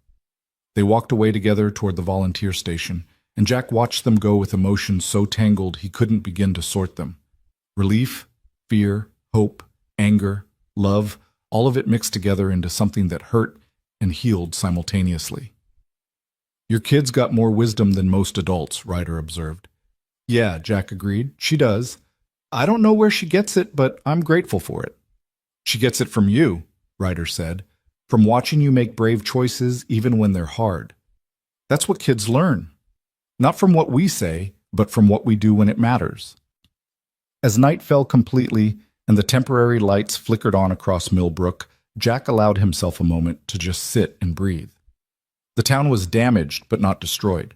They walked away together toward the volunteer station, and Jack watched them go with emotions so tangled he couldn't begin to sort them. Relief, fear, hope, anger, love, all of it mixed together into something that hurt and healed simultaneously. Your kid's got more wisdom than most adults, Ryder observed. Yeah, Jack agreed. She does. I don't know where she gets it, but I'm grateful for it. She gets it from you, Ryder said, from watching you make brave choices even when they're hard. That's what kids learn. Not from what we say, but from what we do when it matters. As night fell completely and the temporary lights flickered on across Millbrook, Jack allowed himself a moment to just sit and breathe. The town was damaged but not destroyed.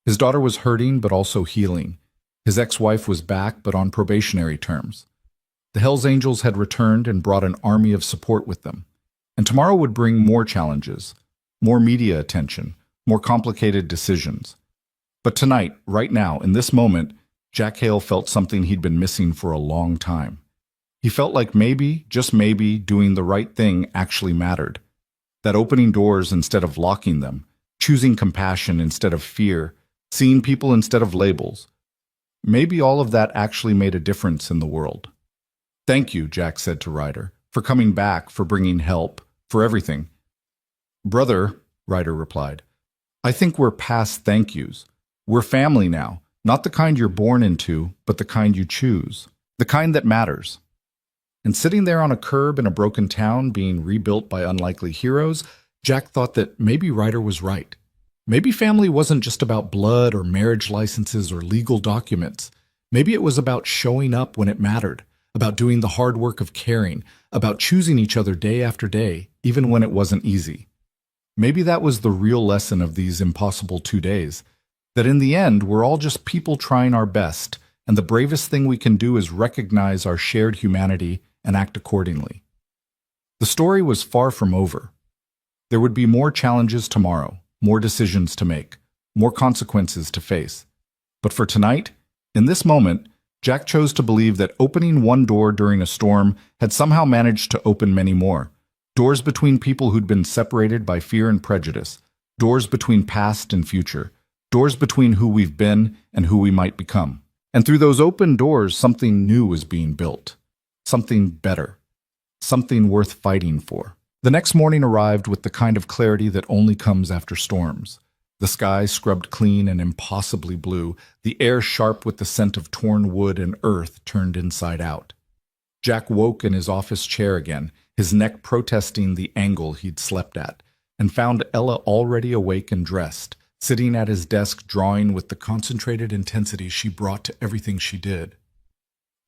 His daughter was hurting but also healing. His ex-wife was back but on probationary terms. The Hells Angels had returned and brought an army of support with them. And tomorrow would bring more challenges, more media attention, more complicated decisions. But tonight, right now, in this moment, Jack Hale felt something he'd been missing for a long time. He felt like maybe, just maybe, doing the right thing actually mattered. That opening doors instead of locking them, choosing compassion instead of fear, seeing people instead of labels. Maybe all of that actually made a difference in the world. Thank you, Jack said to Ryder, for coming back, for bringing help, for everything. Brother, Ryder replied, I think we're past thank yous. We're family now, not the kind you're born into, but the kind you choose, the kind that matters. And sitting there on a curb in a broken town being rebuilt by unlikely heroes, Jack thought that maybe Ryder was right. Maybe family wasn't just about blood or marriage licenses or legal documents. Maybe it was about showing up when it mattered, about doing the hard work of caring, about choosing each other day after day, even when it wasn't easy. Maybe that was the real lesson of these impossible 2 days, that in the end, we're all just people trying our best, and the bravest thing we can do is recognize our shared humanity and act accordingly. The story was far from over. There would be more challenges tomorrow, more decisions to make, more consequences to face. But for tonight, in this moment, Jack chose to believe that opening one door during a storm had somehow managed to open many more. Doors between people who'd been separated by fear and prejudice. Doors between past and future. Doors between who we've been and who we might become. And through those open doors, something new was being built. Something better. Something worth fighting for. The next morning arrived with the kind of clarity that only comes after storms. The sky scrubbed clean and impossibly blue, the air sharp with the scent of torn wood and earth turned inside out. Jack woke in his office chair again, his neck protesting the angle he'd slept at, and found Ella already awake and dressed, sitting at his desk drawing with the concentrated intensity she brought to everything she did.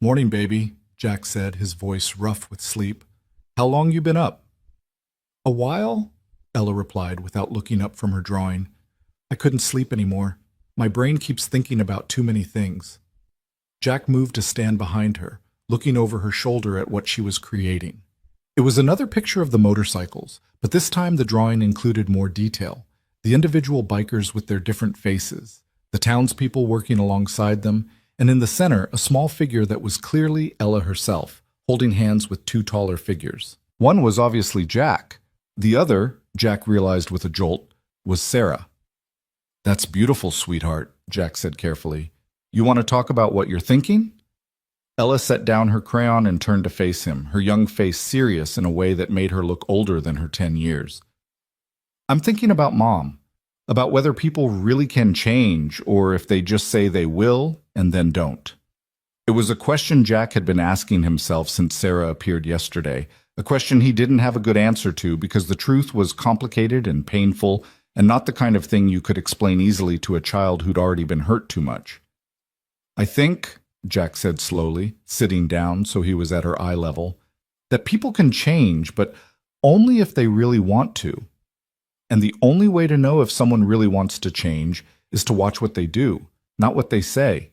"Morning, baby," Jack said, his voice rough with sleep. "How long you been up?" "A while," Ella replied without looking up from her drawing. "I couldn't sleep anymore. My brain keeps thinking about too many things." Jack moved to stand behind her, looking over her shoulder at what she was creating. It was another picture of the motorcycles, but this time the drawing included more detail. The individual bikers with their different faces, the townspeople working alongside them, and in the center, a small figure that was clearly Ella herself, holding hands with two taller figures. One was obviously Jack. The other, Jack realized with a jolt, was Sarah. "That's beautiful, sweetheart," Jack said carefully. "You want to talk about what you're thinking?" Ella set down her crayon and turned to face him, her young face serious in a way that made her look older than her 10 years. "I'm thinking about Mom, about whether people really can change or if they just say they will and then don't." It was a question Jack had been asking himself since Sarah appeared yesterday, a question he didn't have a good answer to because the truth was complicated and painful and not the kind of thing you could explain easily to a child who'd already been hurt too much. "I think," Jack said slowly, sitting down so he was at her eye level, "that people can change, but only if they really want to. And the only way to know if someone really wants to change is to watch what they do, not what they say.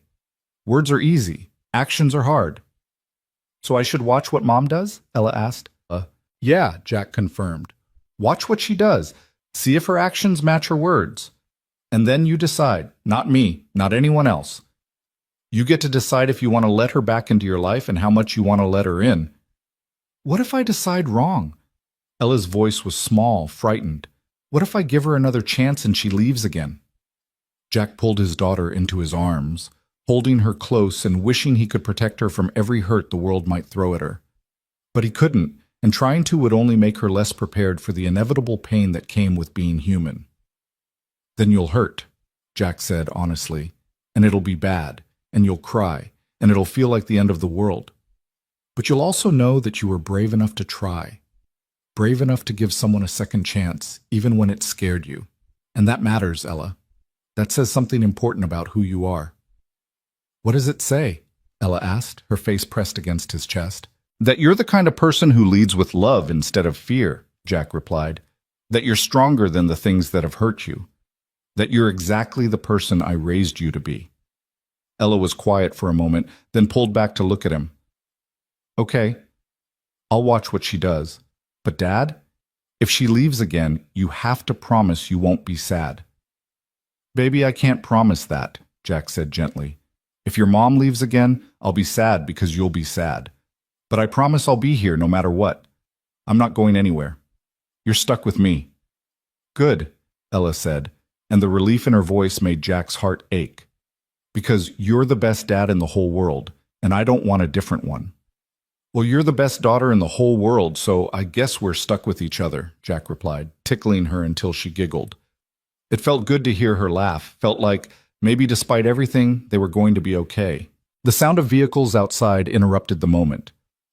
Words are easy, actions are hard." "So I should watch what Mom does?" Ella asked. Yeah," Jack confirmed. "Watch what she does. See if her actions match her words. And then you decide, not me, not anyone else. You get to decide if you want to let her back into your life and how much you want to let her in." "What if I decide wrong?" Ella's voice was small, frightened. "What if I give her another chance and she leaves again?" Jack pulled his daughter into his arms, holding her close and wishing he could protect her from every hurt the world might throw at her. But he couldn't, and trying to would only make her less prepared for the inevitable pain that came with being human. "Then you'll hurt," Jack said honestly, "and it'll be bad. And you'll cry, and it'll feel like the end of the world. But you'll also know that you were brave enough to try, brave enough to give someone a second chance, even when it scared you. And that matters, Ella. That says something important about who you are." "What does it say?" Ella asked, her face pressed against his chest. "That you're the kind of person who leads with love instead of fear," Jack replied. "That you're stronger than the things that have hurt you. That you're exactly the person I raised you to be." Ella was quiet for a moment, then pulled back to look at him. "Okay, I'll watch what she does. But Dad, if she leaves again, you have to promise you won't be sad." "Baby, I can't promise that," Jack said gently. "If your mom leaves again, I'll be sad because you'll be sad. But I promise I'll be here no matter what. I'm not going anywhere. You're stuck with me." "Good," Ella said, and the relief in her voice made Jack's heart ache. "Because you're the best dad in the whole world, and I don't want a different one." "Well, you're the best daughter in the whole world, so I guess we're stuck with each other," Jack replied, tickling her until she giggled. It felt good to hear her laugh, felt like, maybe despite everything, they were going to be okay. The sound of vehicles outside interrupted the moment.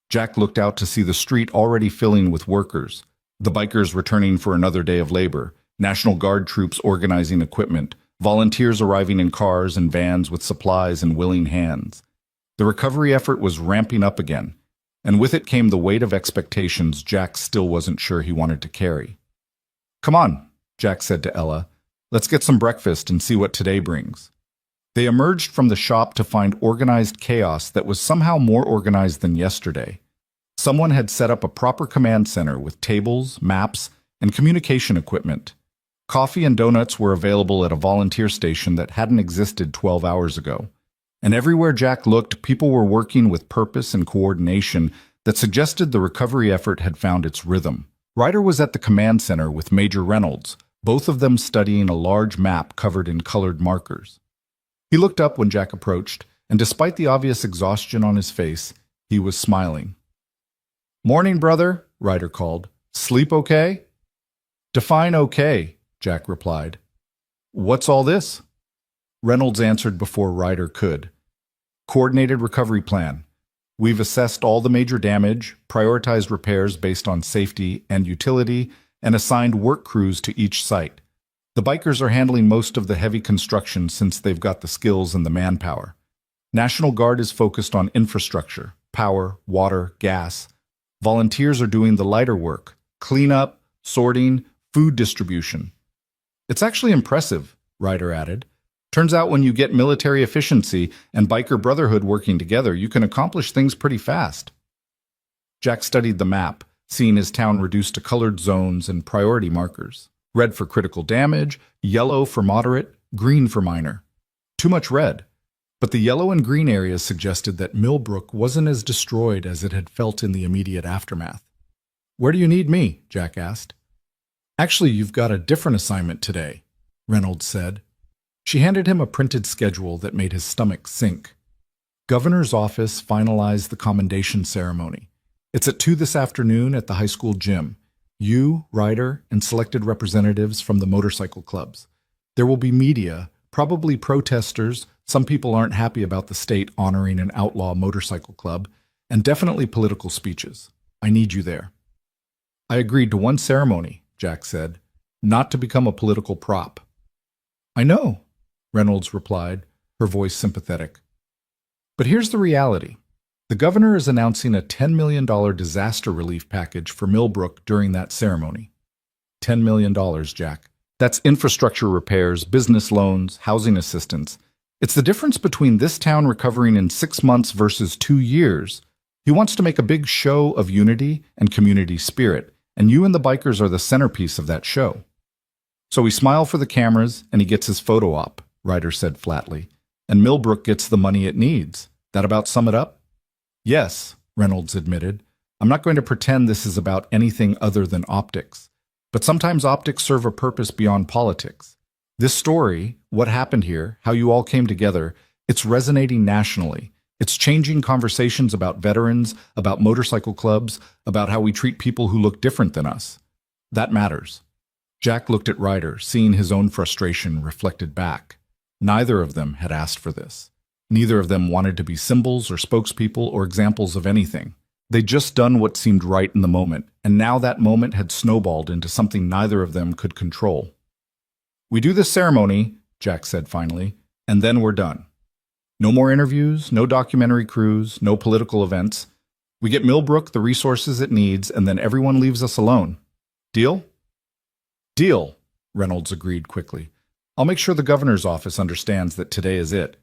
Jack looked out to see the street already filling with workers, the bikers returning for another day of labor, National Guard troops organizing equipment, volunteers arriving in cars and vans with supplies and willing hands. The recovery effort was ramping up again, and with it came the weight of expectations Jack still wasn't sure he wanted to carry. "Come on," Jack said to Ella. "Let's get some breakfast and see what today brings." They emerged from the shop to find organized chaos that was somehow more organized than yesterday. Someone had set up a proper command center with tables, maps, and communication equipment. Coffee and donuts were available at a volunteer station that hadn't existed 12 hours ago. And everywhere Jack looked, people were working with purpose and coordination that suggested the recovery effort had found its rhythm. Ryder was at the command center with Major Reynolds, both of them studying a large map covered in colored markers. He looked up when Jack approached, and despite the obvious exhaustion on his face, he was smiling. "Morning, brother," Ryder called. "Sleep okay?" "Define okay," Jack replied. "What's all this?" Reynolds answered before Ryder could. "Coordinated recovery plan. We've assessed all the major damage, prioritized repairs based on safety and utility, and assigned work crews to each site. The bikers are handling most of the heavy construction since they've got the skills and the manpower. National Guard is focused on infrastructure, power, water, gas. Volunteers are doing the lighter work, cleanup, sorting, food distribution. It's actually impressive, Ryder added. Turns out when you get military efficiency and biker brotherhood working together, you can accomplish things pretty fast. Jack studied the map, seeing his town reduced to colored zones and priority markers. Red for critical damage, yellow for moderate, green for minor. Too much red. But the yellow and green areas suggested that Millbrook wasn't as destroyed as it had felt in the immediate aftermath. "Where do you need me?" Jack asked. "Actually, you've got a different assignment today," Reynolds said. She handed him a printed schedule that made his stomach sink. Governor's office finalized the commendation ceremony. It's at 2 this afternoon at the high school gym. You, Ryder, and selected representatives from the motorcycle clubs. There will be media, probably protesters. Some people aren't happy about the state honoring an outlaw motorcycle club, and definitely political speeches. I need you there. I agreed to one ceremony, Jack said, not to become a political prop. I know, Reynolds replied, her voice sympathetic. But here's the reality. The governor is announcing a $10 million disaster relief package for Millbrook during that ceremony. $10 million, Jack. That's infrastructure repairs, business loans, housing assistance. It's the difference between this town recovering in 6 months versus 2 years. He wants to make a big show of unity and community spirit, and you and the bikers are the centerpiece of that show. So we smile for the cameras, and he gets his photo op, Ryder said flatly. And Millbrook gets the money it needs. That about sum it up? Yes, Reynolds admitted. I'm not going to pretend this is about anything other than optics. But sometimes optics serve a purpose beyond politics. This story, what happened here, how you all came together, it's resonating nationally. It's changing conversations about veterans, about motorcycle clubs, about how we treat people who look different than us. That matters. Jack looked at Ryder, seeing his own frustration reflected back. Neither of them had asked for this. Neither of them wanted to be symbols or spokespeople or examples of anything. They'd just done what seemed right in the moment, and now that moment had snowballed into something neither of them could control. We do this ceremony, Jack said finally, and then we're done. No more interviews, no documentary crews, no political events. We get Millbrook the resources it needs, and then everyone leaves us alone. Deal? Deal, Reynolds agreed quickly. I'll make sure the governor's office understands that today is it.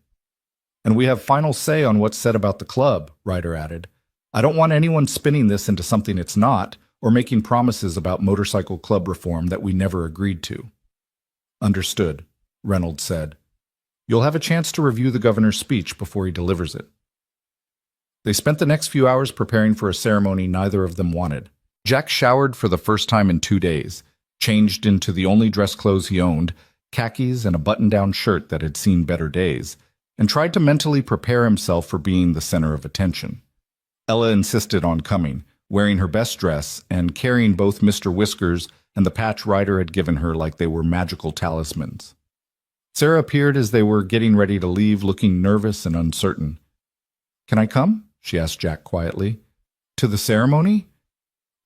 And we have final say on what's said about the club, Ryder added. I don't want anyone spinning this into something it's not, or making promises about motorcycle club reform that we never agreed to. Understood, Reynolds said. You'll have a chance to review the governor's speech before he delivers it. They spent the next few hours preparing for a ceremony neither of them wanted. Jack showered for the first time in 2 days, changed into the only dress clothes he owned, khakis and a button-down shirt that had seen better days, and tried to mentally prepare himself for being the center of attention. Ella insisted on coming, wearing her best dress and carrying both Mr. Whiskers and the patch Ryder had given her like they were magical talismans. Sarah appeared as they were getting ready to leave, looking nervous and uncertain. Can I come? She asked Jack quietly. To the ceremony?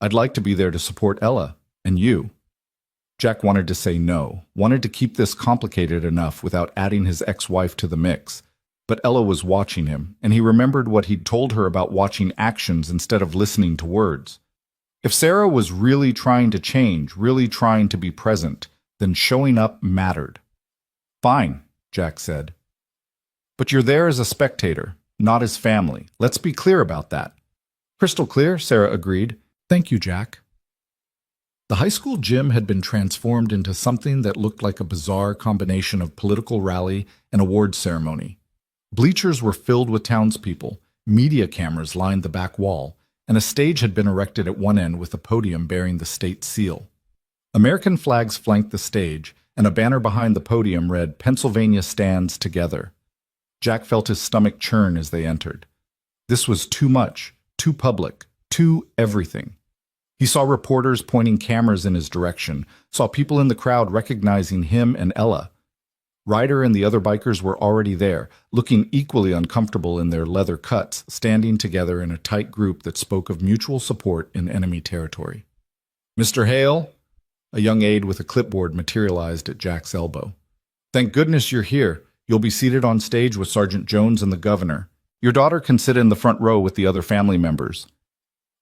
I'd like to be there to support Ella, and you. Jack wanted to say no, wanted to keep this complicated enough without adding his ex-wife to the mix. But Ella was watching him, and he remembered what he'd told her about watching actions instead of listening to words. If Sarah was really trying to change, really trying to be present, then showing up mattered. Fine, Jack said. But you're there as a spectator, not as family. Let's be clear about that. Crystal clear, Sarah agreed. Thank you, Jack. The high school gym had been transformed into something that looked like a bizarre combination of political rally and award ceremony. Bleachers were filled with townspeople, media cameras lined the back wall, and a stage had been erected at one end with a podium bearing the state seal. American flags flanked the stage, and a banner behind the podium read, Pennsylvania Stands Together. Jack felt his stomach churn as they entered. This was too much, too public, too everything. He saw reporters pointing cameras in his direction, saw people in the crowd recognizing him and Ella. Ryder and the other bikers were already there, looking equally uncomfortable in their leather cuts, standing together in a tight group that spoke of mutual support in enemy territory. "Mr. Hale?" A young aide with a clipboard materialized at Jack's elbow. "Thank goodness you're here. You'll be seated on stage with Sergeant Jones and the governor. Your daughter can sit in the front row with the other family members."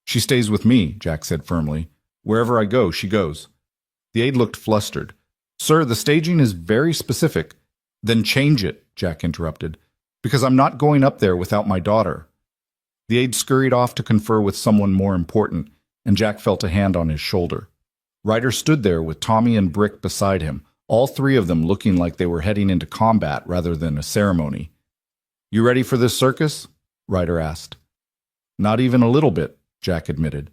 "She stays with me," Jack said firmly. "Wherever I go, she goes." The aide looked flustered. "Sir, the staging is very specific." "Then change it," Jack interrupted, "because I'm not going up there without my daughter." The aide scurried off to confer with someone more important, and Jack felt a hand on his shoulder. Ryder stood there with Tommy and Brick beside him, all three of them looking like they were heading into combat rather than a ceremony. "You ready for this circus?" Ryder asked. "Not even a little bit," Jack admitted.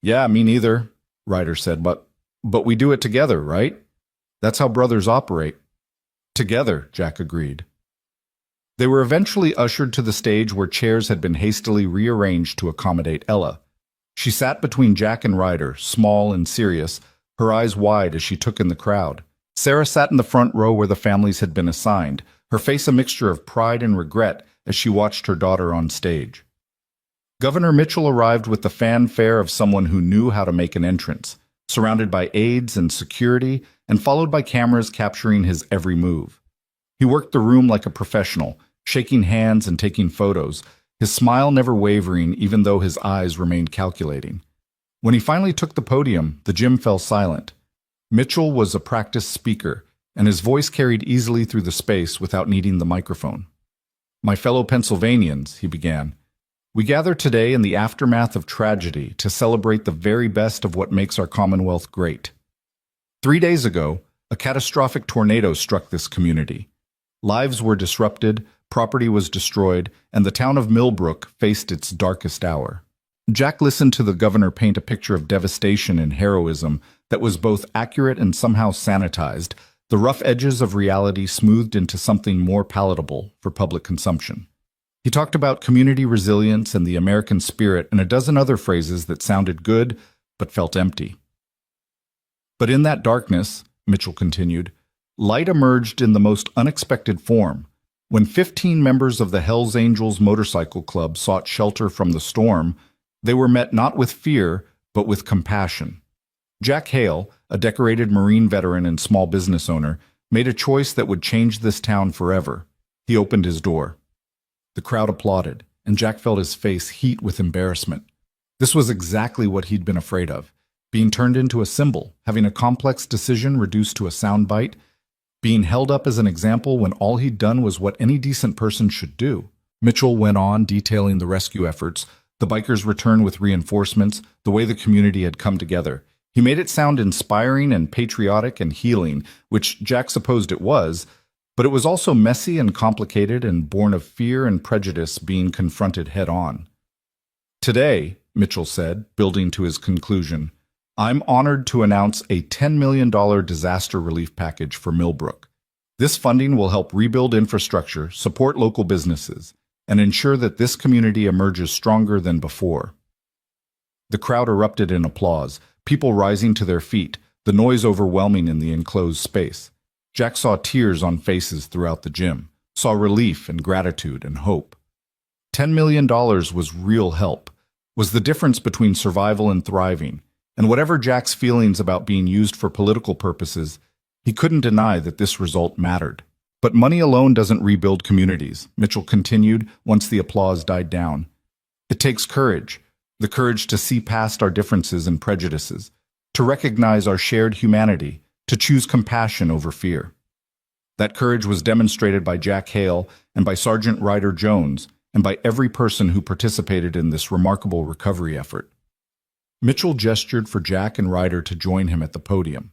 "Yeah, me neither," Ryder said, but we do it together, right? That's how brothers operate." "Together," Jack agreed. They were eventually ushered to the stage where chairs had been hastily rearranged to accommodate Ella. She sat between Jack and Ryder, small and serious, her eyes wide as she took in the crowd. Sarah sat in the front row where the families had been assigned, her face a mixture of pride and regret as she watched her daughter on stage. Governor Mitchell arrived with the fanfare of someone who knew how to make an entrance, surrounded by aides and security, and followed by cameras capturing his every move. He worked the room like a professional, shaking hands and taking photos, his smile never wavering even though his eyes remained calculating. When he finally took the podium, the gym fell silent. Mitchell was a practiced speaker, and his voice carried easily through the space without needing the microphone. "My fellow Pennsylvanians," he began, "we gather today in the aftermath of tragedy to celebrate the very best of what makes our Commonwealth great. 3 days ago, a catastrophic tornado struck this community. Lives were disrupted, property was destroyed, and the town of Millbrook faced its darkest hour." Jack listened to the governor paint a picture of devastation and heroism that was both accurate and somehow sanitized, the rough edges of reality smoothed into something more palatable for public consumption. He talked about community resilience and the American spirit and a dozen other phrases that sounded good but felt empty. "But in that darkness," Mitchell continued, "light emerged in the most unexpected form. When 15 members of the Hells Angels Motorcycle Club sought shelter from the storm, they were met not with fear, but with compassion. Jack Hale, a decorated Marine veteran and small business owner, made a choice that would change this town forever. He opened his door. The crowd applauded, and Jack felt his face heat with embarrassment. This was exactly what he'd been afraid of, being turned into a symbol, having a complex decision reduced to a soundbite, being held up as an example when all he'd done was what any decent person should do. Mitchell went on detailing the rescue efforts, the bikers' return with reinforcements, the way the community had come together. He made it sound inspiring and patriotic and healing, which Jack supposed it was, but it was also messy and complicated and born of fear and prejudice being confronted head-on. "Today," Mitchell said, building to his conclusion, "I'm honored to announce a $10 million disaster relief package for Millbrook. This funding will help rebuild infrastructure, support local businesses, and ensure that this community emerges stronger than before." The crowd erupted in applause, people rising to their feet, the noise overwhelming in the enclosed space. Jack saw tears on faces throughout the gym, saw relief and gratitude and hope. $10 million was real help, was the difference between survival and thriving, and whatever Jack's feelings about being used for political purposes, he couldn't deny that this result mattered. "But money alone doesn't rebuild communities," Mitchell continued once the applause died down. "It takes courage, the courage to see past our differences and prejudices, to recognize our shared humanity, to choose compassion over fear." That courage was demonstrated by Jack Hale and by Sergeant Ryder Jones and by every person who participated in this remarkable recovery effort. Mitchell gestured for Jack and Ryder to join him at the podium.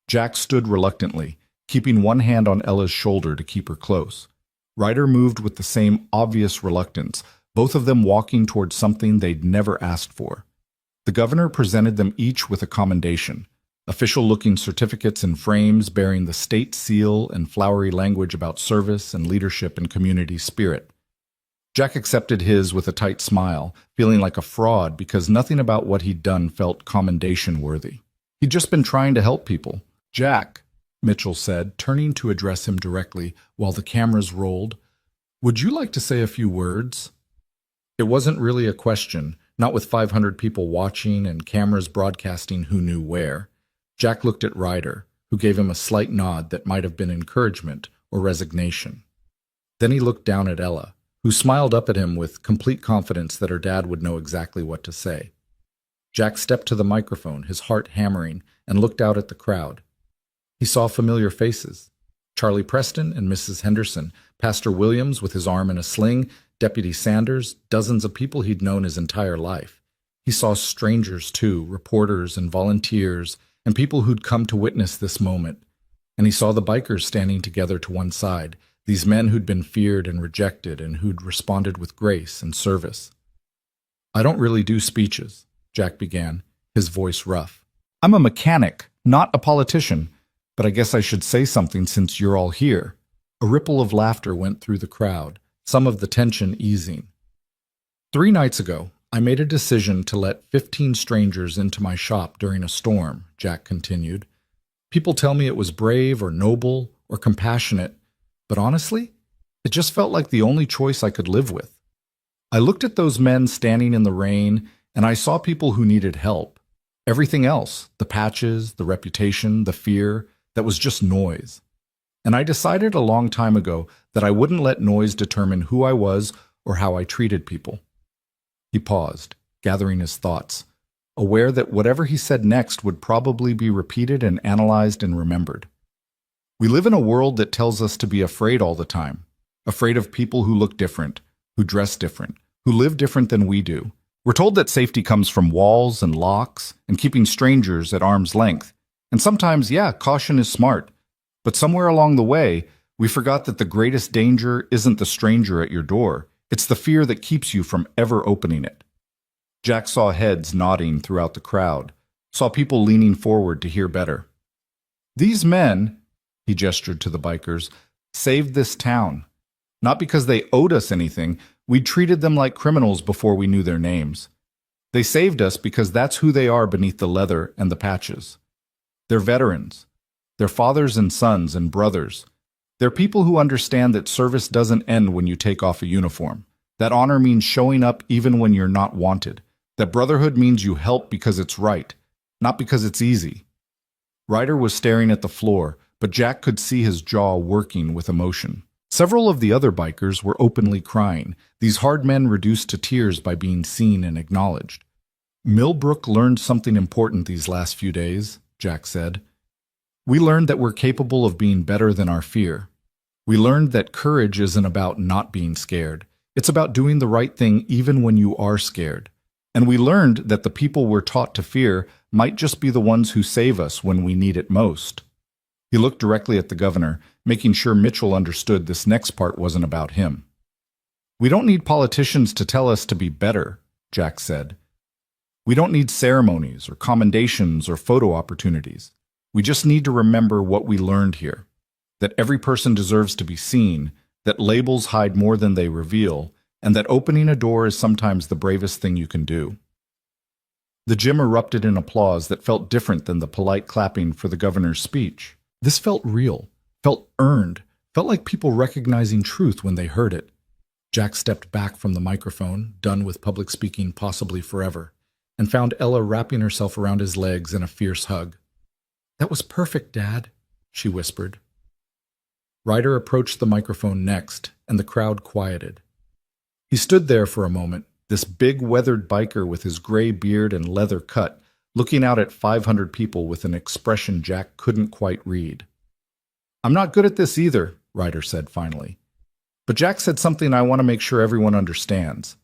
Jack stood reluctantly, keeping one hand on Ella's shoulder to keep her close. Ryder moved with the same obvious reluctance, both of them walking towards something they'd never asked for. The governor presented them each with a commendation, official-looking certificates in frames bearing the state seal and flowery language about service and leadership and community spirit. Jack accepted his with a tight smile, feeling like a fraud because nothing about what he'd done felt commendation-worthy. He'd just been trying to help people. "Jack," Mitchell said, turning to address him directly while the cameras rolled. "Would you like to say a few words?" It wasn't really a question, not with 500 people watching and cameras broadcasting who knew where. Jack looked at Ryder, who gave him a slight nod that might have been encouragement or resignation. Then he looked down at Ella, who smiled up at him with complete confidence that her dad would know exactly what to say. Jack stepped to the microphone, his heart hammering, and looked out at the crowd. He saw familiar faces: Charlie Preston and Mrs. Henderson, Pastor Williams with his arm in a sling, Deputy Sanders, dozens of people he'd known his entire life. He saw strangers, too, reporters and volunteers, and people who'd come to witness this moment. And he saw the bikers standing together to one side, these men who'd been feared and rejected and who'd responded with grace and service. "I don't really do speeches," Jack began, his voice rough. "I'm a mechanic, not a politician, but I guess I should say something since you're all here." A ripple of laughter went through the crowd, some of the tension easing. "3 nights ago, I made a decision to let 15 strangers into my shop during a storm," Jack continued. "People tell me it was brave or noble or compassionate, but honestly, it just felt like the only choice I could live with. I looked at those men standing in the rain, and I saw people who needed help. Everything else, the patches, the reputation, the fear, that was just noise. And I decided a long time ago that I wouldn't let noise determine who I was or how I treated people." He paused, gathering his thoughts, aware that whatever he said next would probably be repeated and analyzed and remembered. "We live in a world that tells us to be afraid all the time, afraid of people who look different, who dress different, who live different than we do. We're told that safety comes from walls and locks and keeping strangers at arm's length. And sometimes, yeah, caution is smart. But somewhere along the way, we forgot that the greatest danger isn't the stranger at your door. It's the fear that keeps you from ever opening it." Jack saw heads nodding throughout the crowd, saw people leaning forward to hear better. "These men," he gestured to the bikers, "saved this town. Not because they owed us anything, we treated them like criminals before we knew their names. They saved us because that's who they are beneath the leather and the patches. They're veterans. They're fathers and sons and brothers. They're people who understand that service doesn't end when you take off a uniform, that honor means showing up even when you're not wanted, that brotherhood means you help because it's right, not because it's easy." Ryder was staring at the floor, but Jack could see his jaw working with emotion. Several of the other bikers were openly crying, these hard men reduced to tears by being seen and acknowledged. "Millbrook learned something important these last few days," Jack said. "We learned that we're capable of being better than our fear. We learned that courage isn't about not being scared. It's about doing the right thing even when you are scared. And we learned that the people we're taught to fear might just be the ones who save us when we need it most." He looked directly at the governor, making sure Mitchell understood this next part wasn't about him. "We don't need politicians to tell us to be better," Jack said. "We don't need ceremonies or commendations or photo opportunities. We just need to remember what we learned here, that every person deserves to be seen, that labels hide more than they reveal, and that opening a door is sometimes the bravest thing you can do." The gym erupted in applause that felt different than the polite clapping for the governor's speech. This felt real, felt earned, felt like people recognizing truth when they heard it. Jack stepped back from the microphone, done with public speaking possibly forever, and found Ella wrapping herself around his legs in a fierce hug. "That was perfect, Dad," she whispered. Ryder approached the microphone next, and the crowd quieted. He stood there for a moment, this big weathered biker with his gray beard and leather cut, looking out at 500 people with an expression Jack couldn't quite read. "I'm not good at this either," Ryder said finally. "But Jack said something I want to make sure everyone understands.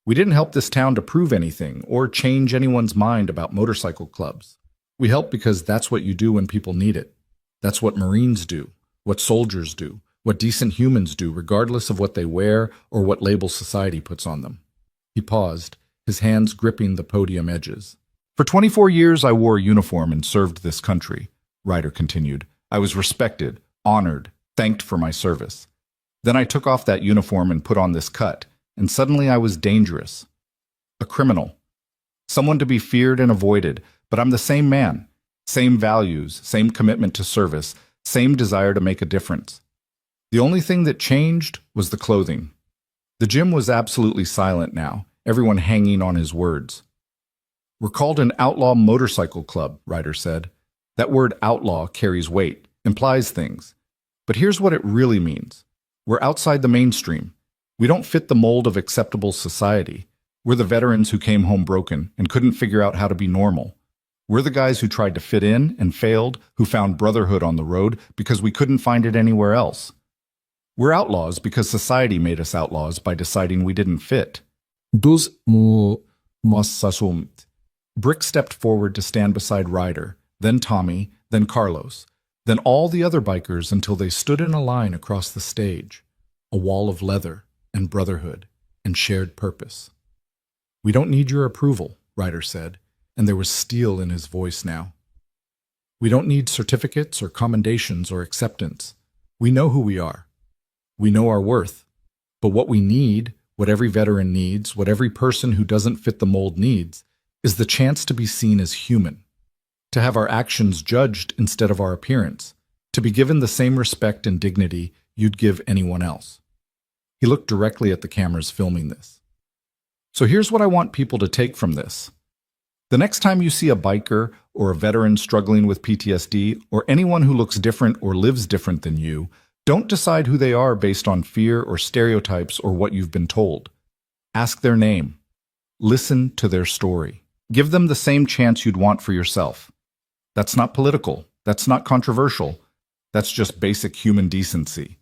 We didn't help this town to prove anything or change anyone's mind about motorcycle clubs. We help because that's what you do when people need it. That's what Marines do, what soldiers do, what decent humans do, regardless of what they wear or what label society puts on them." He paused, his hands gripping the podium edges. "For 24 years I wore a uniform and served this country," Ryder continued. "I was respected, honored, thanked for my service. Then I took off that uniform and put on this cut, and suddenly I was dangerous. A criminal. Someone to be feared and avoided, but I'm the same man. Same values, same commitment to service, Same desire to make a difference. The only thing that changed was the clothing. The gym was absolutely silent now, everyone hanging on his words. "We're called an outlaw motorcycle club," Ryder said. That word outlaw carries weight, implies things. But here's what it really means. We're outside the mainstream. We don't fit the mold of acceptable society. We're the veterans who came home broken and couldn't figure out how to be normal. We're the guys who tried to fit in and failed, who found brotherhood on the road because we couldn't find it anywhere else. We're outlaws because society made us outlaws by deciding we didn't fit. Dus Mossasumt. Brick stepped forward to stand beside Ryder, then Tommy, then Carlos, then all the other bikers until they stood in a line across the stage, a wall of leather and brotherhood and shared purpose. "We don't need your approval," Ryder said, and there was steel in his voice now. "We don't need certificates or commendations or acceptance. We know who we are. We know our worth. But what we need, what every veteran needs, what every person who doesn't fit the mold needs, is the chance to be seen as human, to have our actions judged instead of our appearance, to be given the same respect and dignity you'd give anyone else." He looked directly at the cameras filming this. "So here's what I want people to take from this. The next time you see a biker or a veteran struggling with PTSD or anyone who looks different or lives different than you, don't decide who they are based on fear or stereotypes or what you've been told. Ask their name. Listen to their story. Give them the same chance you'd want for yourself. That's not political. That's not controversial. That's just basic human decency."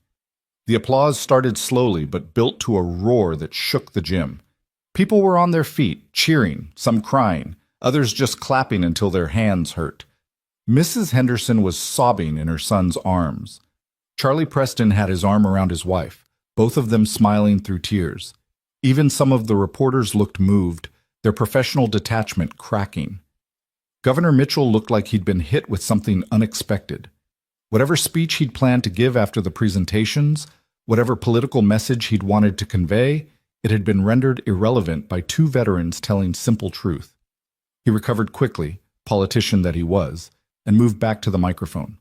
The applause started slowly but built to a roar that shook the gym. People were on their feet, cheering, some crying, others just clapping until their hands hurt. Mrs. Henderson was sobbing in her son's arms. Charlie Preston had his arm around his wife, both of them smiling through tears. Even some of the reporters looked moved, their professional detachment cracking. Governor Mitchell looked like he'd been hit with something unexpected. Whatever speech he'd planned to give after the presentations, whatever political message he'd wanted to convey, it had been rendered irrelevant by two veterans telling simple truth. He recovered quickly, politician that he was, and moved back to the microphone.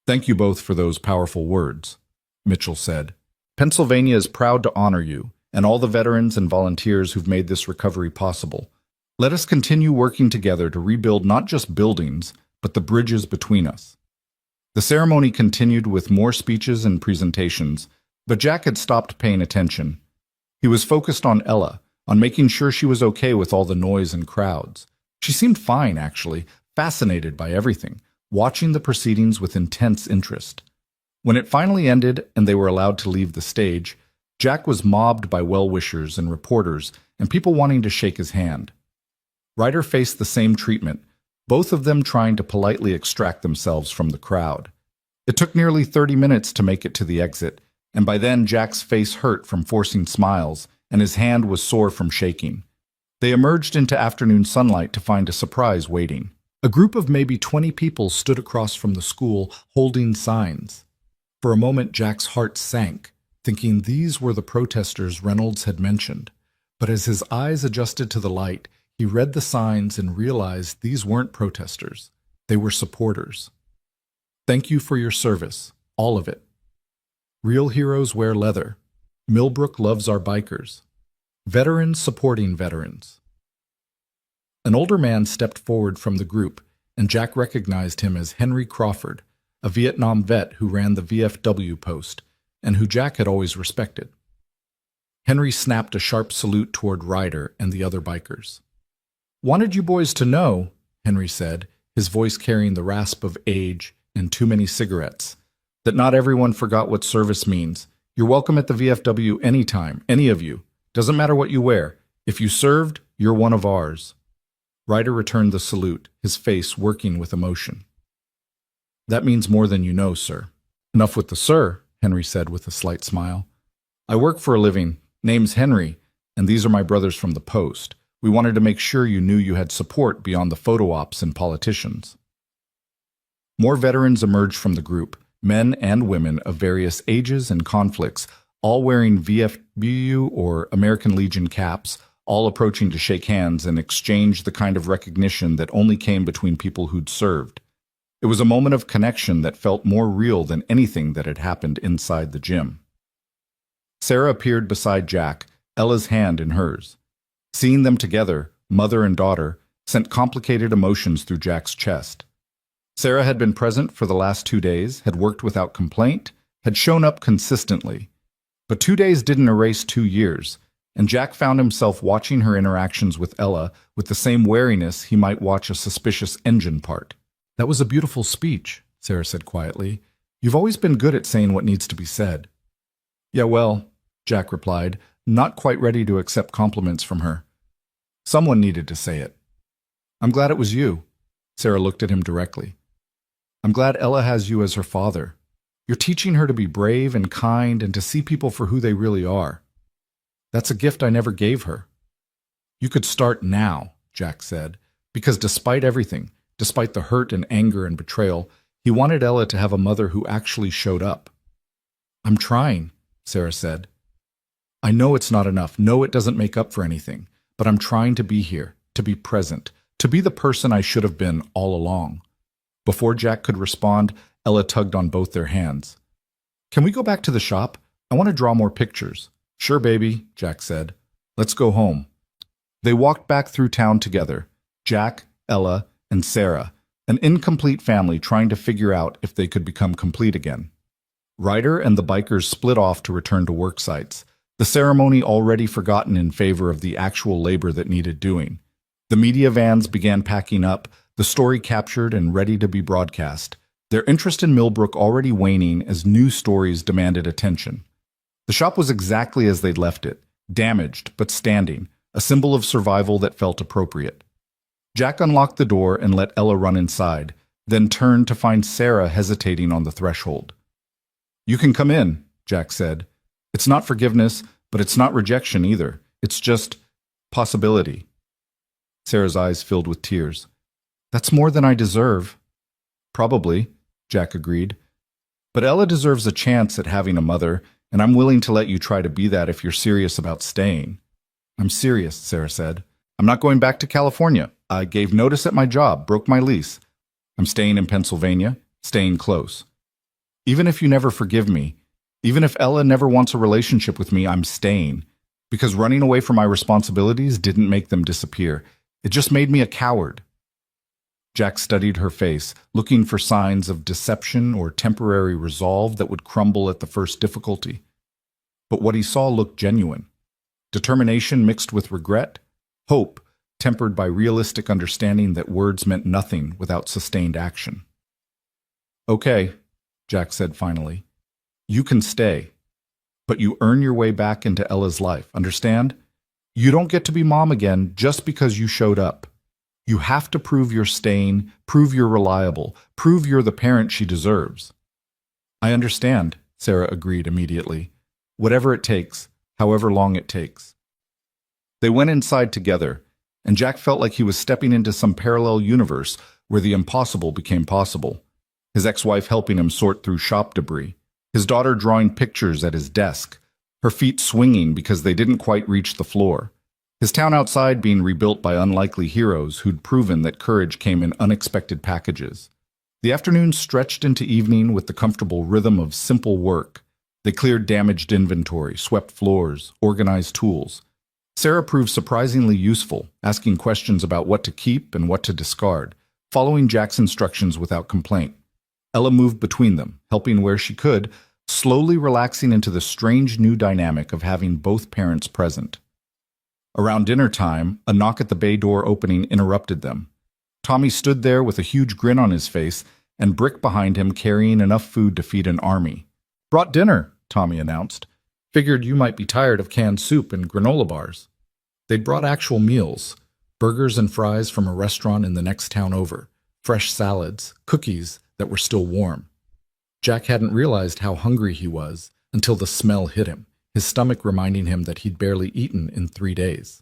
"Thank you both for those powerful words," Mitchell said. "Pennsylvania is proud to honor you and all the veterans and volunteers who've made this recovery possible. Let us continue working together to rebuild not just buildings, but the bridges between us." The ceremony continued with more speeches and presentations, but Jack had stopped paying attention. He was focused on Ella, on making sure she was okay with all the noise and crowds. She seemed fine, actually, fascinated by everything, watching the proceedings with intense interest. When it finally ended and they were allowed to leave the stage, Jack was mobbed by well-wishers and reporters and people wanting to shake his hand. Ryder faced the same treatment, both of them trying to politely extract themselves from the crowd. It took nearly 30 minutes to make it to the exit, and by then Jack's face hurt from forcing smiles and his hand was sore from shaking. They emerged into afternoon sunlight to find a surprise waiting. A group of maybe 20 people stood across from the school holding signs. For a moment, Jack's heart sank, thinking these were the protesters Reynolds had mentioned. But as his eyes adjusted to the light, he read the signs and realized these weren't protesters. They were supporters. "Thank you for your service, all of it. Real heroes wear leather. Millbrook loves our bikers. Veterans supporting veterans." An older man stepped forward from the group, and Jack recognized him as Henry Crawford, a Vietnam vet who ran the VFW post, and who Jack had always respected. Henry snapped a sharp salute toward Ryder and the other bikers. "Wanted you boys to know," Henry said, his voice carrying the rasp of age and too many cigarettes, "that not everyone forgot what service means. You're welcome at the VFW anytime, any of you. Doesn't matter what you wear. If you served, you're one of ours." Ryder returned the salute, his face working with emotion. "That means more than you know, sir." "Enough with the sir," Henry said with a slight smile. "I work for a living. Name's Henry, and these are my brothers from the post. We wanted to make sure you knew you had support beyond the photo ops and politicians." More veterans emerged from the group, men and women of various ages and conflicts, all wearing VFW or American Legion caps, all approaching to shake hands and exchange the kind of recognition that only came between people who'd served. It was a moment of connection that felt more real than anything that had happened inside the gym. Sarah appeared beside Jack, Ella's hand in hers. Seeing them together, mother and daughter, sent complicated emotions through Jack's chest. Sarah had been present for the last 2 days, had worked without complaint, had shown up consistently. But 2 days didn't erase 2 years, and Jack found himself watching her interactions with Ella with the same wariness he might watch a suspicious engine part. "That was a beautiful speech," Sarah said quietly. "You've always been good at saying what needs to be said." "Yeah, well," Jack replied, not quite ready to accept compliments from her. "Someone needed to say it." "I'm glad it was you." Sarah looked at him directly. "I'm glad Ella has you as her father. You're teaching her to be brave and kind and to see people for who they really are. That's a gift I never gave her." "You could start now," Jack said, because despite everything, despite the hurt and anger and betrayal, he wanted Ella to have a mother who actually showed up. "I'm trying," Sarah said. "I know it's not enough. No, it doesn't make up for anything. But I'm trying to be here, to be present, to be the person I should have been all along." Before Jack could respond, Ella tugged on both their hands. "Can we go back to the shop? I want to draw more pictures." "Sure, baby," Jack said. "Let's go home." They walked back through town together, Jack, Ella, and Sarah, an incomplete family trying to figure out if they could become complete again. Ryder and the bikers split off to return to work sites, the ceremony already forgotten in favor of the actual labor that needed doing. The media vans began packing up, the story captured and ready to be broadcast, their interest in Millbrook already waning as new stories demanded attention. The shop was exactly as they'd left it, damaged but standing, a symbol of survival that felt appropriate. Jack unlocked the door and let Ella run inside, then turned to find Sarah hesitating on the threshold. "You can come in," Jack said. "It's not forgiveness, but it's not rejection either. It's just possibility." Sarah's eyes filled with tears. "That's more than I deserve." "Probably," Jack agreed. "But Ella deserves a chance at having a mother, and I'm willing to let you try to be that if you're serious about staying." "I'm serious," Sarah said. "I'm not going back to California. I gave notice at my job, broke my lease. I'm staying in Pennsylvania, staying close. Even if you never forgive me, even if Ella never wants a relationship with me, I'm staying. Because running away from my responsibilities didn't make them disappear. It just made me a coward." Jack studied her face, looking for signs of deception or temporary resolve that would crumble at the first difficulty. But what he saw looked genuine. Determination mixed with regret, hope tempered by realistic understanding that words meant nothing without sustained action. "Okay," Jack said finally. "You can stay. But you earn your way back into Ella's life, understand? You don't get to be mom again just because you showed up. You have to prove you're staying, prove you're reliable, prove you're the parent she deserves." "I understand," Sarah agreed immediately. "Whatever it takes, however long it takes." They went inside together, and Jack felt like he was stepping into some parallel universe where the impossible became possible. His ex-wife helping him sort through shop debris, his daughter drawing pictures at his desk, her feet swinging because they didn't quite reach the floor. His town outside being rebuilt by unlikely heroes who'd proven that courage came in unexpected packages. The afternoon stretched into evening with the comfortable rhythm of simple work. They cleared damaged inventory, swept floors, organized tools. Sarah proved surprisingly useful, asking questions about what to keep and what to discard, following Jack's instructions without complaint. Ella moved between them, helping where she could, slowly relaxing into the strange new dynamic of having both parents present. Around dinner time, a knock at the bay door opening interrupted them. Tommy stood there with a huge grin on his face and Brick behind him carrying enough food to feed an army. "Brought dinner," Tommy announced. "Figured you might be tired of canned soup and granola bars." They'd brought actual meals, burgers and fries from a restaurant in the next town over, fresh salads, cookies that were still warm. Jack hadn't realized how hungry he was until the smell hit him, his stomach reminding him that he'd barely eaten in 3 days.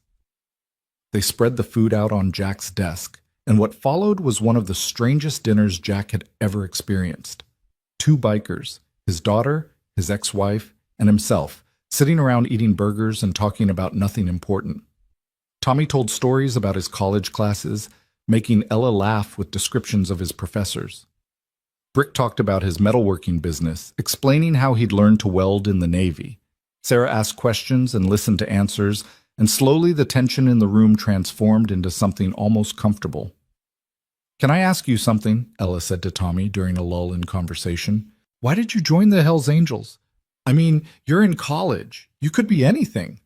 They spread the food out on Jack's desk, and what followed was one of the strangest dinners Jack had ever experienced. 2 bikers, his daughter, his ex-wife, and himself, sitting around eating burgers and talking about nothing important. Tommy told stories about his college classes, making Ella laugh with descriptions of his professors. Brick talked about his metalworking business, explaining how he'd learned to weld in the Navy. Sarah asked questions and listened to answers, and slowly the tension in the room transformed into something almost comfortable. "Can I ask you something?" Ella said to Tommy during a lull in conversation. "Why did you join the Hells Angels? I mean, you're in college. You could be anything."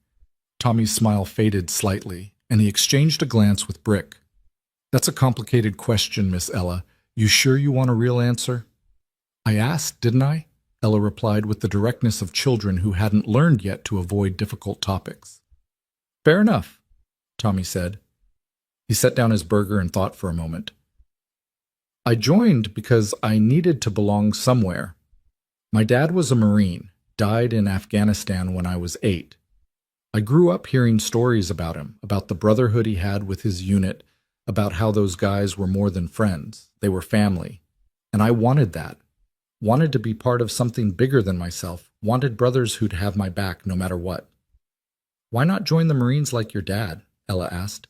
Tommy's smile faded slightly, and he exchanged a glance with Brick. "That's a complicated question, Miss Ella. You sure you want a real answer?" "I asked, didn't I?" Ella replied with the directness of children who hadn't learned yet to avoid difficult topics. "Fair enough," Tommy said. He set down his burger and thought for a moment. "I joined because I needed to belong somewhere. My dad was a Marine, died in Afghanistan when I was 8. I grew up hearing stories about him, about the brotherhood he had with his unit, about how those guys were more than friends, they were family. And I wanted that. Wanted to be part of something bigger than myself, wanted brothers who'd have my back no matter what." "Why not join the Marines like your dad?" Ella asked.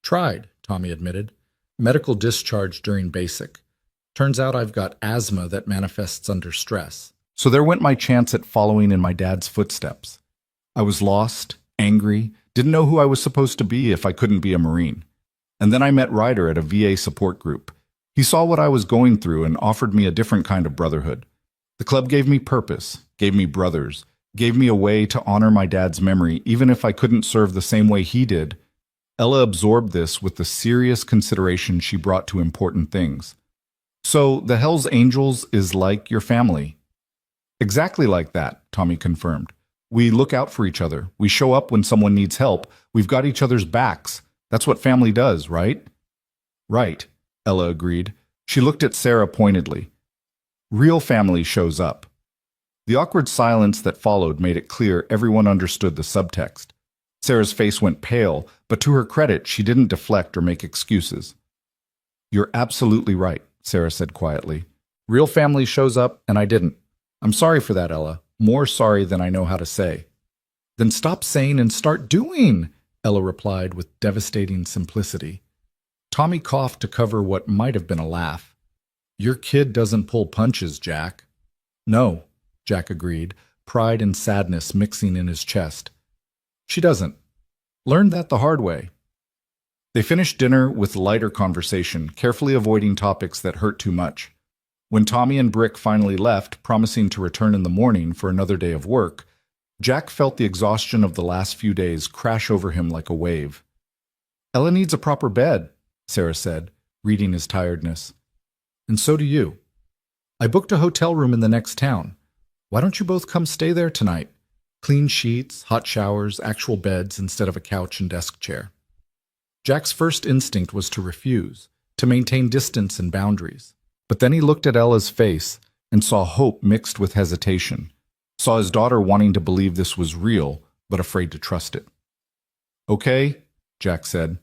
"Tried," Tommy admitted. "Medical discharge during basic. Turns out I've got asthma that manifests under stress. So there went my chance at following in my dad's footsteps. I was lost, angry, didn't know who I was supposed to be if I couldn't be a Marine. And then I met Ryder at a VA support group. He saw what I was going through and offered me a different kind of brotherhood. The club gave me purpose, gave me brothers, gave me a way to honor my dad's memory even if I couldn't serve the same way he did." Ella absorbed this with the serious consideration she brought to important things. "So the Hells Angels is like your family?" "Exactly like that," Tommy confirmed. "We look out for each other. We show up when someone needs help. We've got each other's backs. That's what family does, right?" "Right," Ella agreed. She looked at Sarah pointedly. "Real family shows up." The awkward silence that followed made it clear everyone understood the subtext. Sarah's face went pale, but to her credit, she didn't deflect or make excuses. "You're absolutely right," Sarah said quietly. "Real family shows up, and I didn't. I'm sorry for that, Ella. More sorry than I know how to say." "Then stop saying and start doing," Ella replied with devastating simplicity. Tommy coughed to cover what might have been a laugh. "Your kid doesn't pull punches, Jack." "No," Jack agreed, pride and sadness mixing in his chest. "She doesn't. Learned that the hard way." They finished dinner with lighter conversation, carefully avoiding topics that hurt too much. When Tommy and Brick finally left, promising to return in the morning for another day of work, Jack felt the exhaustion of the last few days crash over him like a wave. "Ella needs a proper bed," Sarah said, reading his tiredness. "And so do you. I booked a hotel room in the next town. Why don't you both come stay there tonight? Clean sheets, hot showers, actual beds instead of a couch and desk chair." Jack's first instinct was to refuse, to maintain distance and boundaries. But then he looked at Ella's face and saw hope mixed with hesitation, saw his daughter wanting to believe this was real, but afraid to trust it. "Okay," Jack said.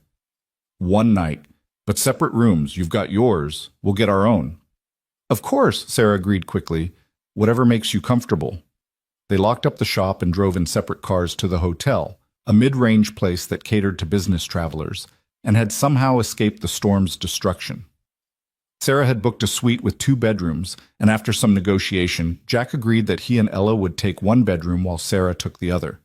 "One night, but separate rooms. You've got yours. We'll get our own." "Of course," Sarah agreed quickly. "Whatever makes you comfortable." They locked up the shop and drove in separate cars to the hotel, a mid-range place that catered to business travelers, and had somehow escaped the storm's destruction. Sarah had booked a suite with 2 bedrooms, and after some negotiation, Jack agreed that he and Ella would take one bedroom while Sarah took the other.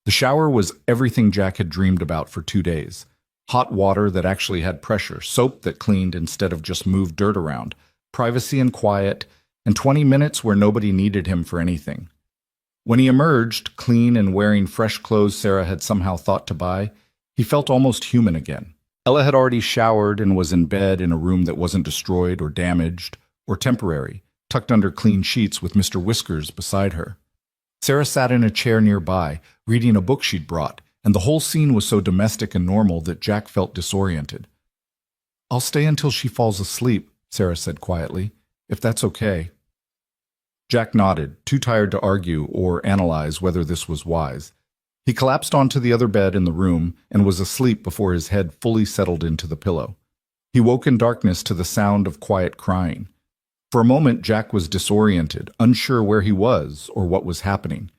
The shower was everything Jack had dreamed about for 2 days. Hot water that actually had pressure, soap that cleaned instead of just moved dirt around, privacy and quiet, and 20 minutes where nobody needed him for anything. When he emerged, clean and wearing fresh clothes Sarah had somehow thought to buy, he felt almost human again. Ella had already showered and was in bed in a room that wasn't destroyed or damaged or temporary, tucked under clean sheets with Mr. Whiskers beside her. Sarah sat in a chair nearby, reading a book she'd brought, and the whole scene was so domestic and normal that Jack felt disoriented. "I'll stay until she falls asleep," Sarah said quietly, "if that's okay." Jack nodded, too tired to argue or analyze whether this was wise. He collapsed onto the other bed in the room and was asleep before his head fully settled into the pillow. He woke in darkness to the sound of quiet crying. For a moment, Jack was disoriented, unsure where he was or what was happening.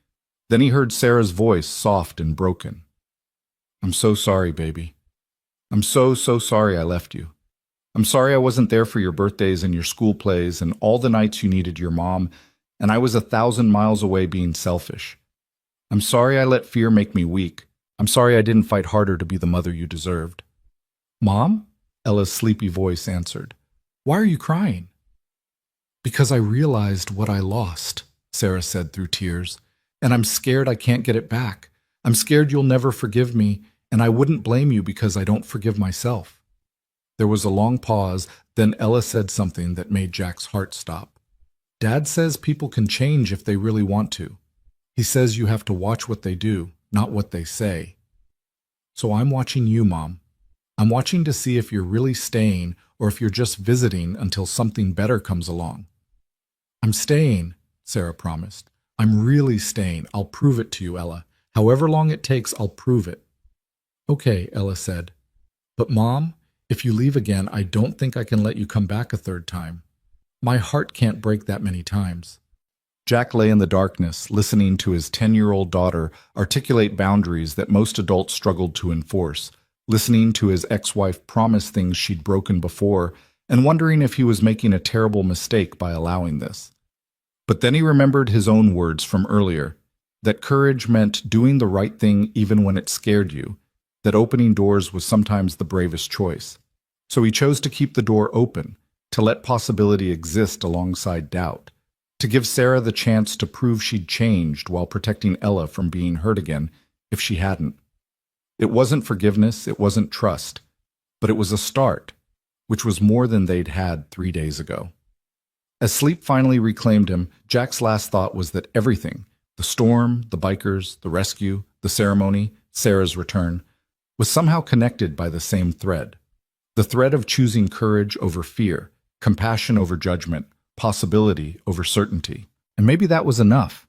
Then he heard Sarah's voice, soft and broken. "I'm so sorry, baby. I'm so sorry I left you. I'm sorry I wasn't there for your birthdays and your school plays and all the nights you needed your mom, and I was 1,000 miles away being selfish. I'm sorry I let fear make me weak. I'm sorry I didn't fight harder to be the mother you deserved." "Mom?" Ella's sleepy voice answered. "Why are you crying?" "Because I realized what I lost," Sarah said through tears, "and I'm scared I can't get it back. I'm scared you'll never forgive me, and I wouldn't blame you because I don't forgive myself." There was a long pause, then Ella said something that made Jack's heart stop. "Dad says people can change if they really want to. He says you have to watch what they do, not what they say. So I'm watching you, Mom. I'm watching to see if you're really staying or if you're just visiting until something better comes along." "I'm staying," Sarah promised. "I'm really staying. I'll prove it to you, Ella. However long it takes, I'll prove it." "Okay," Ella said. "But Mom, if you leave again, I don't think I can let you come back a third time. My heart can't break that many times." Jack lay in the darkness, listening to his 10-year-old daughter articulate boundaries that most adults struggled to enforce, listening to his ex-wife promise things she'd broken before, and wondering if he was making a terrible mistake by allowing this. But then he remembered his own words from earlier, that courage meant doing the right thing even when it scared you, that opening doors was sometimes the bravest choice. So he chose to keep the door open, to let possibility exist alongside doubt, to give Sarah the chance to prove she'd changed while protecting Ella from being hurt again if she hadn't. It wasn't forgiveness, it wasn't trust, but it was a start, which was more than they'd had 3 days ago. As sleep finally reclaimed him, Jack's last thought was that everything, the storm, the bikers, the rescue, the ceremony, Sarah's return, was somehow connected by the same thread. The thread of choosing courage over fear, compassion over judgment, possibility over certainty. And maybe that was enough.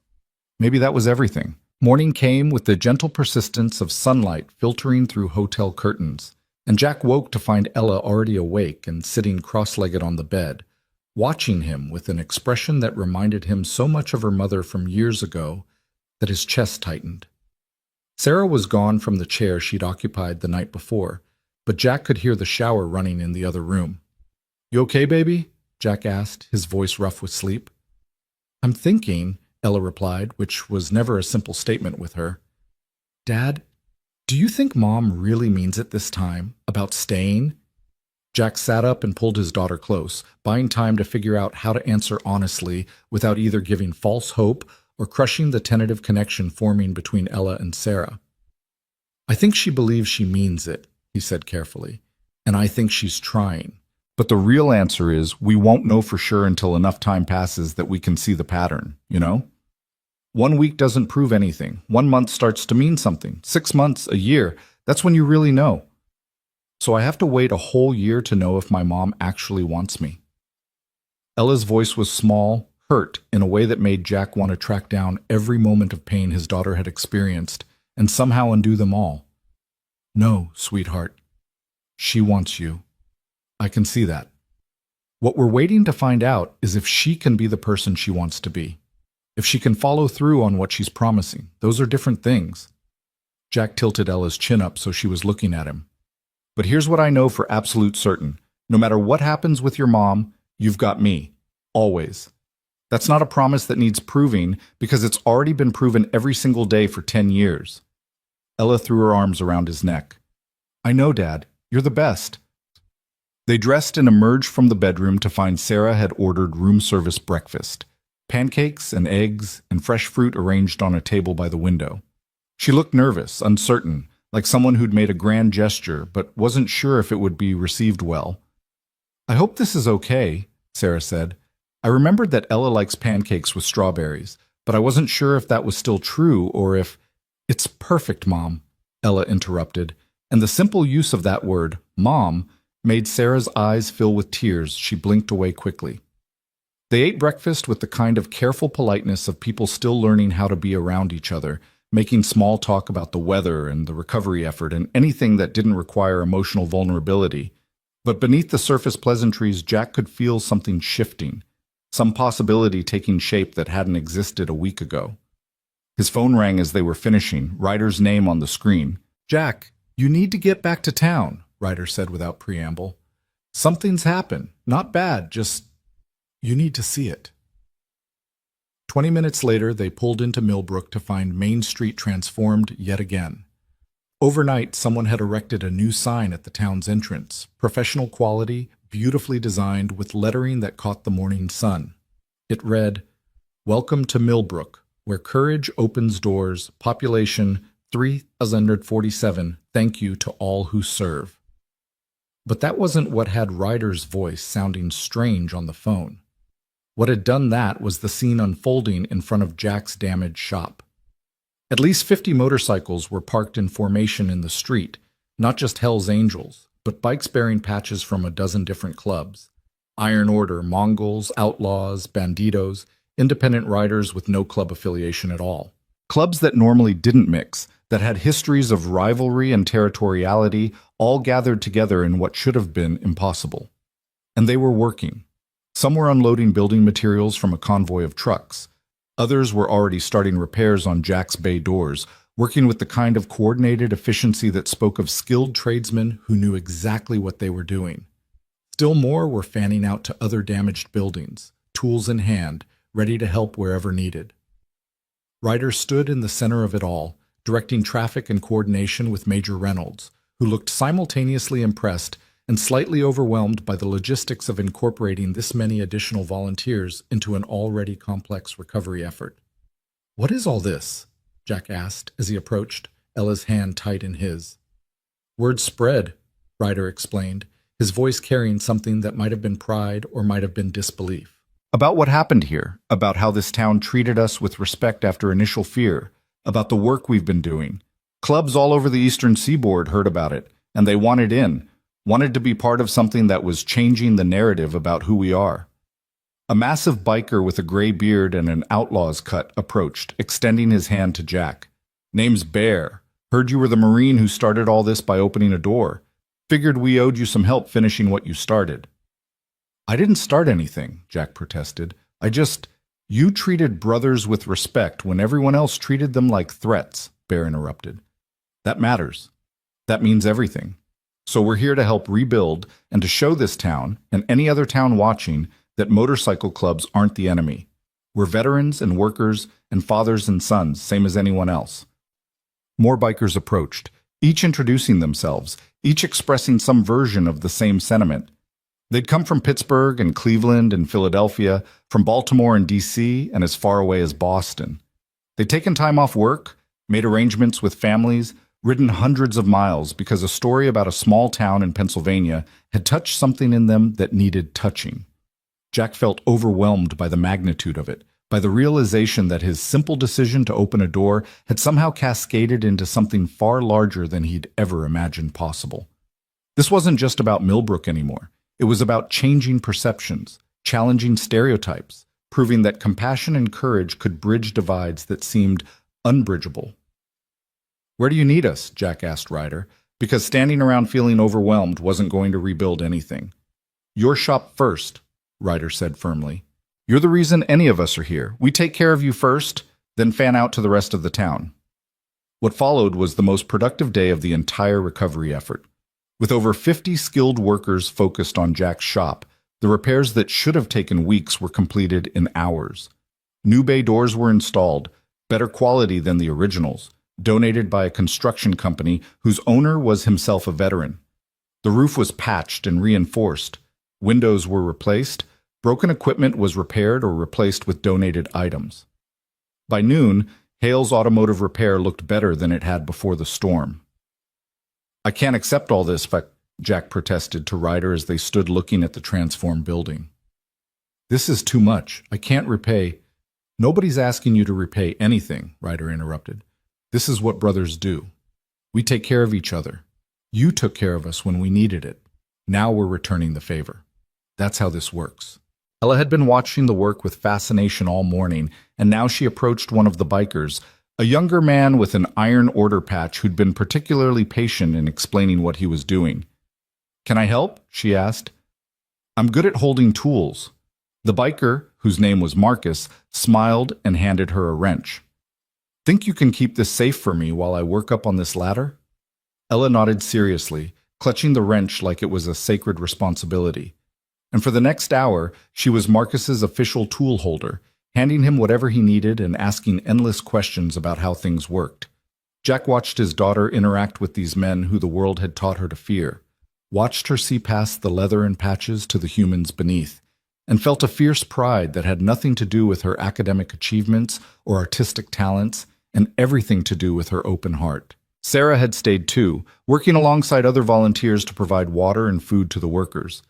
Maybe that was everything. Morning came with the gentle persistence of sunlight filtering through hotel curtains, and Jack woke to find Ella already awake and sitting cross-legged on the bed, watching him with an expression that reminded him so much of her mother from years ago that his chest tightened. Sarah was gone from the chair she'd occupied the night before, but Jack could hear the shower running in the other room. "You okay, baby?" Jack asked, his voice rough with sleep. "I'm thinking," Ella replied, which was never a simple statement with her. "Dad, do you think Mom really means it this time, about staying?" Jack sat up and pulled his daughter close, buying time to figure out how to answer honestly without either giving false hope or crushing the tentative connection forming between Ella and Sarah. "I think she believes she means it," he said carefully, "and I think she's trying. But the real answer is we won't know for sure until enough time passes that we can see the pattern, you know? 1 week doesn't prove anything. 1 month starts to mean something. 6 months, a year, that's when you really know. So I have to wait a whole year to know if my mom actually wants me." Ella's voice was small, hurt, in a way that made Jack want to track down every moment of pain his daughter had experienced and somehow undo them all. "No, sweetheart. She wants you. I can see that. What we're waiting to find out is if she can be the person she wants to be. If she can follow through on what she's promising. Those are different things." Jack tilted Ella's chin up so she was looking at him. "But here's what I know for absolute certain. No matter what happens with your mom, you've got me. Always. That's not a promise that needs proving because it's already been proven every single day for 10 years. Ella threw her arms around his neck. "I know, Dad. You're the best." They dressed and emerged from the bedroom to find Sarah had ordered room service breakfast. Pancakes and eggs and fresh fruit arranged on a table by the window. She looked nervous, uncertain, like someone who'd made a grand gesture but wasn't sure if it would be received well. "I hope this is okay," Sarah said. I remembered that Ella likes pancakes with strawberries, but I wasn't sure if that was still true or if— "It's perfect, Mom," Ella interrupted, and the simple use of that word, Mom, made Sarah's eyes fill with tears. She blinked away quickly. They ate breakfast with the kind of careful politeness of people still learning how to be around each other, making small talk about the weather and the recovery effort and anything that didn't require emotional vulnerability. But beneath the surface pleasantries, Jack could feel something shifting, some possibility taking shape that hadn't existed a week ago. His phone rang as they were finishing, Ryder's name on the screen. "Jack, you need to get back to town," Ryder said without preamble. Something's happened. Not bad, just you need to see it. 20 minutes later, they pulled into Millbrook to find Main Street transformed yet again. Overnight, someone had erected a new sign at the town's entrance, professional quality, beautifully designed with lettering that caught the morning sun. It read, "Welcome to Millbrook, where courage opens doors, population 3,047, thank you to all who serve." But that wasn't what had Ryder's voice sounding strange on the phone. What had done that was the scene unfolding in front of Jack's damaged shop. At least 50 motorcycles were parked in formation in the street, not just Hell's Angels, but bikes bearing patches from a dozen different clubs. Iron Order, Mongols, Outlaws, Banditos, independent riders with no club affiliation at all. Clubs that normally didn't mix, that had histories of rivalry and territoriality, all gathered together in what should have been impossible. And they were working. Some were unloading building materials from a convoy of trucks. Others were already starting repairs on Jack's bay doors, working with the kind of coordinated efficiency that spoke of skilled tradesmen who knew exactly what they were doing. Still more were fanning out to other damaged buildings, tools in hand, ready to help wherever needed. Ryder stood in the center of it all, directing traffic and coordination with Major Reynolds, who looked simultaneously impressed and slightly overwhelmed by the logistics of incorporating this many additional volunteers into an already complex recovery effort. "What is all this?" Jack asked as he approached, Ella's hand tight in his. "Word spread," Ryder explained, his voice carrying something that might have been pride or might have been disbelief. "About what happened here, about how this town treated us with respect after initial fear, about the work we've been doing. Clubs all over the eastern seaboard heard about it, and they wanted in, wanted to be part of something that was changing the narrative about who we are." A massive biker with a gray beard and an outlaw's cut approached, extending his hand to Jack. "Name's Bear. Heard you were the Marine who started all this by opening a door. Figured we owed you some help finishing what you started." "I didn't start anything," Jack protested. You treated brothers with respect when everyone else treated them like threats," Bear interrupted. "That matters. That means everything. So we're here to help rebuild and to show this town, and any other town watching, that motorcycle clubs aren't the enemy. We're veterans and workers and fathers and sons, same as anyone else." More bikers approached, each introducing themselves, each expressing some version of the same sentiment. They'd come from Pittsburgh and Cleveland and Philadelphia, from Baltimore and D.C., and as far away as Boston. They'd taken time off work, made arrangements with families, ridden hundreds of miles because a story about a small town in Pennsylvania had touched something in them that needed touching. Jack felt overwhelmed by the magnitude of it, by the realization that his simple decision to open a door had somehow cascaded into something far larger than he'd ever imagined possible. This wasn't just about Millbrook anymore. It was about changing perceptions, challenging stereotypes, proving that compassion and courage could bridge divides that seemed unbridgeable. "Where do you need us?" Jack asked Ryder, because standing around feeling overwhelmed wasn't going to rebuild anything. "Your shop first," Ryder said firmly. "You're the reason any of us are here. We take care of you first, then fan out to the rest of the town." What followed was the most productive day of the entire recovery effort. With over 50 skilled workers focused on Jack's shop, the repairs that should have taken weeks were completed in hours. New bay doors were installed, better quality than the originals, donated by a construction company whose owner was himself a veteran. The roof was patched and reinforced. Windows were replaced. Broken equipment was repaired or replaced with donated items. By noon, Hale's automotive repair looked better than it had before the storm. "I can't accept all this," Jack protested to Ryder as they stood looking at the transformed building. "This is too much. I can't repay." "Nobody's asking you to repay anything," Ryder interrupted. "This is what brothers do. We take care of each other. You took care of us when we needed it. Now we're returning the favor. That's how this works." Ella had been watching the work with fascination all morning, and now she approached one of the bikers, a younger man with an Iron Order patch who'd been particularly patient in explaining what he was doing. "Can I help?" she asked. "I'm good at holding tools." The biker, whose name was Marcus, smiled and handed her a wrench. "Think you can keep this safe for me while I work up on this ladder?" Ella nodded seriously, clutching the wrench like it was a sacred responsibility. And for the next hour, she was Marcus's official tool holder, handing him whatever he needed and asking endless questions about how things worked. Jack watched his daughter interact with these men who the world had taught her to fear, watched her see past the leather and patches to the humans beneath, and felt a fierce pride that had nothing to do with her academic achievements or artistic talents and everything to do with her open heart. Sarah had stayed too, working alongside other volunteers to provide water and food to the workers.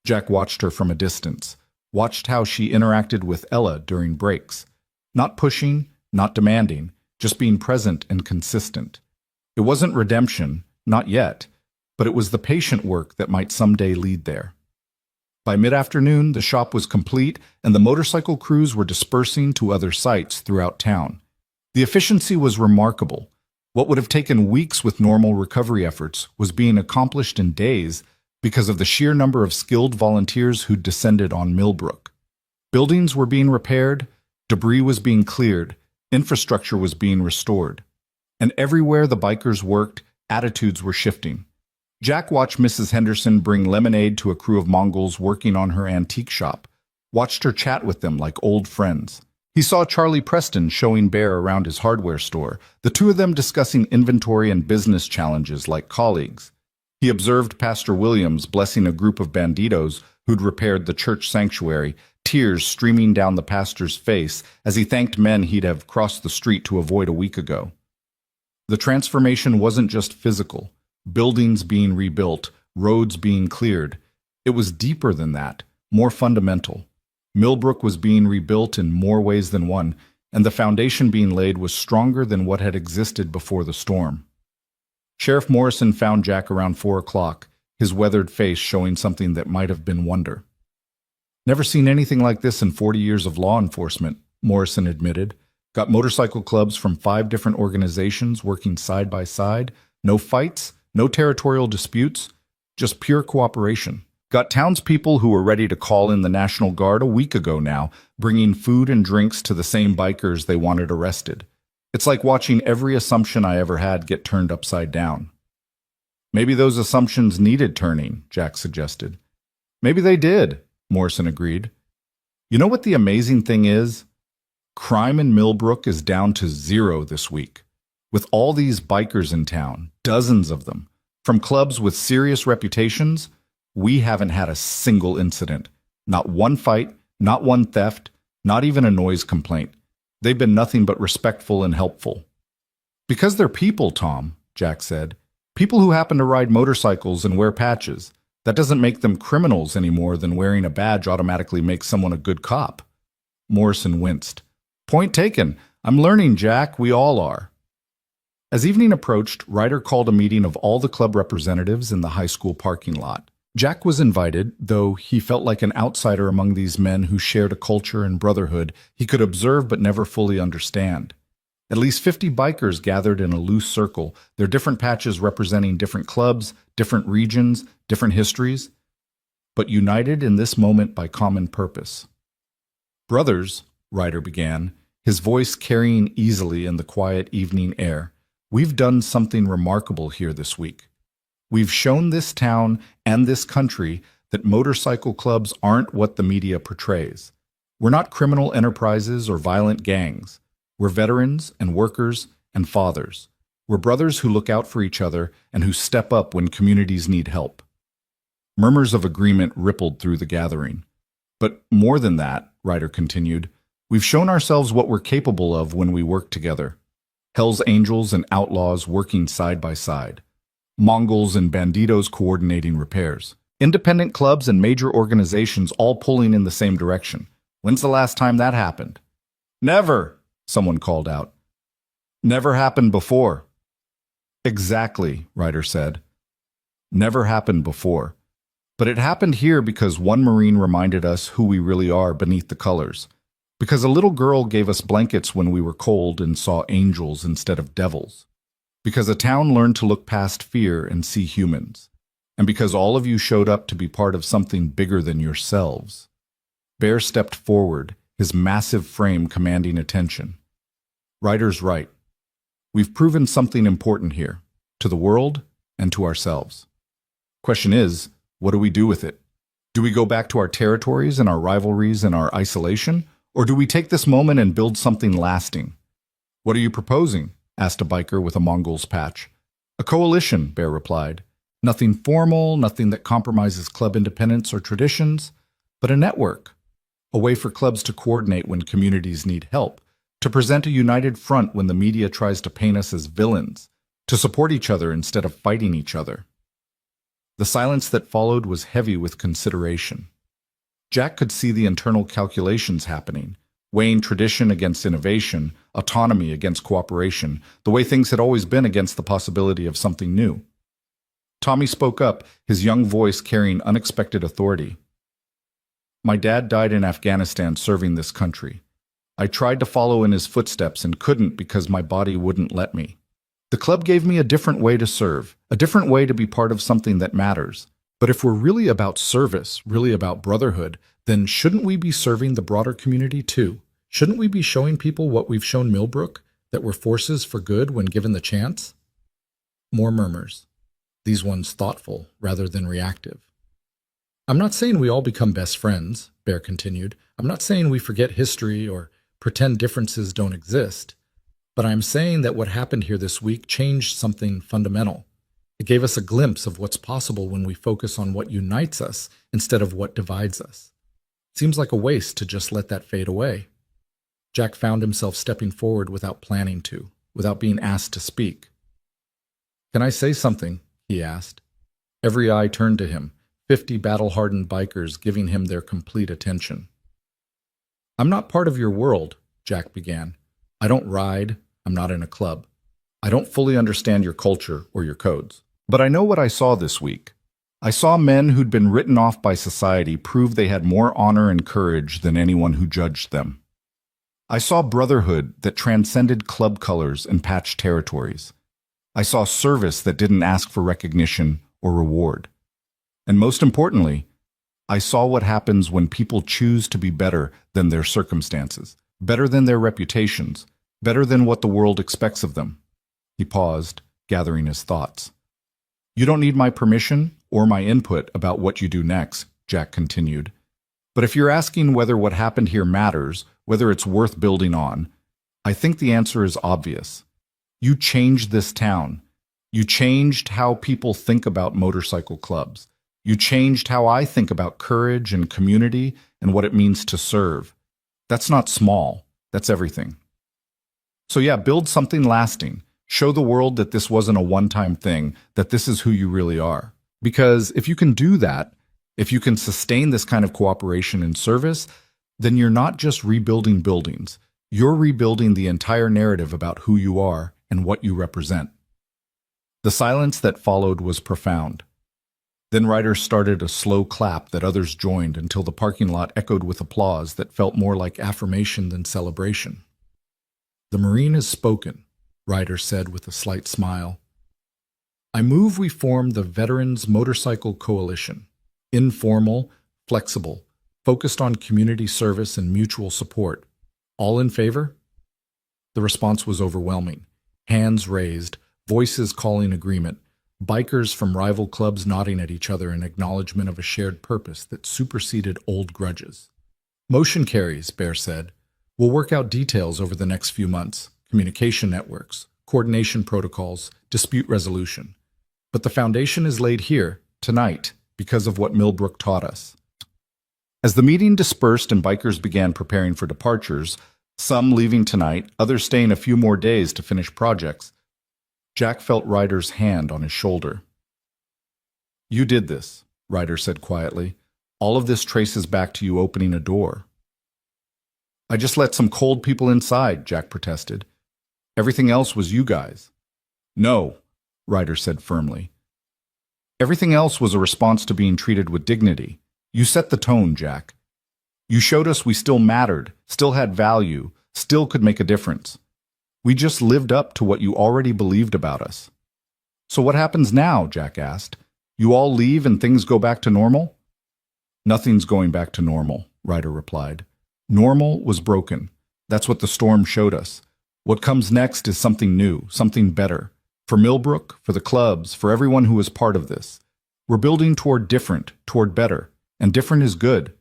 Jack watched her from a distance, watched how she interacted with Ella during breaks. Not pushing, not demanding, just being present and consistent. It wasn't redemption, not yet, but it was the patient work that might someday lead there. By mid-afternoon, the shop was complete and the motorcycle crews were dispersing to other sites throughout town. The efficiency was remarkable. What would have taken weeks with normal recovery efforts was being accomplished in days because of the sheer number of skilled volunteers who'd descended on Millbrook. Buildings were being repaired, debris was being cleared, infrastructure was being restored. And everywhere the bikers worked, attitudes were shifting. Jack watched Mrs. Henderson bring lemonade to a crew of Mongols working on her antique shop, watched her chat with them like old friends. He saw Charlie Preston showing Bear around his hardware store, the two of them discussing inventory and business challenges like colleagues. He observed Pastor Williams blessing a group of banditos who'd repaired the church sanctuary, tears streaming down the pastor's face as he thanked men he'd have crossed the street to avoid a week ago. The transformation wasn't just physical, buildings being rebuilt, roads being cleared. It was deeper than that, more fundamental. Millbrook was being rebuilt in more ways than one, and the foundation being laid was stronger than what had existed before the storm. Sheriff Morrison found Jack around 4 o'clock, his weathered face showing something that might have been wonder. "Never seen anything like this in 40 years of law enforcement," Morrison admitted. "Got motorcycle clubs from 5 different organizations working side by side. No fights, no territorial disputes, just pure cooperation. Got townspeople who were ready to call in the National Guard a week ago now, bringing food and drinks to the same bikers they wanted arrested. It's like watching every assumption I ever had get turned upside down." "Maybe those assumptions needed turning," Jack suggested. "Maybe they did," Morrison agreed. "You know what the amazing thing is? Crime in Millbrook is down to 0 this week. With all these bikers in town, dozens of them, from clubs with serious reputations, we haven't had a single incident. Not one fight, not one theft, not even a noise complaint. They've been nothing but respectful and helpful." "Because they're people, Tom," Jack said. "People who happen to ride motorcycles and wear patches. That doesn't make them criminals any more than wearing a badge automatically makes someone a good cop." Morrison winced. "Point taken. I'm learning, Jack. We all are." As evening approached, Ryder called a meeting of all the club representatives in the high school parking lot. Jack was invited, though he felt like an outsider among these men who shared a culture and brotherhood he could observe but never fully understand. At least 50 bikers gathered in a loose circle, their different patches representing different clubs, different regions, different histories, but united in this moment by common purpose. "Brothers," Ryder began, his voice carrying easily in the quiet evening air, "we've done something remarkable here this week. We've shown this town and this country that motorcycle clubs aren't what the media portrays. We're not criminal enterprises or violent gangs. We're veterans and workers and fathers. We're brothers who look out for each other and who step up when communities need help." Murmurs of agreement rippled through the gathering. "But more than that," Ryder continued, "we've shown ourselves what we're capable of when we work together. Hell's Angels and outlaws working side by side. Mongols and banditos coordinating repairs. Independent clubs and major organizations all pulling in the same direction. When's the last time that happened?" "Never," someone called out. "Never happened before." "Exactly," Ryder said. "Never happened before. But it happened here because one Marine reminded us who we really are beneath the colors. Because a little girl gave us blankets when we were cold and saw angels instead of devils. Because a town learned to look past fear and see humans. And because all of you showed up to be part of something bigger than yourselves." Bear stepped forward, his massive frame commanding attention. "Ryder's right. We've proven something important here, to the world and to ourselves." Question is, what do we do with it? Do we go back to our territories and our rivalries and our isolation? Or do we take this moment and build something lasting? What are you proposing? Asked a biker with a Mongol's patch. A coalition, Bear replied. Nothing formal, nothing that compromises club independence or traditions, but a network. A way for clubs to coordinate when communities need help, to present a united front when the media tries to paint us as villains, to support each other instead of fighting each other. The silence that followed was heavy with consideration. Jack could see the internal calculations happening, weighing tradition against innovation, autonomy against cooperation, the way things had always been against the possibility of something new. Tommy spoke up, his young voice carrying unexpected authority. My dad died in Afghanistan serving this country. I tried to follow in his footsteps and couldn't because my body wouldn't let me. The club gave me a different way to serve, a different way to be part of something that matters. But if we're really about service, really about brotherhood, then shouldn't we be serving the broader community too? Shouldn't we be showing people what we've shown Millbrook, that we're forces for good when given the chance? More murmurs, these ones thoughtful rather than reactive. I'm not saying we all become best friends, Bear continued. I'm not saying we forget history or pretend differences don't exist. But I'm saying that what happened here this week changed something fundamental. It gave us a glimpse of what's possible when we focus on what unites us instead of what divides us. Seems like a waste to just let that fade away. Jack found himself stepping forward without planning to, without being asked to speak. Can I say something? He asked. Every eye turned to him, 50 battle-hardened bikers giving him their complete attention. I'm not part of your world, Jack began. I don't ride, I'm not in a club. I don't fully understand your culture or your codes. But I know what I saw this week. I saw men who'd been written off by society prove they had more honor and courage than anyone who judged them. I saw brotherhood that transcended club colors and patched territories. I saw service that didn't ask for recognition or reward. And most importantly, I saw what happens when people choose to be better than their circumstances, better than their reputations, better than what the world expects of them. He paused, gathering his thoughts. You don't need my permission or my input about what you do next, Jack continued. But if you're asking whether what happened here matters, whether it's worth building on, I think the answer is obvious. You changed this town. You changed how people think about motorcycle clubs. You changed how I think about courage and community and what it means to serve. That's not small. That's everything. So yeah, build something lasting. Show the world that this wasn't a one-time thing, that this is who you really are. Because if you can do that, if you can sustain this kind of cooperation and service, then you're not just rebuilding buildings. You're rebuilding the entire narrative about who you are and what you represent. The silence that followed was profound. Then riders started a slow clap that others joined until the parking lot echoed with applause that felt more like affirmation than celebration. The Marine has spoken, Ryder said with a slight smile. I move we form the Veterans Motorcycle Coalition. Informal, flexible, focused on community service and mutual support. All in favor? The response was overwhelming. Hands raised, voices calling agreement, bikers from rival clubs nodding at each other in acknowledgement of a shared purpose that superseded old grudges. Motion carries, Bear said. We'll work out details over the next few months. Communication networks, coordination protocols, dispute resolution. But the foundation is laid here, tonight, because of what Millbrook taught us. As the meeting dispersed and bikers began preparing for departures, some leaving tonight, others staying a few more days to finish projects, Jack felt Ryder's hand on his shoulder. You did this, Ryder said quietly. All of this traces back to you opening a door. I just let some cold people inside, Jack protested. Everything else was you guys. No, Ryder said firmly. Everything else was a response to being treated with dignity. You set the tone, Jack. You showed us we still mattered, still had value, still could make a difference. We just lived up to what you already believed about us. So what happens now, Jack asked. You all leave and things go back to normal? Nothing's going back to normal, Ryder replied. Normal was broken. That's what the storm showed us. What comes next is something new, something better. For Millbrook, for the clubs, for everyone who is part of this. We're building toward different, toward better, and different is good.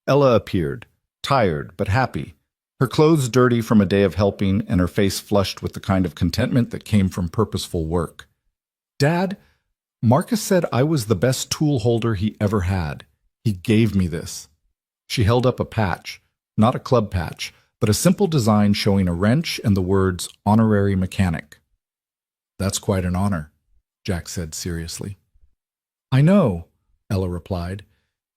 Ella appeared, tired but happy, her clothes dirty from a day of helping and her face flushed with the kind of contentment that came from purposeful work. Dad, Marcus said I was the best tool holder he ever had. He gave me this. She held up a patch, not a club patch, but a simple design showing a wrench and the words honorary mechanic. That's quite an honor, Jack said seriously. I know, Ella replied.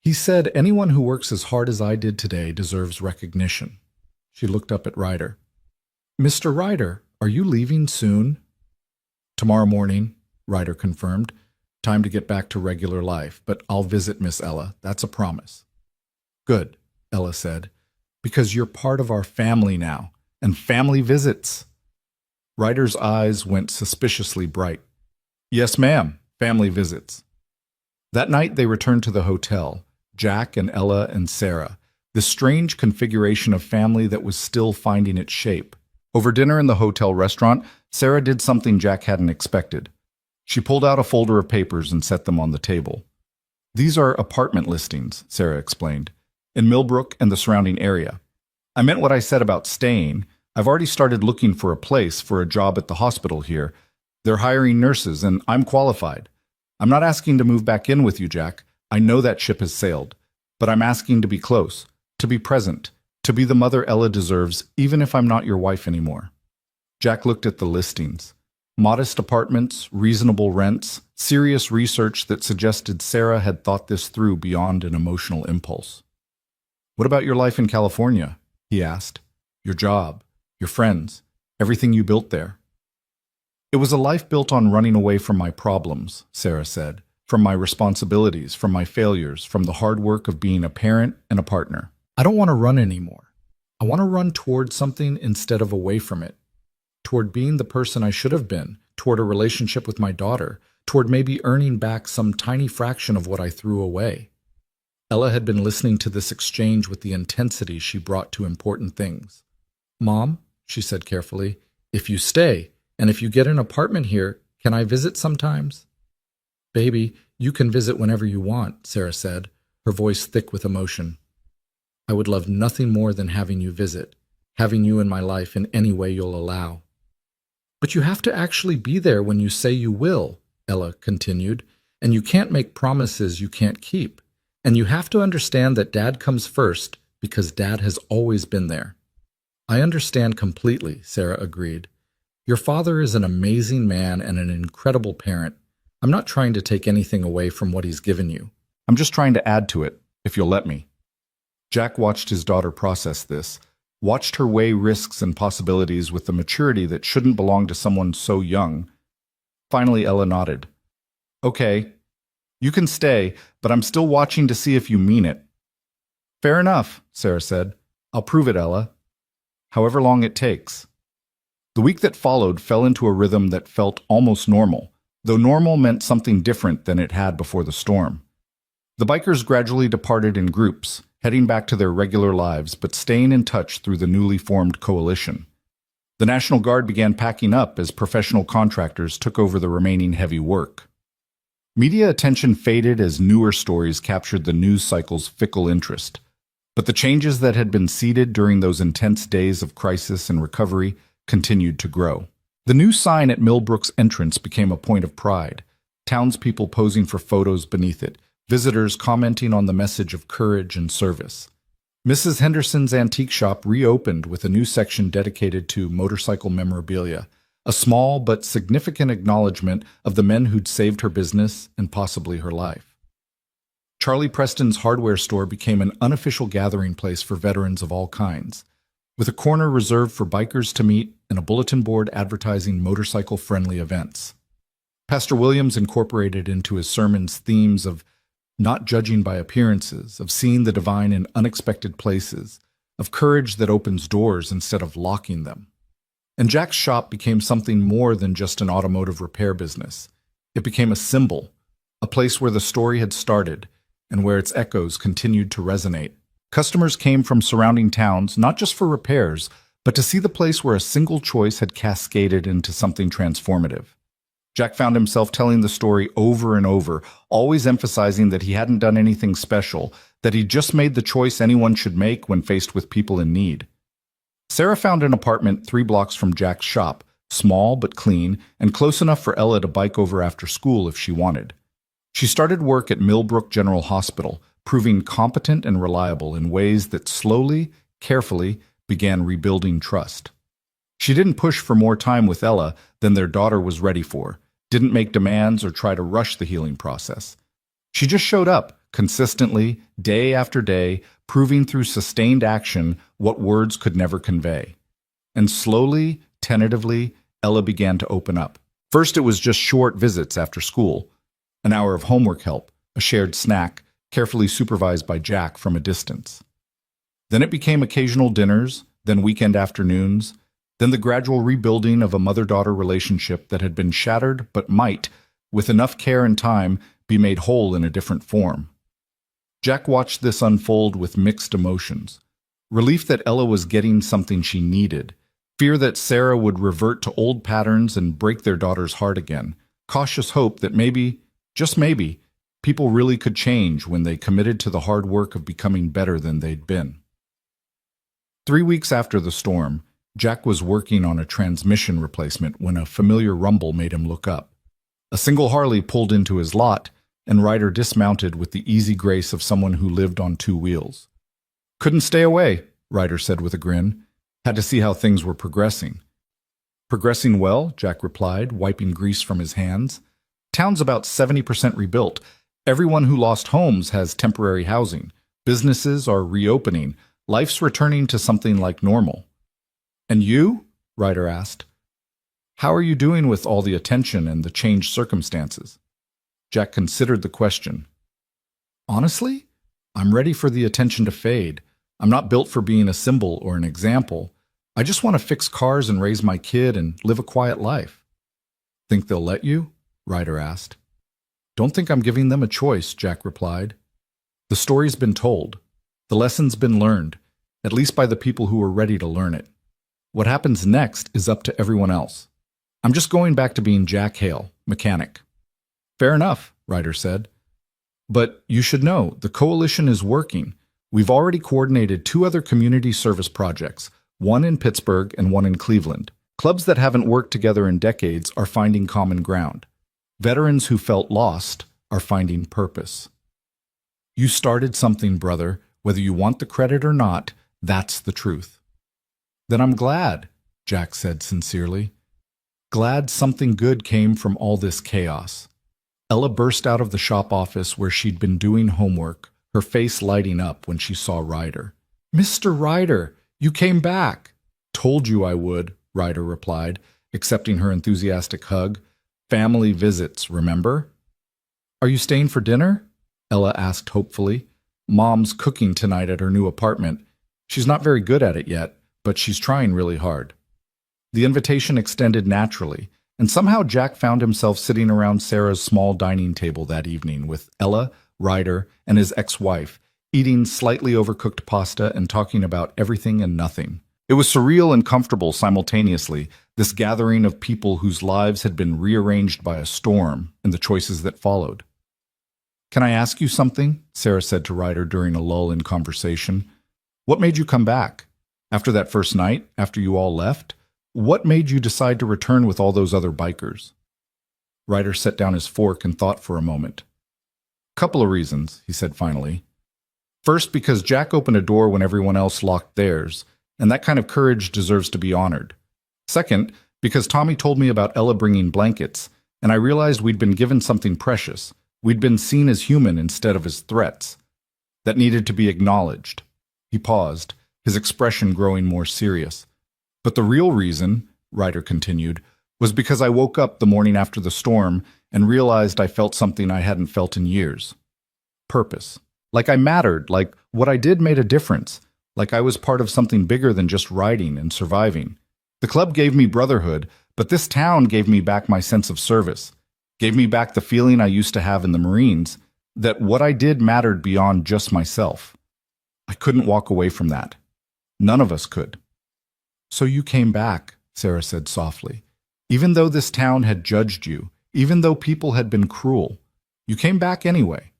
He said anyone who works as hard as I did today deserves recognition. She looked up at Ryder. Mr. Ryder, are you leaving soon? Tomorrow morning, Ryder confirmed. Time to get back to regular life, but I'll visit Miss Ella. That's a promise. Good, Ella said, because you're part of our family now, and family visits. Ryder's eyes went suspiciously bright. Yes, ma'am, family visits. That night they returned to the hotel, Jack and Ella and Sarah, this strange configuration of family that was still finding its shape. Over dinner in the hotel restaurant, Sarah did something Jack hadn't expected. She pulled out a folder of papers and set them on the table. These are apartment listings, Sarah explained, in Millbrook and the surrounding area. I meant what I said about staying. I've already started looking for a place for a job at the hospital here. They're hiring nurses, and I'm qualified. I'm not asking to move back in with you, Jack. I know that ship has sailed. But I'm asking to be close, to be present, to be the mother Ella deserves, even if I'm not your wife anymore. Jack looked at the listings. Modest apartments, reasonable rents, serious research that suggested Sarah had thought this through beyond an emotional impulse. What about your life in California? He asked. Your job, your friends, everything you built there. It was a life built on running away from my problems, Sarah said, from my responsibilities, from my failures, from the hard work of being a parent and a partner. I don't want to run anymore. I want to run toward something instead of away from it. Toward being the person I should have been, toward a relationship with my daughter, toward maybe earning back some tiny fraction of what I threw away. Ella had been listening to this exchange with the intensity she brought to important things. Mom, she said carefully, if you stay, and if you get an apartment here, can I visit sometimes? Baby, you can visit whenever you want, Sarah said, her voice thick with emotion. I would love nothing more than having you visit, having you in my life in any way you'll allow. But you have to actually be there when you say you will, Ella continued, and you can't make promises you can't keep. And you have to understand that Dad comes first because Dad has always been there. I understand completely, Sarah agreed. Your father is an amazing man and an incredible parent. I'm not trying to take anything away from what he's given you. I'm just trying to add to it, if you'll let me. Jack watched his daughter process this, watched her weigh risks and possibilities with the maturity that shouldn't belong to someone so young. Finally, Ella nodded. Okay, you can stay, but I'm still watching to see if you mean it. Fair enough, Sarah said. I'll prove it, Ella. However long it takes. The week that followed fell into a rhythm that felt almost normal, though normal meant something different than it had before the storm. The bikers gradually departed in groups, heading back to their regular lives but staying in touch through the newly formed coalition. The National Guard began packing up as professional contractors took over the remaining heavy work. Media attention faded as newer stories captured the news cycle's fickle interest. But the changes that had been seeded during those intense days of crisis and recovery continued to grow. The new sign at Millbrook's entrance became a point of pride, townspeople posing for photos beneath it, visitors commenting on the message of courage and service. Mrs. Henderson's antique shop reopened with a new section dedicated to motorcycle memorabilia, a small but significant acknowledgement of the men who'd saved her business and possibly her life. Charlie Preston's hardware store became an unofficial gathering place for veterans of all kinds, with a corner reserved for bikers to meet and a bulletin board advertising motorcycle-friendly events. Pastor Williams incorporated into his sermons themes of not judging by appearances, of seeing the divine in unexpected places, of courage that opens doors instead of locking them. And Jack's shop became something more than just an automotive repair business. It became a symbol, a place where the story had started and where its echoes continued to resonate. Customers came from surrounding towns not just for repairs, but to see the place where a single choice had cascaded into something transformative. Jack found himself telling the story over and over, always emphasizing that he hadn't done anything special, that he'd just made the choice anyone should make when faced with people in need. Sarah found an apartment 3 blocks from Jack's shop, small but clean, and close enough for Ella to bike over after school if she wanted. She started work at Millbrook General Hospital, proving competent and reliable in ways that slowly, carefully, began rebuilding trust. She didn't push for more time with Ella than their daughter was ready for, didn't make demands or try to rush the healing process. She just showed up, consistently, day after day, proving through sustained action what words could never convey. And slowly, tentatively, Ella began to open up. First, it was just short visits after school, an hour of homework help, a shared snack, carefully supervised by Jack from a distance. Then it became occasional dinners, then weekend afternoons, then the gradual rebuilding of a mother-daughter relationship that had been shattered but might, with enough care and time, be made whole in a different form. Jack watched this unfold with mixed emotions. Relief that Ella was getting something she needed, fear that Sarah would revert to old patterns and break their daughter's heart again, cautious hope that maybe, just maybe, people really could change when they committed to the hard work of becoming better than they'd been. 3 weeks after the storm, Jack was working on a transmission replacement when a familiar rumble made him look up. A single Harley pulled into his lot, and Ryder dismounted with the easy grace of someone who lived on 2 wheels. "Couldn't stay away," Ryder said with a grin. "Had to see how things were progressing." "Progressing well," Jack replied, wiping grease from his hands. "Town's about 70% rebuilt. Everyone who lost homes has temporary housing. Businesses are reopening. Life's returning to something like normal." "And you?" Ryder asked. "How are you doing with all the attention and the changed circumstances?" Jack considered the question. "Honestly, I'm ready for the attention to fade. I'm not built for being a symbol or an example. I just want to fix cars and raise my kid and live a quiet life." "Think they'll let you?" Ryder asked. "Don't think I'm giving them a choice," Jack replied. "The story's been told. The lesson's been learned, at least by the people who are ready to learn it. What happens next is up to everyone else. I'm just going back to being Jack Hale, mechanic." "Fair enough," Ryder said. "But you should know, the coalition is working. We've already coordinated 2 other community service projects, one in Pittsburgh and one in Cleveland. Clubs that haven't worked together in decades are finding common ground. Veterans who felt lost are finding purpose." "You started something, brother. Whether you want the credit or not, that's the truth." "Then I'm glad," Jack said sincerely. "Glad something good came from all this chaos." Ella burst out of the shop office where she'd been doing homework, her face lighting up when she saw Ryder. "Mr. Ryder, you came back." "Told you I would," Ryder replied, accepting her enthusiastic hug. "Family visits, remember?" "Are you staying for dinner?" Ella asked hopefully. "Mom's cooking tonight at her new apartment. She's not very good at it yet, but she's trying really hard." The invitation extended naturally, and somehow Jack found himself sitting around Sarah's small dining table that evening with Ella, Ryder, and his ex-wife, eating slightly overcooked pasta and talking about everything and nothing. It was surreal and comfortable simultaneously, this gathering of people whose lives had been rearranged by a storm and the choices that followed. "Can I ask you something?" Sarah said to Ryder during a lull in conversation. "What made you come back? After that first night, after you all left? What made you decide to return with all those other bikers?" Ryder set down his fork and thought for a moment. "Couple of reasons," he said finally. "First, because Jack opened a door when everyone else locked theirs, and that kind of courage deserves to be honored. Second, because Tommy told me about Ella bringing blankets, and I realized we'd been given something precious. We'd been seen as human instead of as threats. That needed to be acknowledged." He paused, his expression growing more serious. "But the real reason," Ryder continued, "was because I woke up the morning after the storm and realized I felt something I hadn't felt in years. Purpose. Like I mattered, like what I did made a difference, like I was part of something bigger than just riding and surviving. The club gave me brotherhood, but this town gave me back my sense of service, gave me back the feeling I used to have in the Marines, that what I did mattered beyond just myself. I couldn't walk away from that. None of us could." "So you came back," Sarah said softly. "Even though this town had judged you, even though people had been cruel. You came back anyway.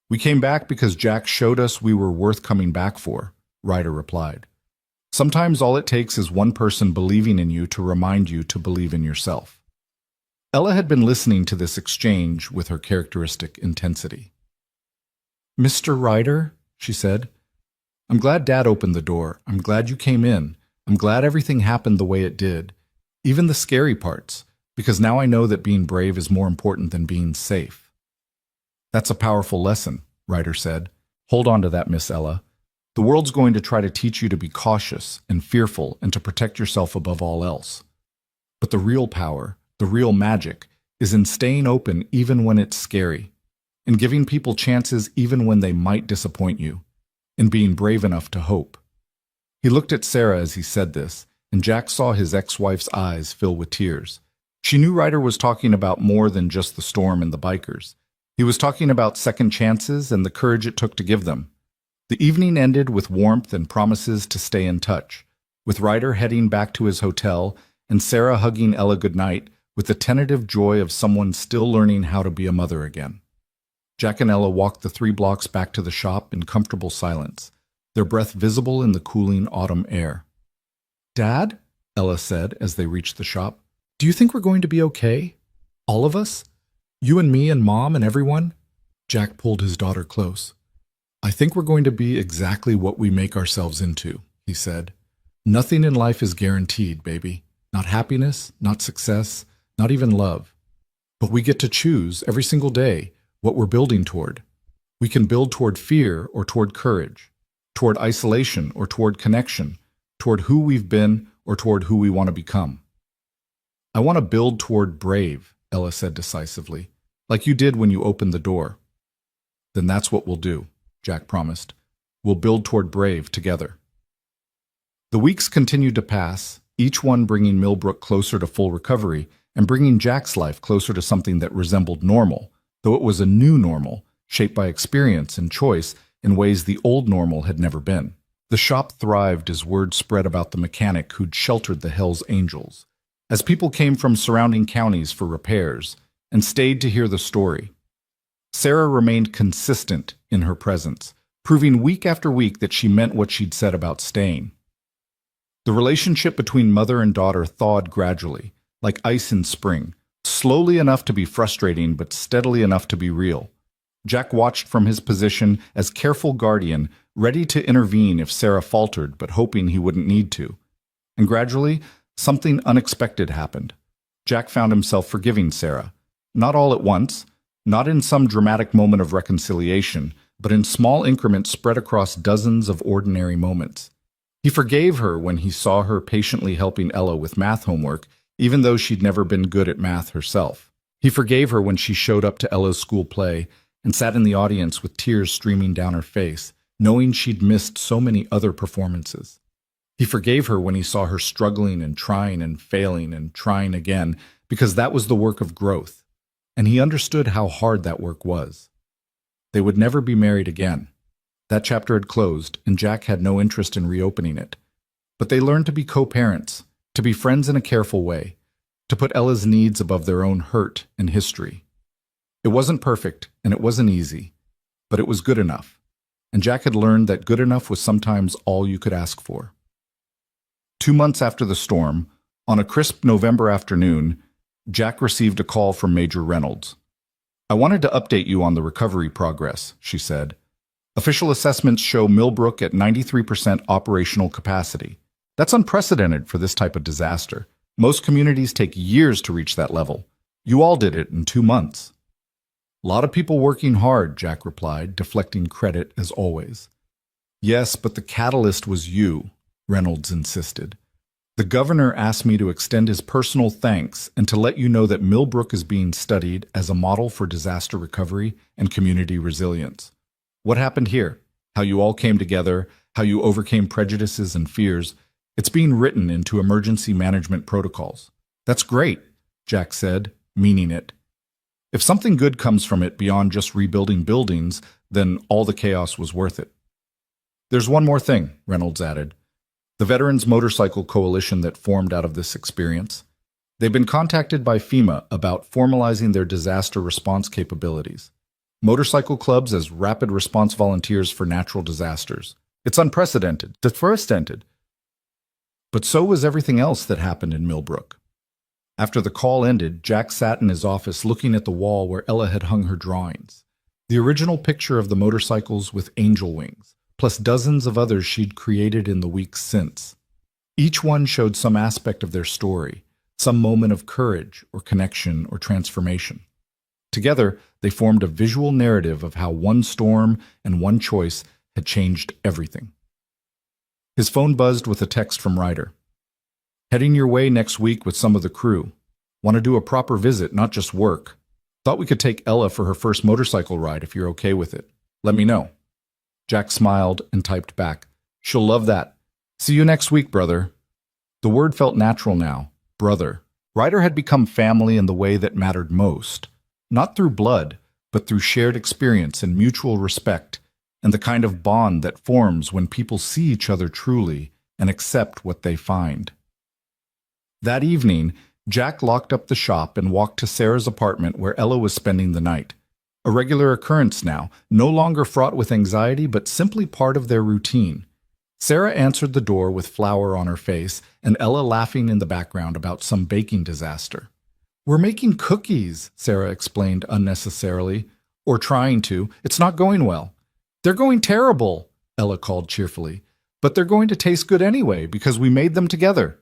We came back because Jack showed us we were worth coming back for, Ryder replied. Sometimes all it takes is one person believing in you to remind you to believe in yourself. Ella had been listening to this exchange with her characteristic intensity. Mr. Ryder, she said, I'm glad Dad opened the door. I'm glad you came in. I'm glad everything happened the way it did, even the scary parts, because now I know that being brave is more important than being safe. That's a powerful lesson, Ryder said. Hold on to that, Miss Ella. The world's going to try to teach you to be cautious and fearful and to protect yourself above all else. But the real power, the real magic, is in staying open even when it's scary, in giving people chances even when they might disappoint you, in being brave enough to hope. He looked at Sarah as he said this, and Jack saw his ex-wife's eyes fill with tears. She knew Ryder was talking about more than just the storm and the bikers. He was talking about second chances and the courage it took to give them. The evening ended with warmth and promises to stay in touch, with Ryder heading back to his hotel and Sarah hugging Ella goodnight with the tentative joy of someone still learning how to be a mother again. Jack and Ella walked the 3 blocks back to the shop in comfortable silence, their breath visible in the cooling autumn air. Dad, Ella said as they reached the shop, do you think we're going to be okay? All of us? You and me and Mom and everyone? Jack pulled his daughter close. I think we're going to be exactly what we make ourselves into, he said. Nothing in life is guaranteed, baby. Not happiness, not success, not even love. But we get to choose every single day what we're building toward. We can build toward fear or toward courage, toward isolation or toward connection, toward who we've been or toward who we want to become. I want to build toward brave, Ella said decisively, like you did when you opened the door. Then that's what we'll do, Jack promised. We'll build toward brave together. The weeks continued to pass, each one bringing Millbrook closer to full recovery and bringing Jack's life closer to something that resembled normal, though it was a new normal, shaped by experience and choice in ways the old normal had never been. The shop thrived as word spread about the mechanic who'd sheltered the Hells Angels, as people came from surrounding counties for repairs and stayed to hear the story. Sarah remained consistent in her presence, proving week after week that she meant what she'd said about staying. The relationship between mother and daughter thawed gradually, like ice in spring, slowly enough to be frustrating but steadily enough to be real. Jack watched from his position as careful guardian, ready to intervene if Sarah faltered but hoping he wouldn't need to. And gradually, something unexpected happened. Jack found himself forgiving Sarah, not all at once, not in some dramatic moment of reconciliation, but in small increments spread across dozens of ordinary moments. He forgave her when he saw her patiently helping Ella with math homework, even though she'd never been good at math herself. He forgave her when she showed up to Ella's school play and sat in the audience with tears streaming down her face, knowing she'd missed so many other performances. He forgave her when he saw her struggling and trying and failing and trying again, because that was the work of growth, and he understood how hard that work was. They would never be married again. That chapter had closed, and Jack had no interest in reopening it. But they learned to be co-parents, to be friends in a careful way, to put Ella's needs above their own hurt and history. It wasn't perfect, and it wasn't easy, but it was good enough, and Jack had learned that good enough was sometimes all you could ask for. 2 months after the storm, on a crisp November afternoon, Jack received a call from Major Reynolds. I wanted to update you on the recovery progress, she said. Official assessments show Millbrook at 93% operational capacity. That's unprecedented for this type of disaster. Most communities take years to reach that level. You all did it in 2 months. A lot of people working hard, Jack replied, deflecting credit as always. Yes, but the catalyst was you, Reynolds insisted. The governor asked me to extend his personal thanks and to let you know that Millbrook is being studied as a model for disaster recovery and community resilience. What happened here? How you all came together, how you overcame prejudices and fears. It's being written into emergency management protocols. That's great, Jack said, meaning it. If something good comes from it beyond just rebuilding buildings, then all the chaos was worth it. There's one more thing, Reynolds added. The Veterans Motorcycle Coalition that formed out of this experience. They've been contacted by FEMA about formalizing their disaster response capabilities. Motorcycle clubs as rapid response volunteers for natural disasters. It's unprecedented, unprecedented. But so was everything else that happened in Millbrook. After the call ended, Jack sat in his office looking at the wall where Ella had hung her drawings. The original picture of the motorcycles with angel wings, plus dozens of others she'd created in the weeks since. Each one showed some aspect of their story, some moment of courage or connection or transformation. Together, they formed a visual narrative of how one storm and one choice had changed everything. His phone buzzed with a text from Ryder. Heading your way next week with some of the crew. Want to do a proper visit, not just work. Thought we could take Ella for her first motorcycle ride if you're okay with it. Let me know. Jack smiled and typed back. She'll love that. See you next week, brother. The word felt natural now. Brother. Ryder had become family in the way that mattered most. Not through blood, but through shared experience and mutual respect, and the kind of bond that forms when people see each other truly and accept what they find. That evening, Jack locked up the shop and walked to Sarah's apartment where Ella was spending the night. A regular occurrence now, no longer fraught with anxiety, but simply part of their routine. Sarah answered the door with flour on her face and Ella laughing in the background about some baking disaster. We're making cookies, Sarah explained unnecessarily. Or trying to. It's not going well. They're going terrible, Ella called cheerfully. But they're going to taste good anyway because we made them together.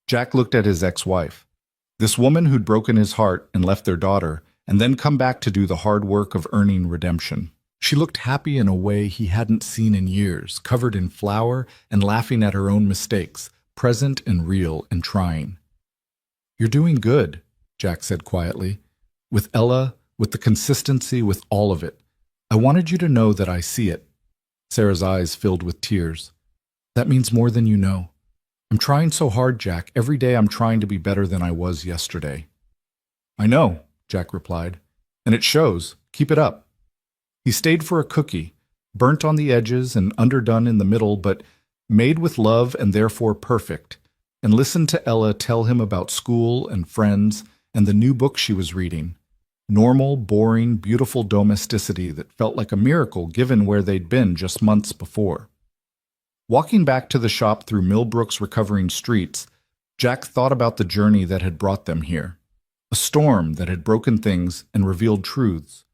Jack looked at his ex-wife. This woman who'd broken his heart and left their daughter, and then come back to do the hard work of earning redemption. She looked happy in a way he hadn't seen in years, covered in flour and laughing at her own mistakes, present and real and trying. You're doing good, Jack said quietly. With Ella, with the consistency, with all of it. I wanted you to know that I see it. Sarah's eyes filled with tears. That means more than you know. I'm trying so hard, Jack. Every day I'm trying to be better than I was yesterday. I know, Jack replied. And it shows. Keep it up. He stayed for a cookie, burnt on the edges and underdone in the middle, but made with love and therefore perfect, and listened to Ella tell him about school and friends and the new book she was reading. Normal, boring, beautiful domesticity that felt like a miracle given where they'd been just months before. Walking back to the shop through Millbrook's recovering streets, Jack thought about the journey that had brought them here. A storm that had broken things and revealed truths.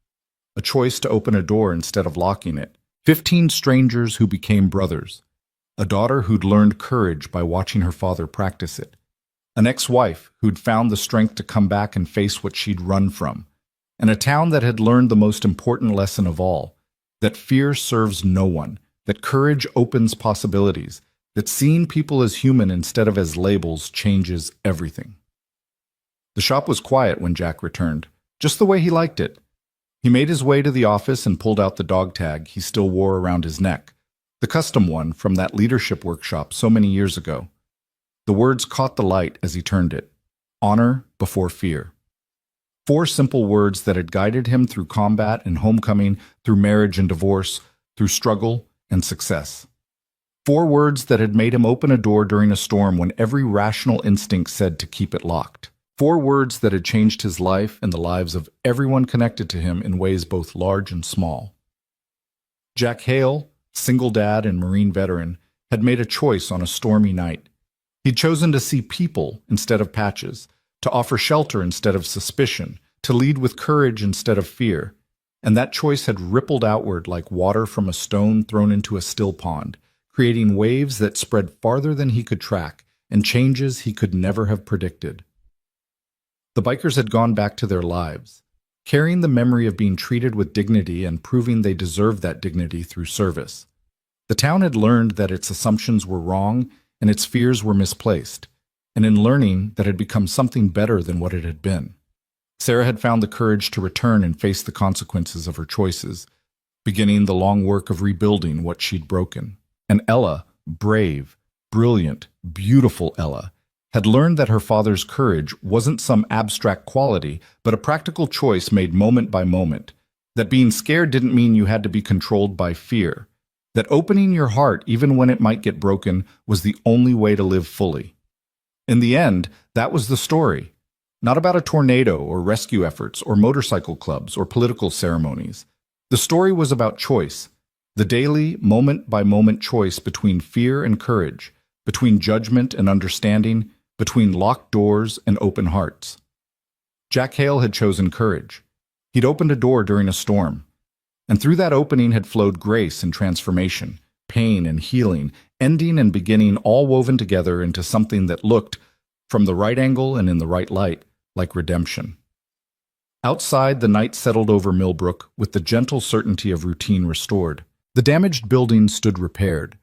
A choice to open a door instead of locking it. 15 strangers who became brothers. A daughter who'd learned courage by watching her father practice it. An ex-wife who'd found the strength to come back and face what she'd run from. And a town that had learned the most important lesson of all, that fear serves no one, that courage opens possibilities, that seeing people as human instead of as labels changes everything. The shop was quiet when Jack returned, just the way he liked it. He made his way to the office and pulled out the dog tag he still wore around his neck, the custom one from that leadership workshop so many years ago. The words caught the light as he turned it. Honor before fear. 4 simple words that had guided him through combat and homecoming, through marriage and divorce, through struggle and success. 4 words that had made him open a door during a storm when every rational instinct said to keep it locked. 4 words that had changed his life and the lives of everyone connected to him in ways both large and small. Jack Hale, single dad and Marine veteran, had made a choice on a stormy night. He'd chosen to see people instead of patches, to offer shelter instead of suspicion, to lead with courage instead of fear. And that choice had rippled outward like water from a stone thrown into a still pond, creating waves that spread farther than he could track and changes he could never have predicted. The bikers had gone back to their lives, carrying the memory of being treated with dignity and proving they deserved that dignity through service. The town had learned that its assumptions were wrong and its fears were misplaced, and in learning that had become something better than what it had been. Sarah had found the courage to return and face the consequences of her choices, beginning the long work of rebuilding what she'd broken. And Ella, brave, brilliant, beautiful Ella, had learned that her father's courage wasn't some abstract quality, but a practical choice made moment by moment, that being scared didn't mean you had to be controlled by fear, that opening your heart even when it might get broken was the only way to live fully. In the end, that was the story. Not about a tornado or rescue efforts or motorcycle clubs or political ceremonies. The story was about choice, the daily, moment-by-moment choice between fear and courage, between judgment and understanding, between locked doors and open hearts. Jack Hale had chosen courage. He'd opened a door during a storm, and through that opening had flowed grace and transformation, pain and healing, ending and beginning all woven together into something that looked, from the right angle and in the right light, like redemption. Outside, the night settled over Millbrook with the gentle certainty of routine restored. The damaged building stood repaired.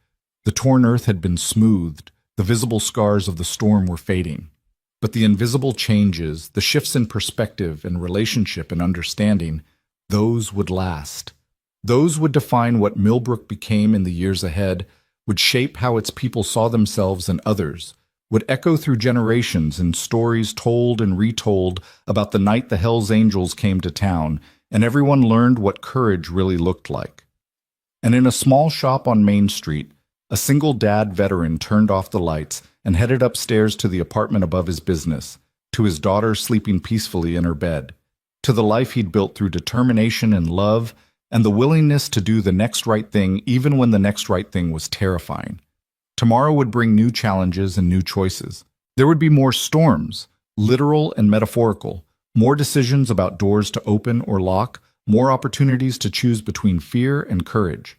The torn earth had been smoothed. The visible scars of the storm were fading. But the invisible changes, the shifts in perspective and relationship and understanding, those would last. Those would define what Millbrook became in the years ahead, would shape how its people saw themselves and others, would echo through generations in stories told and retold about the night the Hells Angels came to town, and everyone learned what courage really looked like. And in a small shop on Main Street, a single dad veteran turned off the lights and headed upstairs to the apartment above his business, to his daughter sleeping peacefully in her bed, to the life he'd built through determination and love, and the willingness to do the next right thing even when the next right thing was terrifying. Tomorrow would bring new challenges and new choices. There would be more storms, literal and metaphorical, more decisions about doors to open or lock, more opportunities to choose between fear and courage.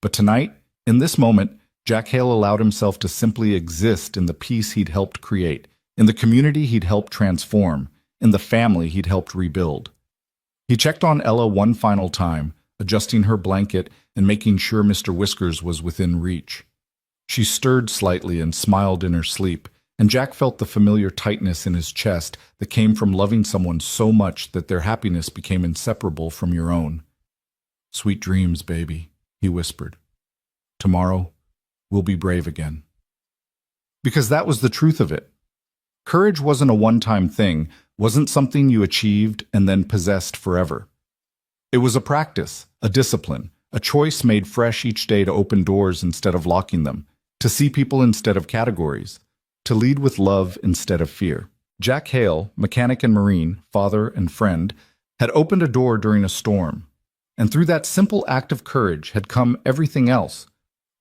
But tonight, in this moment, Jack Hale allowed himself to simply exist in the peace he'd helped create, in the community he'd helped transform, in the family he'd helped rebuild. He checked on Ella one final time, adjusting her blanket and making sure Mr. Whiskers was within reach. She stirred slightly and smiled in her sleep, and Jack felt the familiar tightness in his chest that came from loving someone so much that their happiness became inseparable from your own. "Sweet dreams, baby," he whispered. "Tomorrow, we'll be brave again." Because that was the truth of it. Courage wasn't a one-time thing, wasn't something you achieved and then possessed forever. It was a practice, a discipline, a choice made fresh each day to open doors instead of locking them, to see people instead of categories, to lead with love instead of fear. Jack Hale, mechanic and Marine, father and friend, had opened a door during a storm, and through that simple act of courage had come everything else: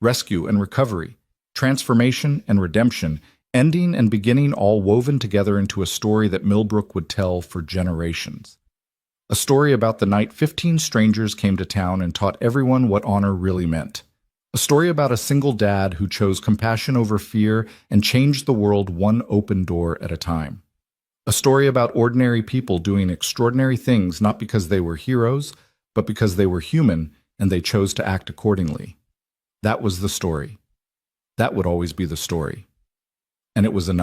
rescue and recovery, transformation and redemption, ending and beginning all woven together into a story that Millbrook would tell for generations. A story about the night 15 strangers came to town and taught everyone what honor really meant. A story about a single dad who chose compassion over fear and changed the world one open door at a time. A story about ordinary people doing extraordinary things not because they were heroes, but because they were human and they chose to act accordingly. That was the story. That would always be the story. And it was enough.